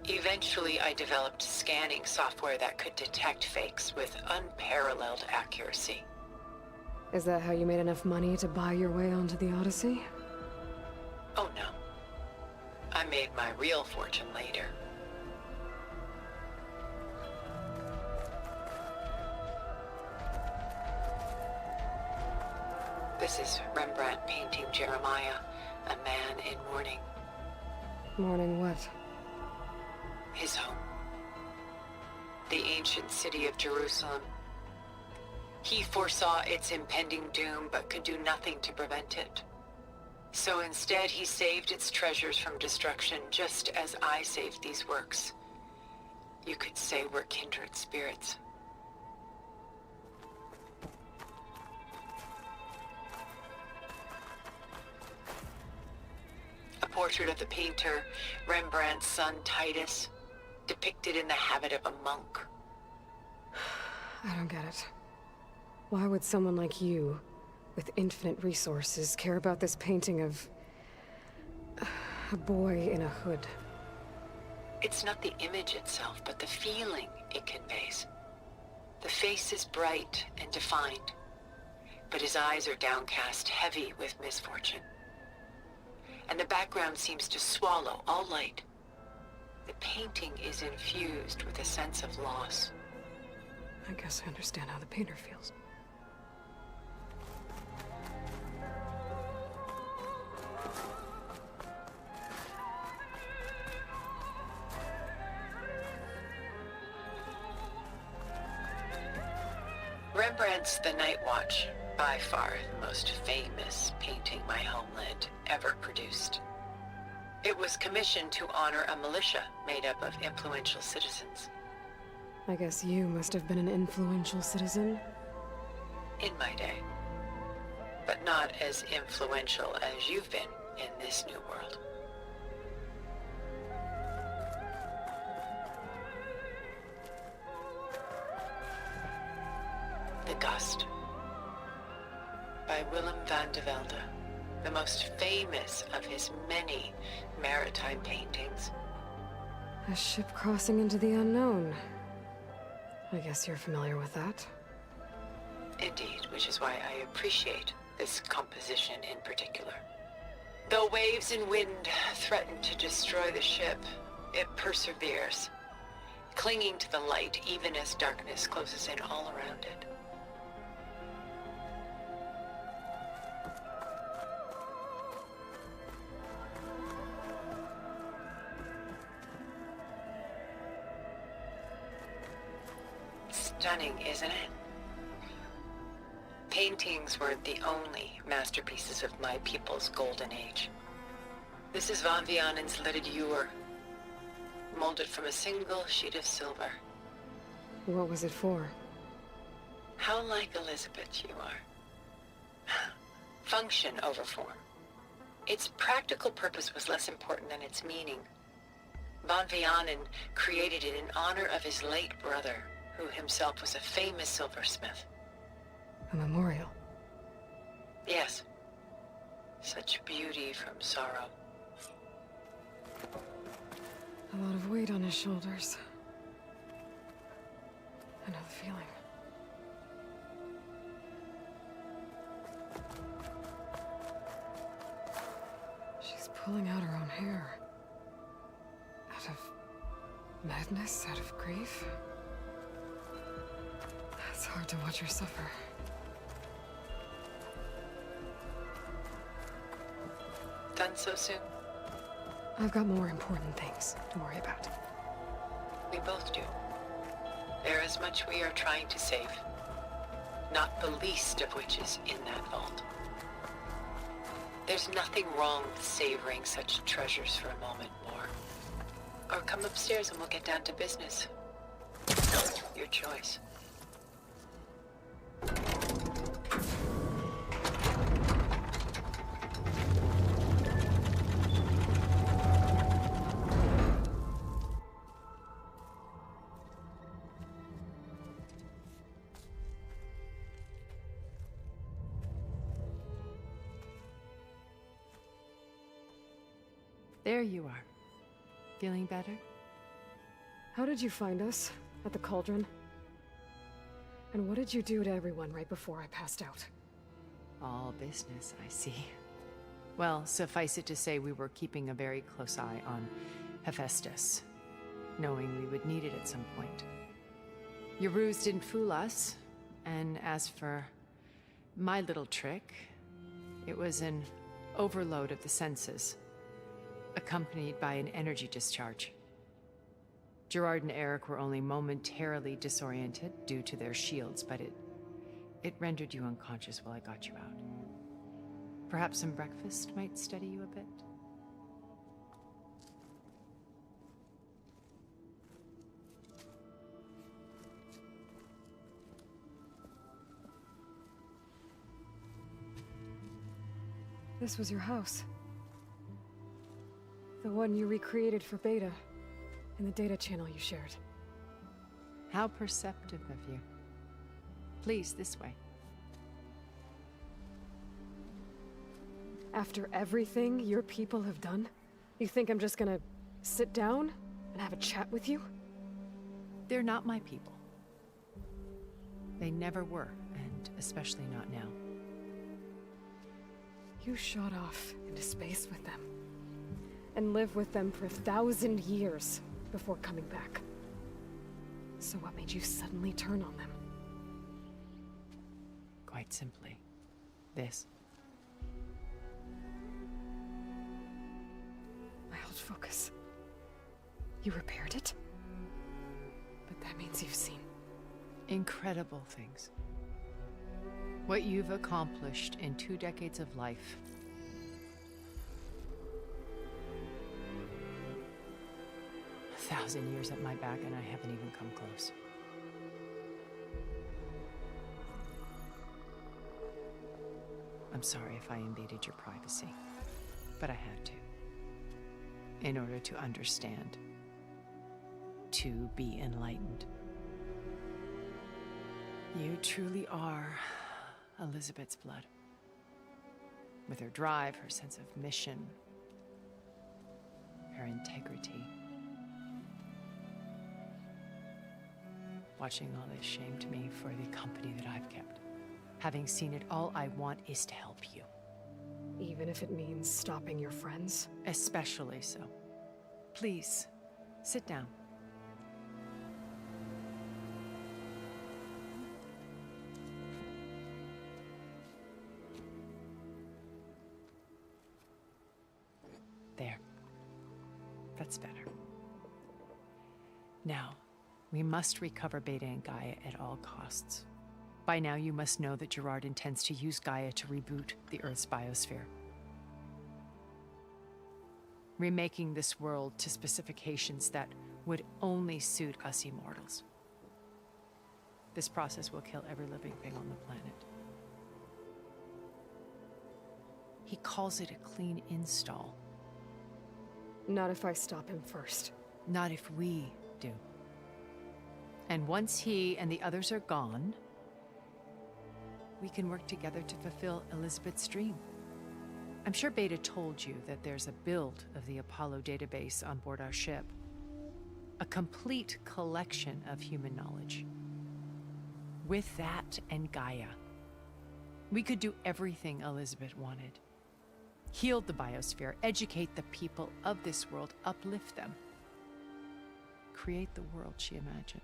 Eventually, I developed scanning software that could detect fakes with unparalleled accuracy. Is that how you made enough money to buy your way onto the Odyssey? Oh no. I made my real fortune later. This is Rembrandt painting Jeremiah, a man in mourning. Mourning what? His home. The ancient city of Jerusalem. He foresaw its impending doom, but could do nothing to prevent it. So instead, he saved its treasures from destruction, just as I saved these works. You could say we're kindred spirits. A portrait of the painter, Rembrandt's son Titus, depicted in the habit of a monk. I don't get it. Why would someone like you, with infinite resources, care about this painting of a boy in a hood? It's not the image itself, but the feeling it conveys. The face is bright and defined, but his eyes are downcast, heavy with misfortune. And the background seems to swallow all light. The painting is infused with a sense of loss. I guess I understand how the painter feels. Rembrandt's The Night Watch, by far the most famous painting my homeland ever produced. It was commissioned to honor a militia made up of influential citizens. I guess you must have been an influential citizen? In my day. But not as influential as you've been in this new world. The Gust, by Willem van de Velde, the most famous of his many maritime paintings. A ship crossing into the unknown. I guess you're familiar with that. Indeed, which is why I appreciate this composition in particular. Though waves and wind threaten to destroy the ship, it perseveres, clinging to the light even as darkness closes in all around it. Stunning, isn't it? Paintings weren't the only masterpieces of my people's golden age. This is Van Vianen's leaded ewer, molded from a single sheet of silver. What was it for? How like Elizabeth you are. Function over form. Its practical purpose was less important than its meaning. Van Vianen created it in honor of his late brother, who himself was a famous silversmith. A memorial? Yes. Such beauty from sorrow. A lot of weight on his shoulders. I know the feeling. She's pulling out her own hair. Out of madness, out of grief. It's hard to watch her suffer. Done so soon? I've got more important things to worry about. We both do. There is much we are trying to save. Not the least of which is in that vault. There's nothing wrong with savoring such treasures for a moment more. Or come upstairs and we'll get down to business. Your choice. There you are. Feeling better? How did you find us? At the cauldron? And what did you do to everyone right before I passed out? All business, I see. Well, suffice it to say we were keeping a very close eye on Hephaestus, knowing we would need it at some point. Your ruse didn't fool us, and as for my little trick, It was an overload of the senses, accompanied by an energy discharge. Gerard and Eric were only momentarily disoriented due to their shields, but it rendered you unconscious while I got you out. Perhaps some breakfast might steady you a bit? This was your house. The one you recreated for Beta, in the data channel you shared. How perceptive of you. Please, this way. After everything your people have done, you think I'm just gonna sit down and have a chat with you? They're not my people. They never were, and especially not now. You shot off into space with them, and lived with them for 1,000 years before coming back. So what made you suddenly turn on them? Quite simply, this. My old focus. You repaired it? But that means you've seen incredible things. What you've accomplished in 2 decades of life. A 1,000 years at my back, and I haven't even come close. I'm sorry if I invaded your privacy, but I had to. In order to understand. To be enlightened. You truly are Elizabeth's blood. With her drive, her sense of mission, her integrity. Watching all this shamed me for the company that I've kept. Having seen it, all I want is to help you. Even if it means stopping your friends? Especially so. Please, sit down. There. That's better. Now, we must recover Beta and Gaia at all costs. By now, you must know that Gerard intends to use Gaia to reboot the Earth's biosphere. Remaking this world to specifications that would only suit us immortals. This process will kill every living thing on the planet. He calls it a clean install. Not if I stop him first. Not if we do. And once he and the others are gone, we can work together to fulfill Elizabeth's dream. I'm sure Beta told you that there's a build of the Apollo database on board our ship. A complete collection of human knowledge. With that and Gaia, we could do everything Elizabeth wanted. Heal the biosphere, educate the people of this world, uplift them. Create the world she imagined.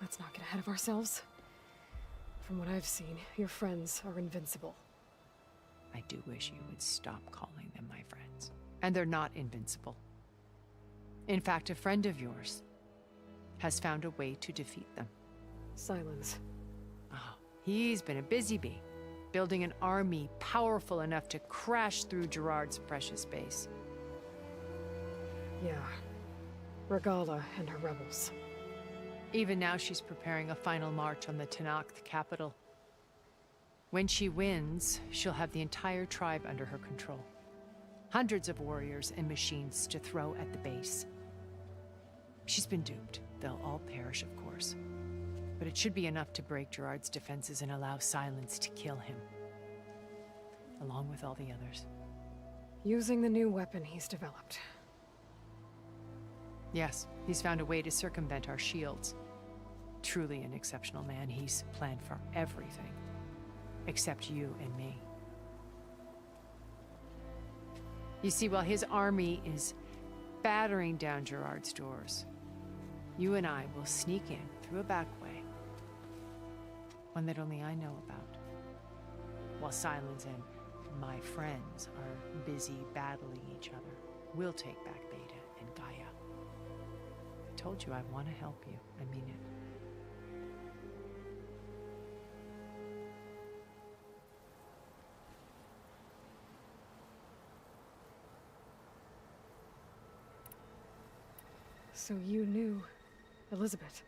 Let's not get ahead of ourselves. From what I've seen, your friends are invincible. I do wish you would stop calling them my friends. And they're not invincible. In fact, a friend of yours has found a way to defeat them. Silence. Oh, he's been a busy bee, building an army powerful enough to crash through Gerard's precious base. Yeah. Regala and her rebels. Even now, she's preparing a final march on the Tenakth capital. When she wins, she'll have the entire tribe under her control. Hundreds of warriors and machines to throw at the base. She's been duped. They'll all perish, of course. But it should be enough to break Gerard's defenses and allow Silence to kill him. Along with all the others. Using the new weapon he's developed. Yes, he's found a way to circumvent our shields. Truly an exceptional man. He's planned for everything. Except you and me. You see, while his army is battering down Gerard's doors, you and I will sneak in through a back way. One that only I know about. while Silence and my friends are busy battling each other, we'll take back Beta and Gaia. I told you I want to help you. I mean it. So you knew Elizabeth.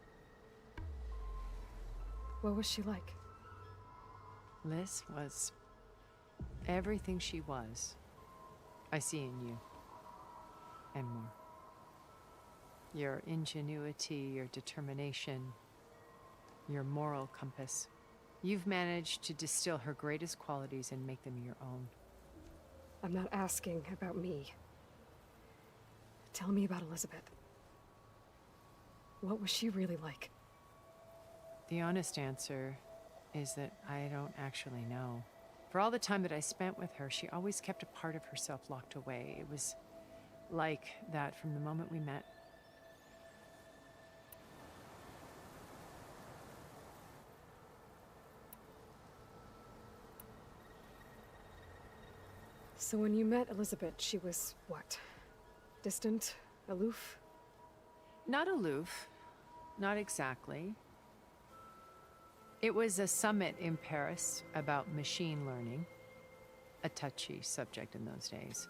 What was she like? Liz was everything she was. I see in you. And more. Your ingenuity, your determination, your moral compass. You've managed to distill her greatest qualities and make them your own. I'm not asking about me. Tell me about Elizabeth. What was she really like? The honest answer is that I don't actually know. For all the time that I spent with her, she always kept a part of herself locked away. It was like that from the moment we met. So when you met Elizabeth, she was what? Distant? Aloof? Not aloof. Not exactly. It was a summit in Paris about machine learning, a touchy subject in those days,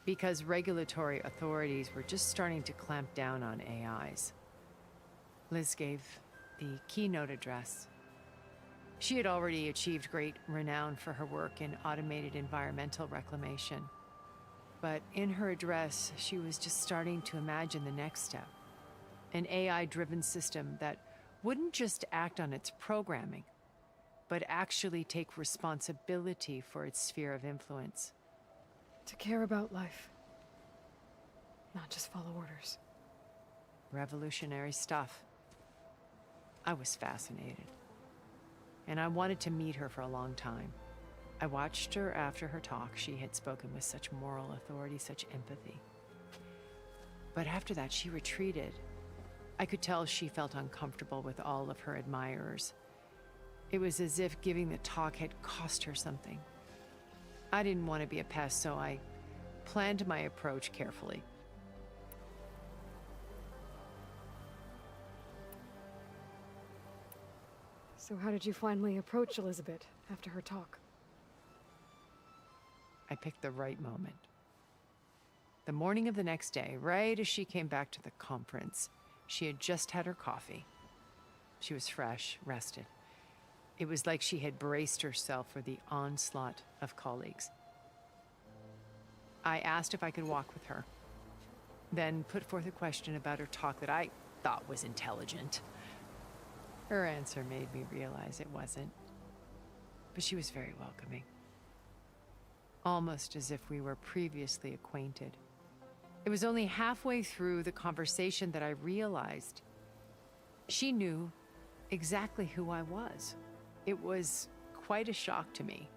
because regulatory authorities were just starting to clamp down on AIs. Liz gave the keynote address. She had already achieved great renown for her work in automated environmental reclamation. But in her address, she was just starting to imagine the next step. An AI-driven system that wouldn't just act on its programming, but actually take responsibility for its sphere of influence. To care about life. Not just follow orders. Revolutionary stuff. I was fascinated. And I wanted to meet her for a long time. I watched her after her talk. She had spoken with such moral authority, such empathy. But after that, she retreated. I could tell she felt uncomfortable with all of her admirers. It was as if giving the talk had cost her something. I didn't want to be a pest, so I planned my approach carefully. So how did you finally approach Elizabeth after her talk? I picked the right moment. The morning of the next day, right as she came back to the conference, she had just had her coffee. She was fresh, rested. It was like she had braced herself for the onslaught of colleagues. I asked if I could walk with her, then put forth a question about her talk that I thought was intelligent. Her answer made me realize it wasn't, but she was very welcoming. Almost as if we were previously acquainted. It was only halfway through the conversation that I realized she knew exactly who I was. It was quite a shock to me.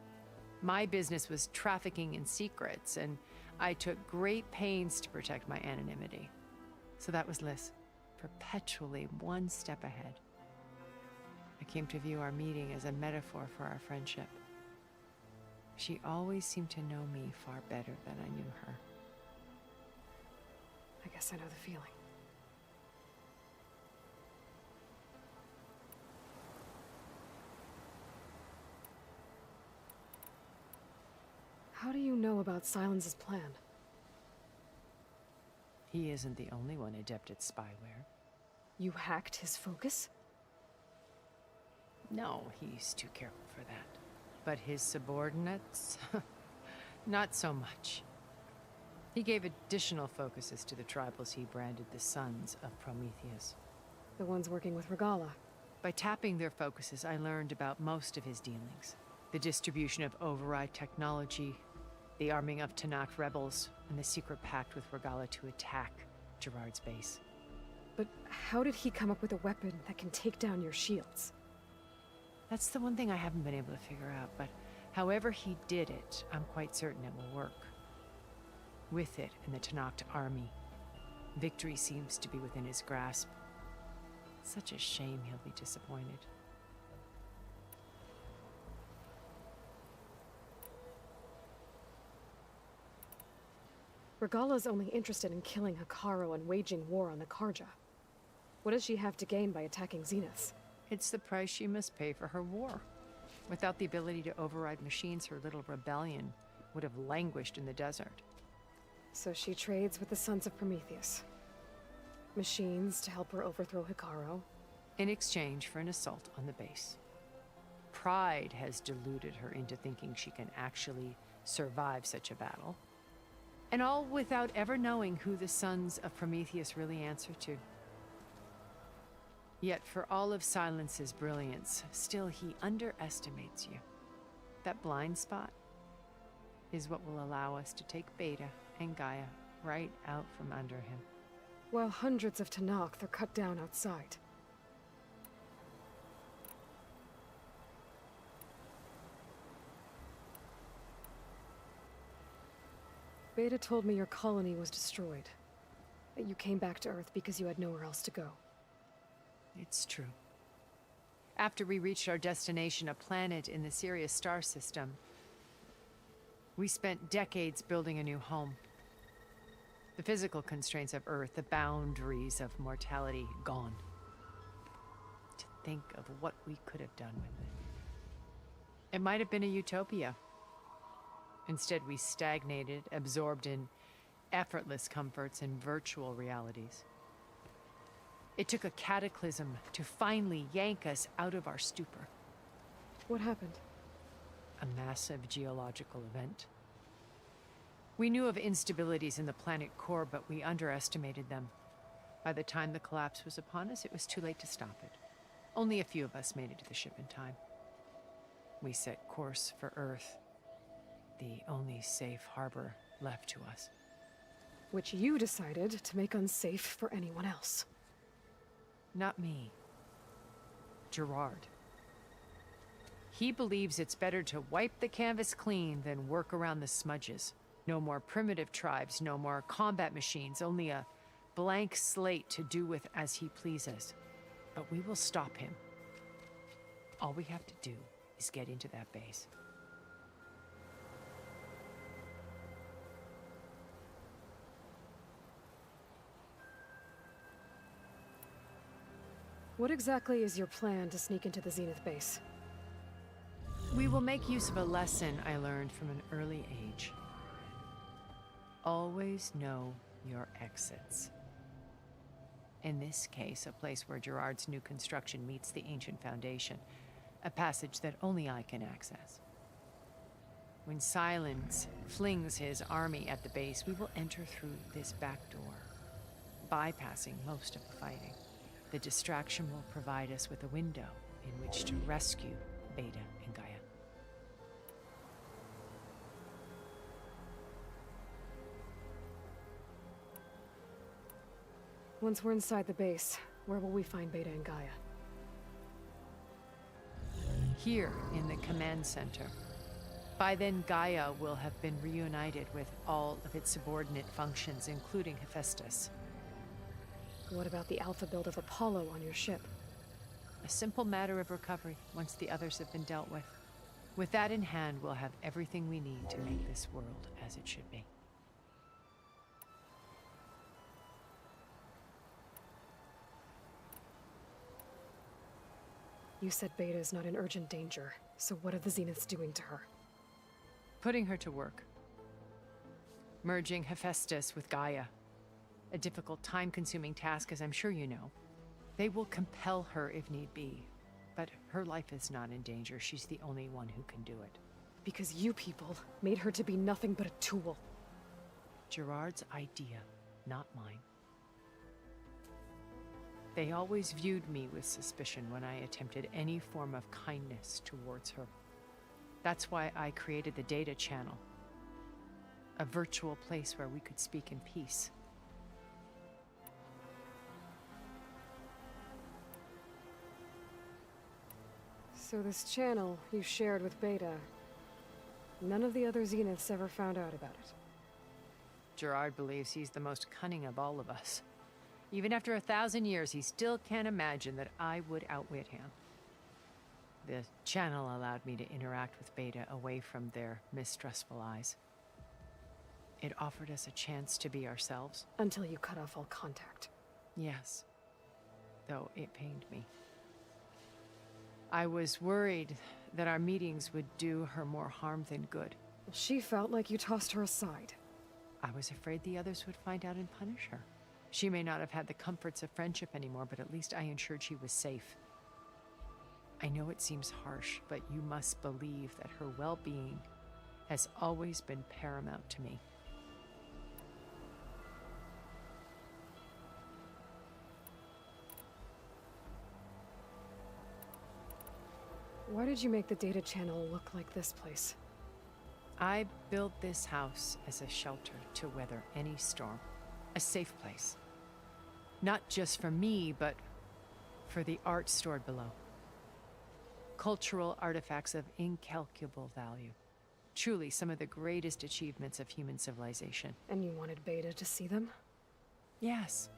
My business was trafficking in secrets, and I took great pains to protect my anonymity. So that was Liz, perpetually one step ahead. I came to view our meeting as a metaphor for our friendship. She always seemed to know me far better than I knew her. I guess I know the feeling. How do you know about Silence's plan? He isn't the only one adept at spyware. You hacked his focus? No, he's too careful for that. But his subordinates? Not so much. He gave additional focuses to the tribals he branded the Sons of Prometheus. The ones working with Regalla. By tapping their focuses, I learned about most of his dealings. The distribution of override technology, the arming of Tanakh rebels, and the secret pact with Regalla to attack Gerard's base. But how did he come up with a weapon that can take down your shields? That's the one thing I haven't been able to figure out, but however he did it, I'm quite certain it will work. With it and the Tanakh army, victory seems to be within his grasp. Such a shame he'll be disappointed. Regala's only interested in killing Hekarro and waging war on the Karja. What does she have to gain by attacking Zeniths? It's the price she must pay for her war. Without the ability to override machines, her little rebellion would have languished in the desert. So she trades with the Sons of Prometheus. Machines to help her overthrow Hekarro. In exchange for an assault on the base. Pride has deluded her into thinking she can actually survive such a battle. And all without ever knowing who the Sons of Prometheus really answer to. Yet for all of Silence's brilliance, still he underestimates you. That blind spot is what will allow us to take Beta and Gaia right out from under him. While hundreds of Tenakth are cut down outside. Beta told me your colony was destroyed. That you came back to Earth because you had nowhere else to go. It's true. After we reached our destination, a planet in the Sirius star system, we spent decades building a new home. The physical constraints of Earth, the boundaries of mortality, gone. To think of what we could have done with it. It might have been a utopia. Instead, we stagnated, absorbed in effortless comforts and virtual realities. It took a cataclysm to finally yank us out of our stupor. What happened? A massive geological event. We knew of instabilities in the planet core, but we underestimated them. By the time the collapse was upon us, it was too late to stop it. Only a few of us made it to the ship in time. We set course for Earth, the only safe harbor left to us. Which you decided to make unsafe for anyone else. Not me. Gerard. He believes it's better to wipe the canvas clean than work around the smudges. No more primitive tribes, no more combat machines, only a blank slate to do with as he pleases. But we will stop him. All we have to do is get into that base. What exactly is your plan to sneak into the Zenith base? We will make use of a lesson I learned from an early age. Always know your exits. In this case, a place where Gerard's new construction meets the ancient foundation, a passage that only I can access. When Silence flings his army at the base, we will enter through this back door, bypassing most of the fighting. The distraction will provide us with a window in which to rescue Beta and Gaia. Once we're inside the base, where will we find Beta and Gaia? Here in the command center. By then, Gaia will have been reunited with all of its subordinate functions, including Hephaestus. What about the alpha build of Apollo on your ship? A simple matter of recovery once the others have been dealt with. With that in hand, we'll have everything we need to make this world as it should be. You said Beta is not in urgent danger, so what are the Zeniths doing to her? Putting her to work. Merging Hephaestus with Gaia. A difficult, time-consuming task, as I'm sure you know. They will compel her if need be. But her life is not in danger. She's the only one who can do it. Because you people made her to be nothing but a tool. Gerard's idea, not mine. They always viewed me with suspicion when I attempted any form of kindness towards her. That's why I created the data channel. A virtual place where we could speak in peace. So this channel you shared with Beta, none of the other Zeniths ever found out about it? Gerard believes he's the most cunning of all of us. Even after 1,000 years, he still can't imagine that I would outwit him. The channel allowed me to interact with Beta away from their mistrustful eyes. It offered us a chance to be ourselves. Until you cut off all contact. Yes. Though it pained me. I was worried that our meetings would do her more harm than good. She felt like you tossed her aside. I was afraid the others would find out and punish her. She may not have had the comforts of friendship anymore, but at least I ensured she was safe. I know it seems harsh, but you must believe that her well-being has always been paramount to me. Why did you make the data channel look like this place? I built this house as a shelter to weather any storm. A safe place. Not just for me, but for the art stored below. Cultural artifacts of incalculable value. Truly some of the greatest achievements of human civilization. And you wanted Beta to see them? Yes.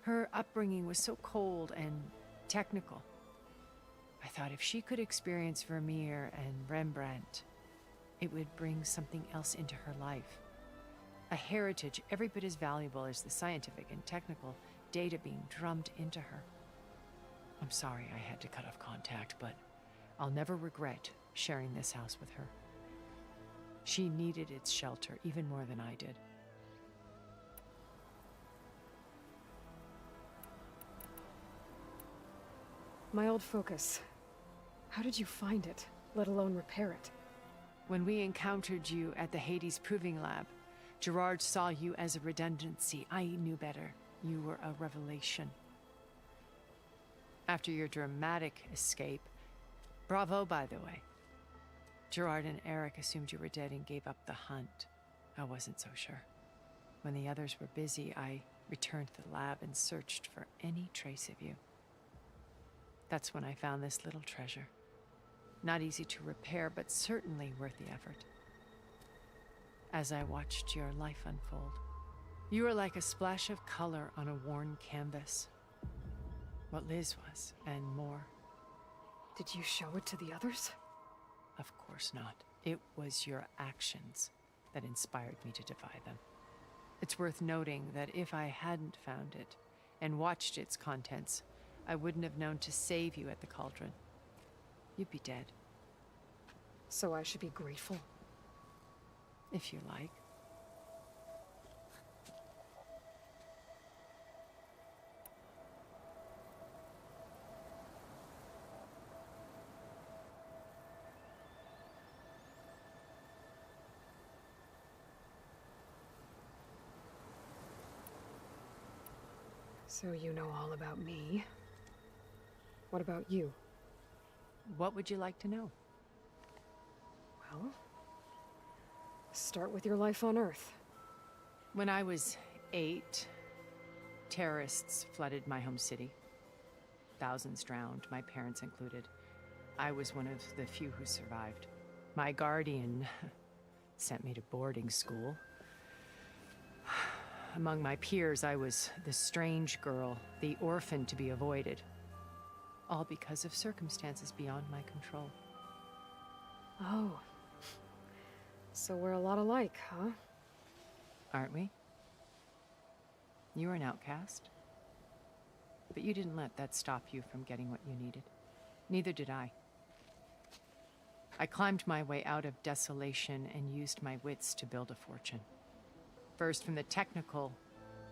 Her upbringing was so cold and technical. I thought if she could experience Vermeer and Rembrandt, it would bring something else into her life. A heritage every bit as valuable as the scientific and technical data being drummed into her. I'm sorry I had to cut off contact, but I'll never regret sharing this house with her. She needed its shelter even more than I did. My old focus. How did you find it, let alone repair it? When we encountered you at the Hades Proving Lab, Gerard saw you as a redundancy. I knew better. You were a revelation. After your dramatic escape, bravo, by the way. Gerard and Eric assumed you were dead and gave up the hunt. I wasn't so sure. When the others were busy, I returned to the lab and searched for any trace of you. That's when I found this little treasure. Not easy to repair, but certainly worth the effort. As I watched your life unfold, you were like a splash of color on a worn canvas. What Liz was, and more. Did you show it to the others? Of course not. It was your actions that inspired me to defy them. It's worth noting that if I hadn't found it and watched its contents, I wouldn't have known to save you at the cauldron. You'd be dead. So I should be grateful? If you like. So you know all about me. What about you? What would you like to know? Well, start with your life on Earth. When I was 8, terrorists flooded my home city. Thousands drowned, my parents included. I was one of the few who survived. My guardian sent me to boarding school. Among my peers, I was the strange girl, the orphan to be avoided. All because of circumstances beyond my control. Oh. So we're a lot alike, huh? Aren't we? You were an outcast. But you didn't let that stop you from getting what you needed. Neither did I. I climbed my way out of desolation and used my wits to build a fortune. First, from the technical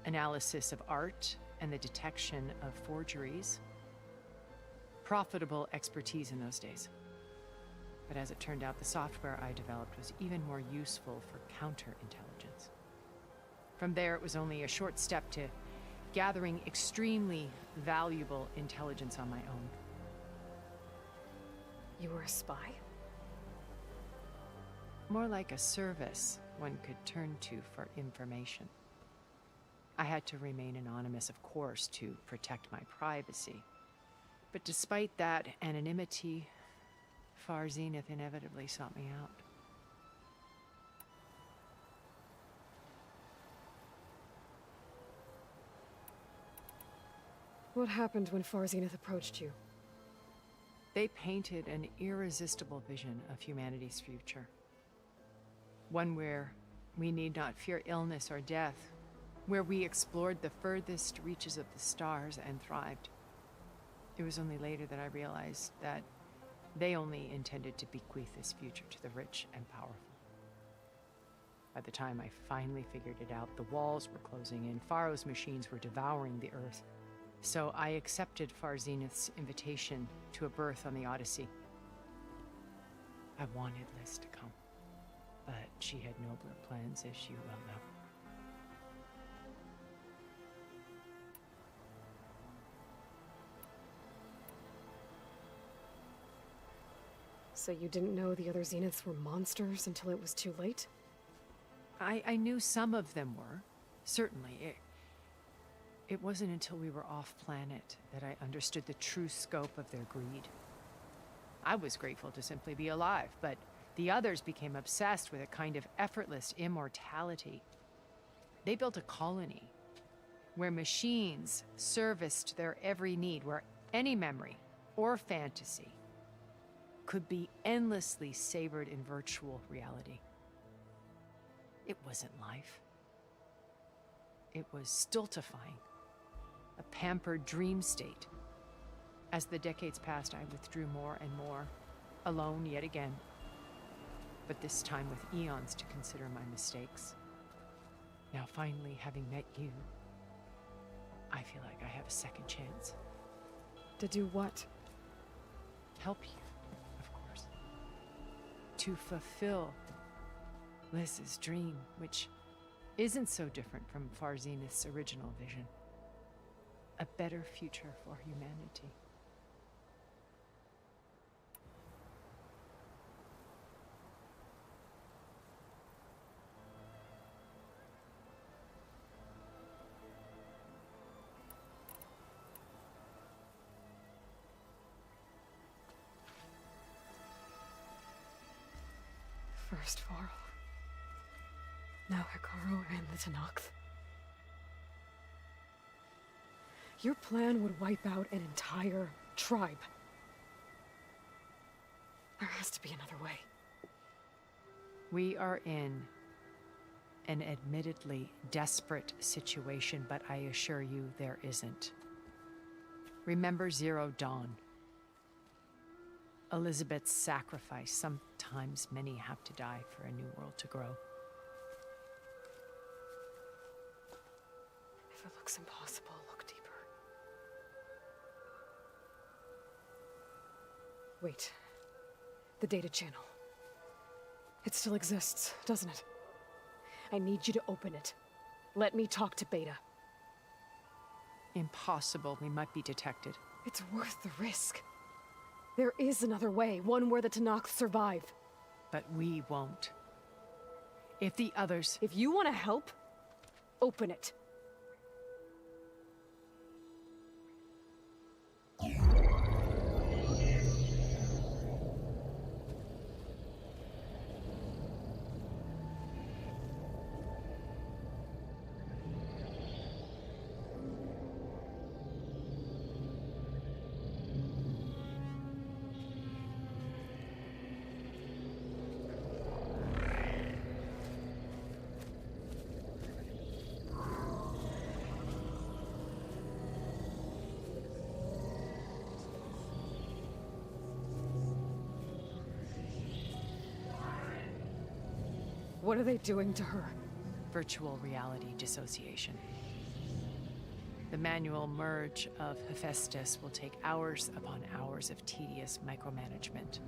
analysis of art and the detection of forgeries. Profitable expertise in those days. But as it turned out, the software I developed was even more useful for counterintelligence. From there, it was only a short step to gathering extremely valuable intelligence on my own. You were a spy? More like a service one could turn to for information. I had to remain anonymous, of course, to protect my privacy. But despite that anonymity, Far Zenith inevitably sought me out. What happened when Far Zenith approached you? They painted an irresistible vision of humanity's future. One where We need not fear illness or death, where we explored the furthest reaches of the stars and thrived. It was only later that I realized that they only intended to bequeath this future to the rich and powerful. By the time I finally figured it out, the walls were closing in, Pharaoh's machines were devouring the Earth. So I accepted Far Zenith's invitation to a berth on the Odyssey. I wanted Liz to come, but she had nobler plans, as you well know. So you didn't know the other Zeniths were monsters until it was too late? I knew some of them were, certainly. It wasn't until we were off-planet that I understood the true scope of their greed. I was grateful to simply be alive, but the others became obsessed with a kind of effortless immortality. They built a colony where machines serviced their every need, where any memory or fantasy could be endlessly savored in virtual reality. It wasn't life. It was stultifying, a pampered dream state. As the decades passed, I withdrew more and more, alone yet again, but this time with eons to consider my mistakes. Now finally, having met you, I feel like I have a second chance. To do what? Help you, of course. To fulfill Liz's dream, which isn't so different from Far Zenith's original vision. A better future for humanity. First Varl. Now Hekarro and the Tenakth. Your plan would wipe out an entire tribe. There has to be another way. We are in an admittedly desperate situation, but I assure you there isn't. Remember Zero Dawn. Elizabeth's sacrifice. Sometimes many have to die for a new world to grow. If it looks impossible, look deeper. Wait. The data channel. It still exists, doesn't it? I need you to open it. Let me talk to Beta. Impossible. We might be detected. It's worth the risk. There is another way, one where the Tenakth survive. But we won't. If the others... If you want to help, open it. What are they doing to her? Virtual reality dissociation. The manual merge of Hephaestus will take hours upon hours of tedious micromanagement.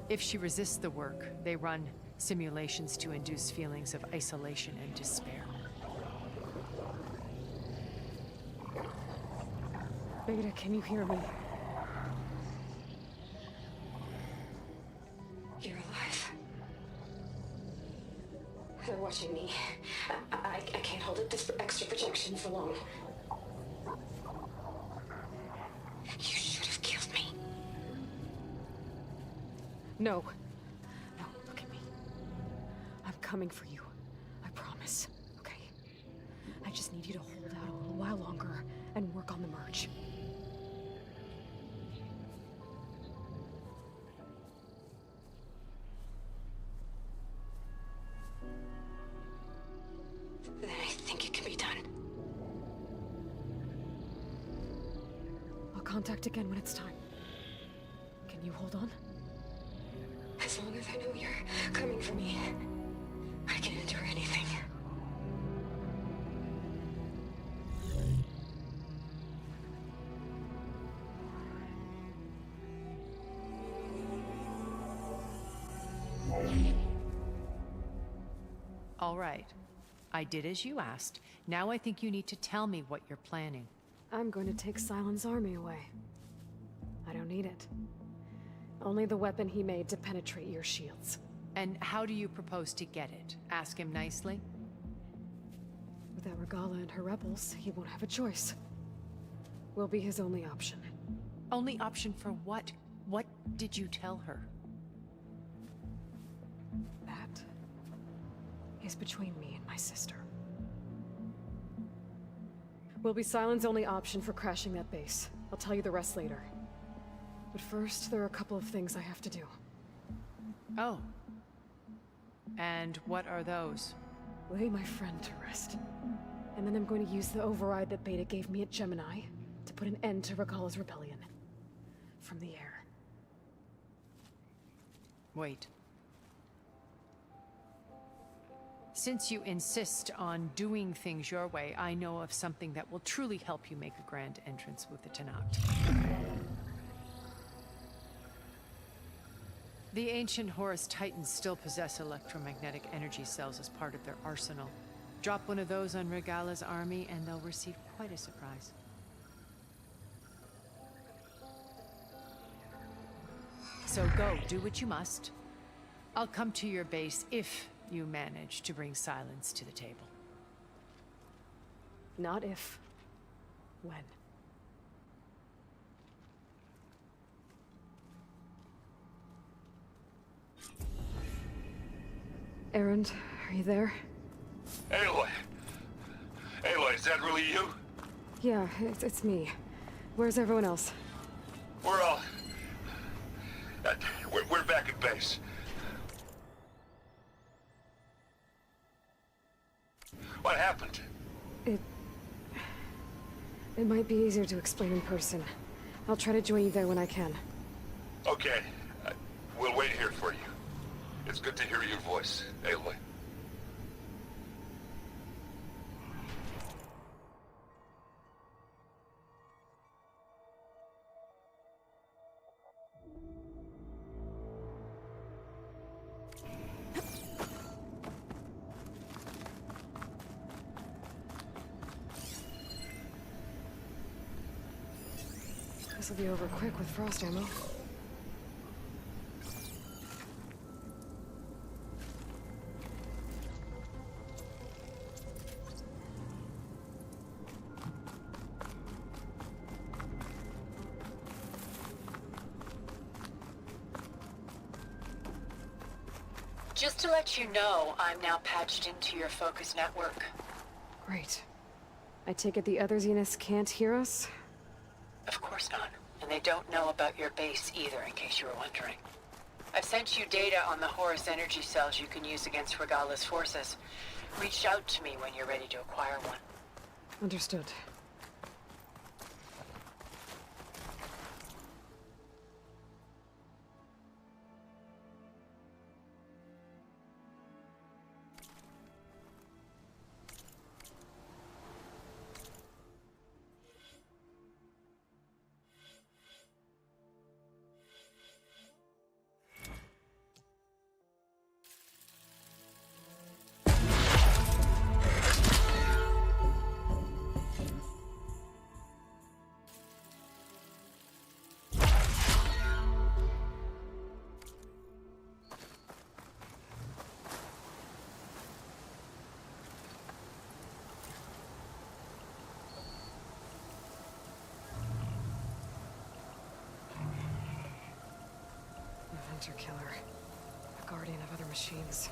If she resists the work, they run simulations to induce feelings of isolation and despair. Beta, can you hear me? You're alive. They're watching me. I can't hold up this extra projection for long. You should have killed me. No. No, look at me. I'm coming for you. I promise. Okay? I just need you to hold out a little while longer and work on the merge. contact again when it's time. Can you hold on? As long as I know you're coming for me, I can endure anything. All right. I did as you asked. Now I think you need to tell me what you're planning. I'm going to take Sylens' army away. I don't need it. Only the weapon he made to penetrate your shields. And how do you propose to get it? Ask him nicely? Without Regalla and her rebels, he won't have a choice. We'll be his only option. Only option for what? What did you tell her? That is between me and my sister. Will be Sylens' only option for crashing that base. I'll tell you the rest later. But first, there are a couple of things I have to do. Oh. And what are those? Lay my friend to rest. And then I'm going to use the override that Beta gave me at Gemini to put an end to Regalla's rebellion. From the air. Wait. Since you insist on doing things your way, I know of something that will truly help you make a grand entrance with the Tenakth. The ancient Horus Titans still possess electromagnetic energy cells as part of their arsenal. Drop one of those on Regalla's army and they'll receive quite a surprise. So go, do what you must. I'll come to your base if you manage to bring Sylens to the table. Not if. When. Erend, are you there? Aloy! Aloy, is that really you? Yeah, it's me. Where's everyone else? We're all... we're back at base. What happened? It might be easier to explain in person. I'll try to join you there when I can. Okay. We'll wait here for you. It's good to hear your voice, Aloy. This'll be over quick with frost ammo. Just to let you know, I'm now patched into your focus network. Great. I take it the other Zeniths can't hear us? Of course not. And they don't know about your base either, in case you were wondering. I've sent you data on the Horus energy cells you can use against Regalla's forces. Reach out to me when you're ready to acquire one. Understood. Killer. A guardian of other machines.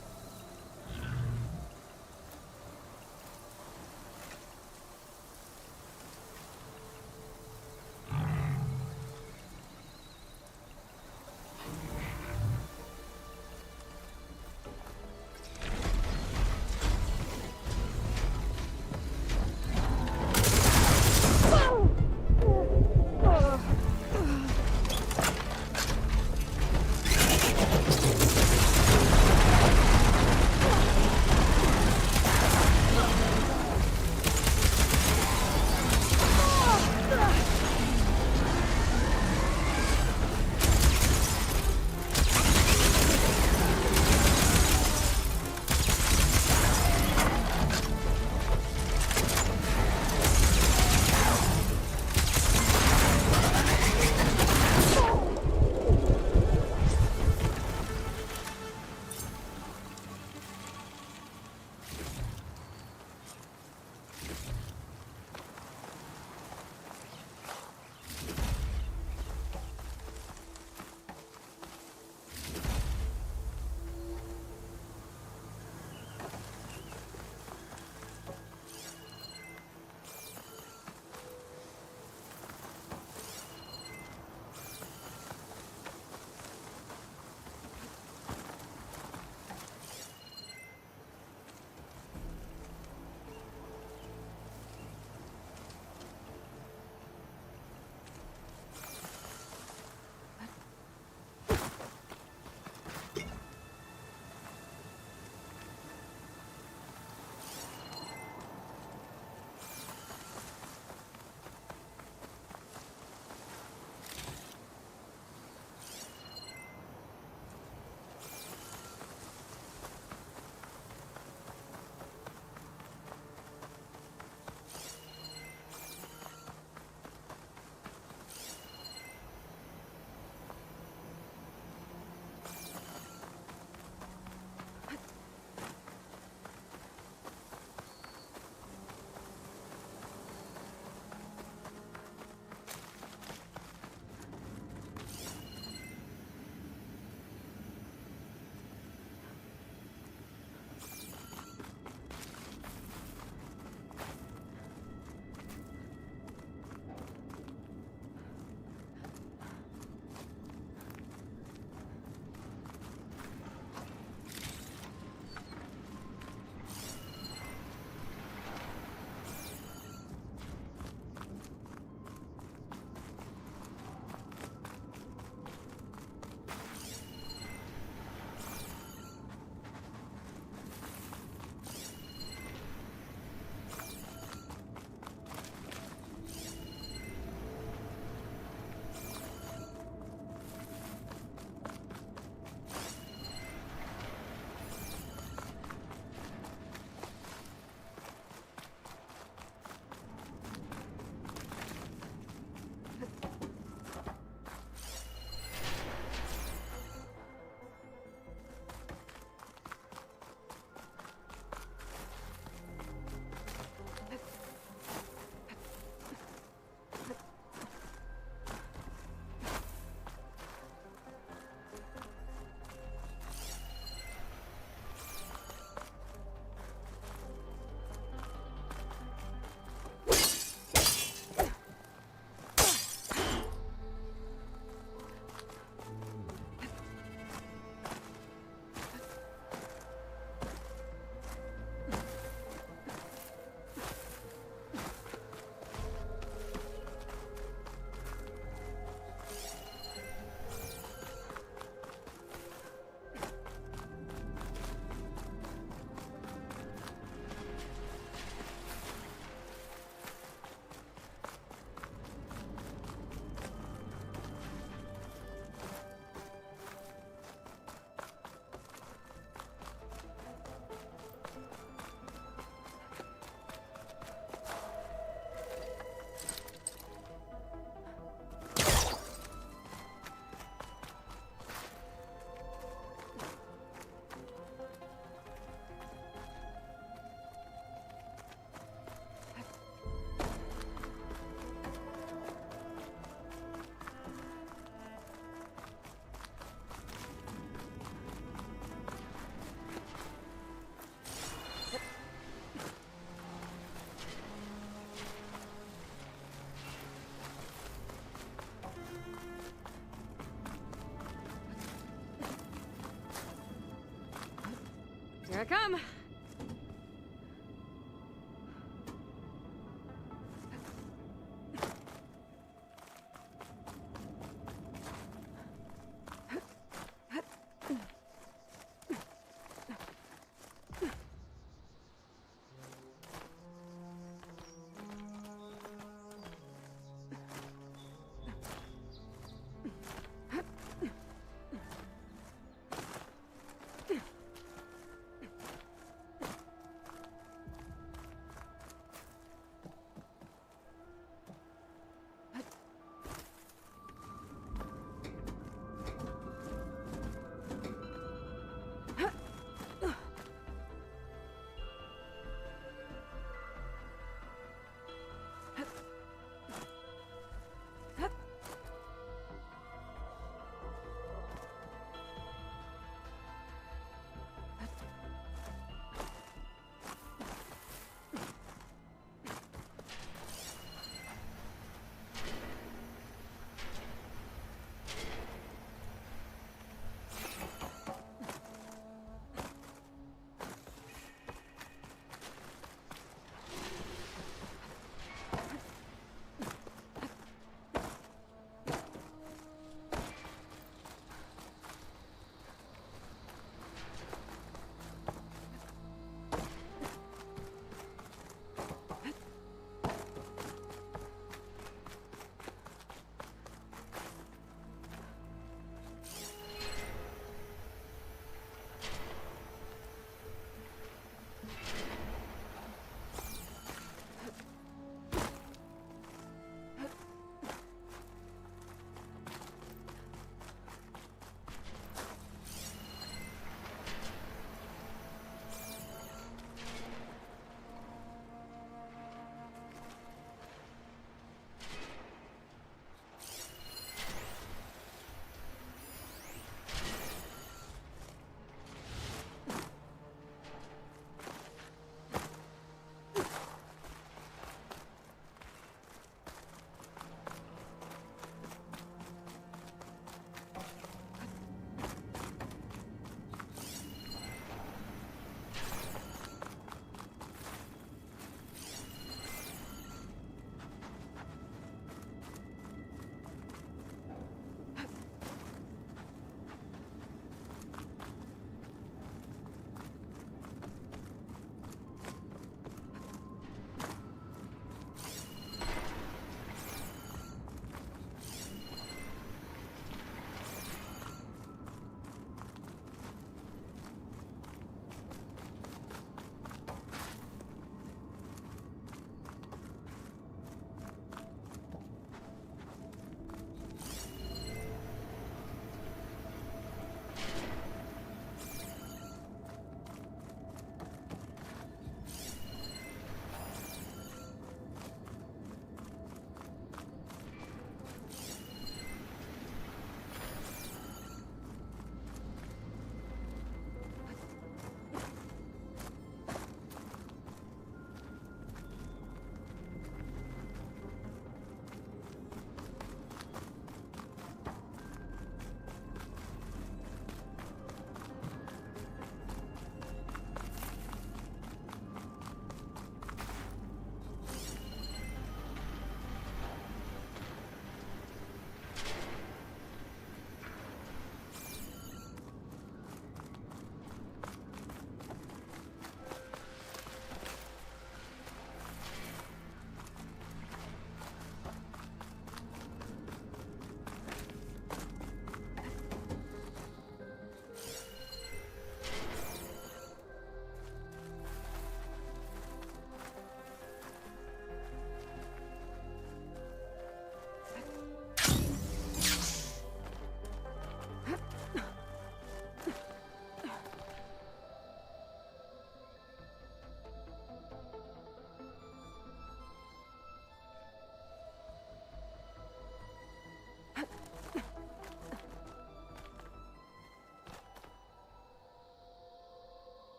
come.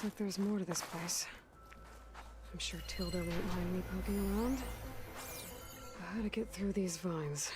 Looks like there's more to this place. I'm sure Tilda won't mind me poking around. How to get through these vines?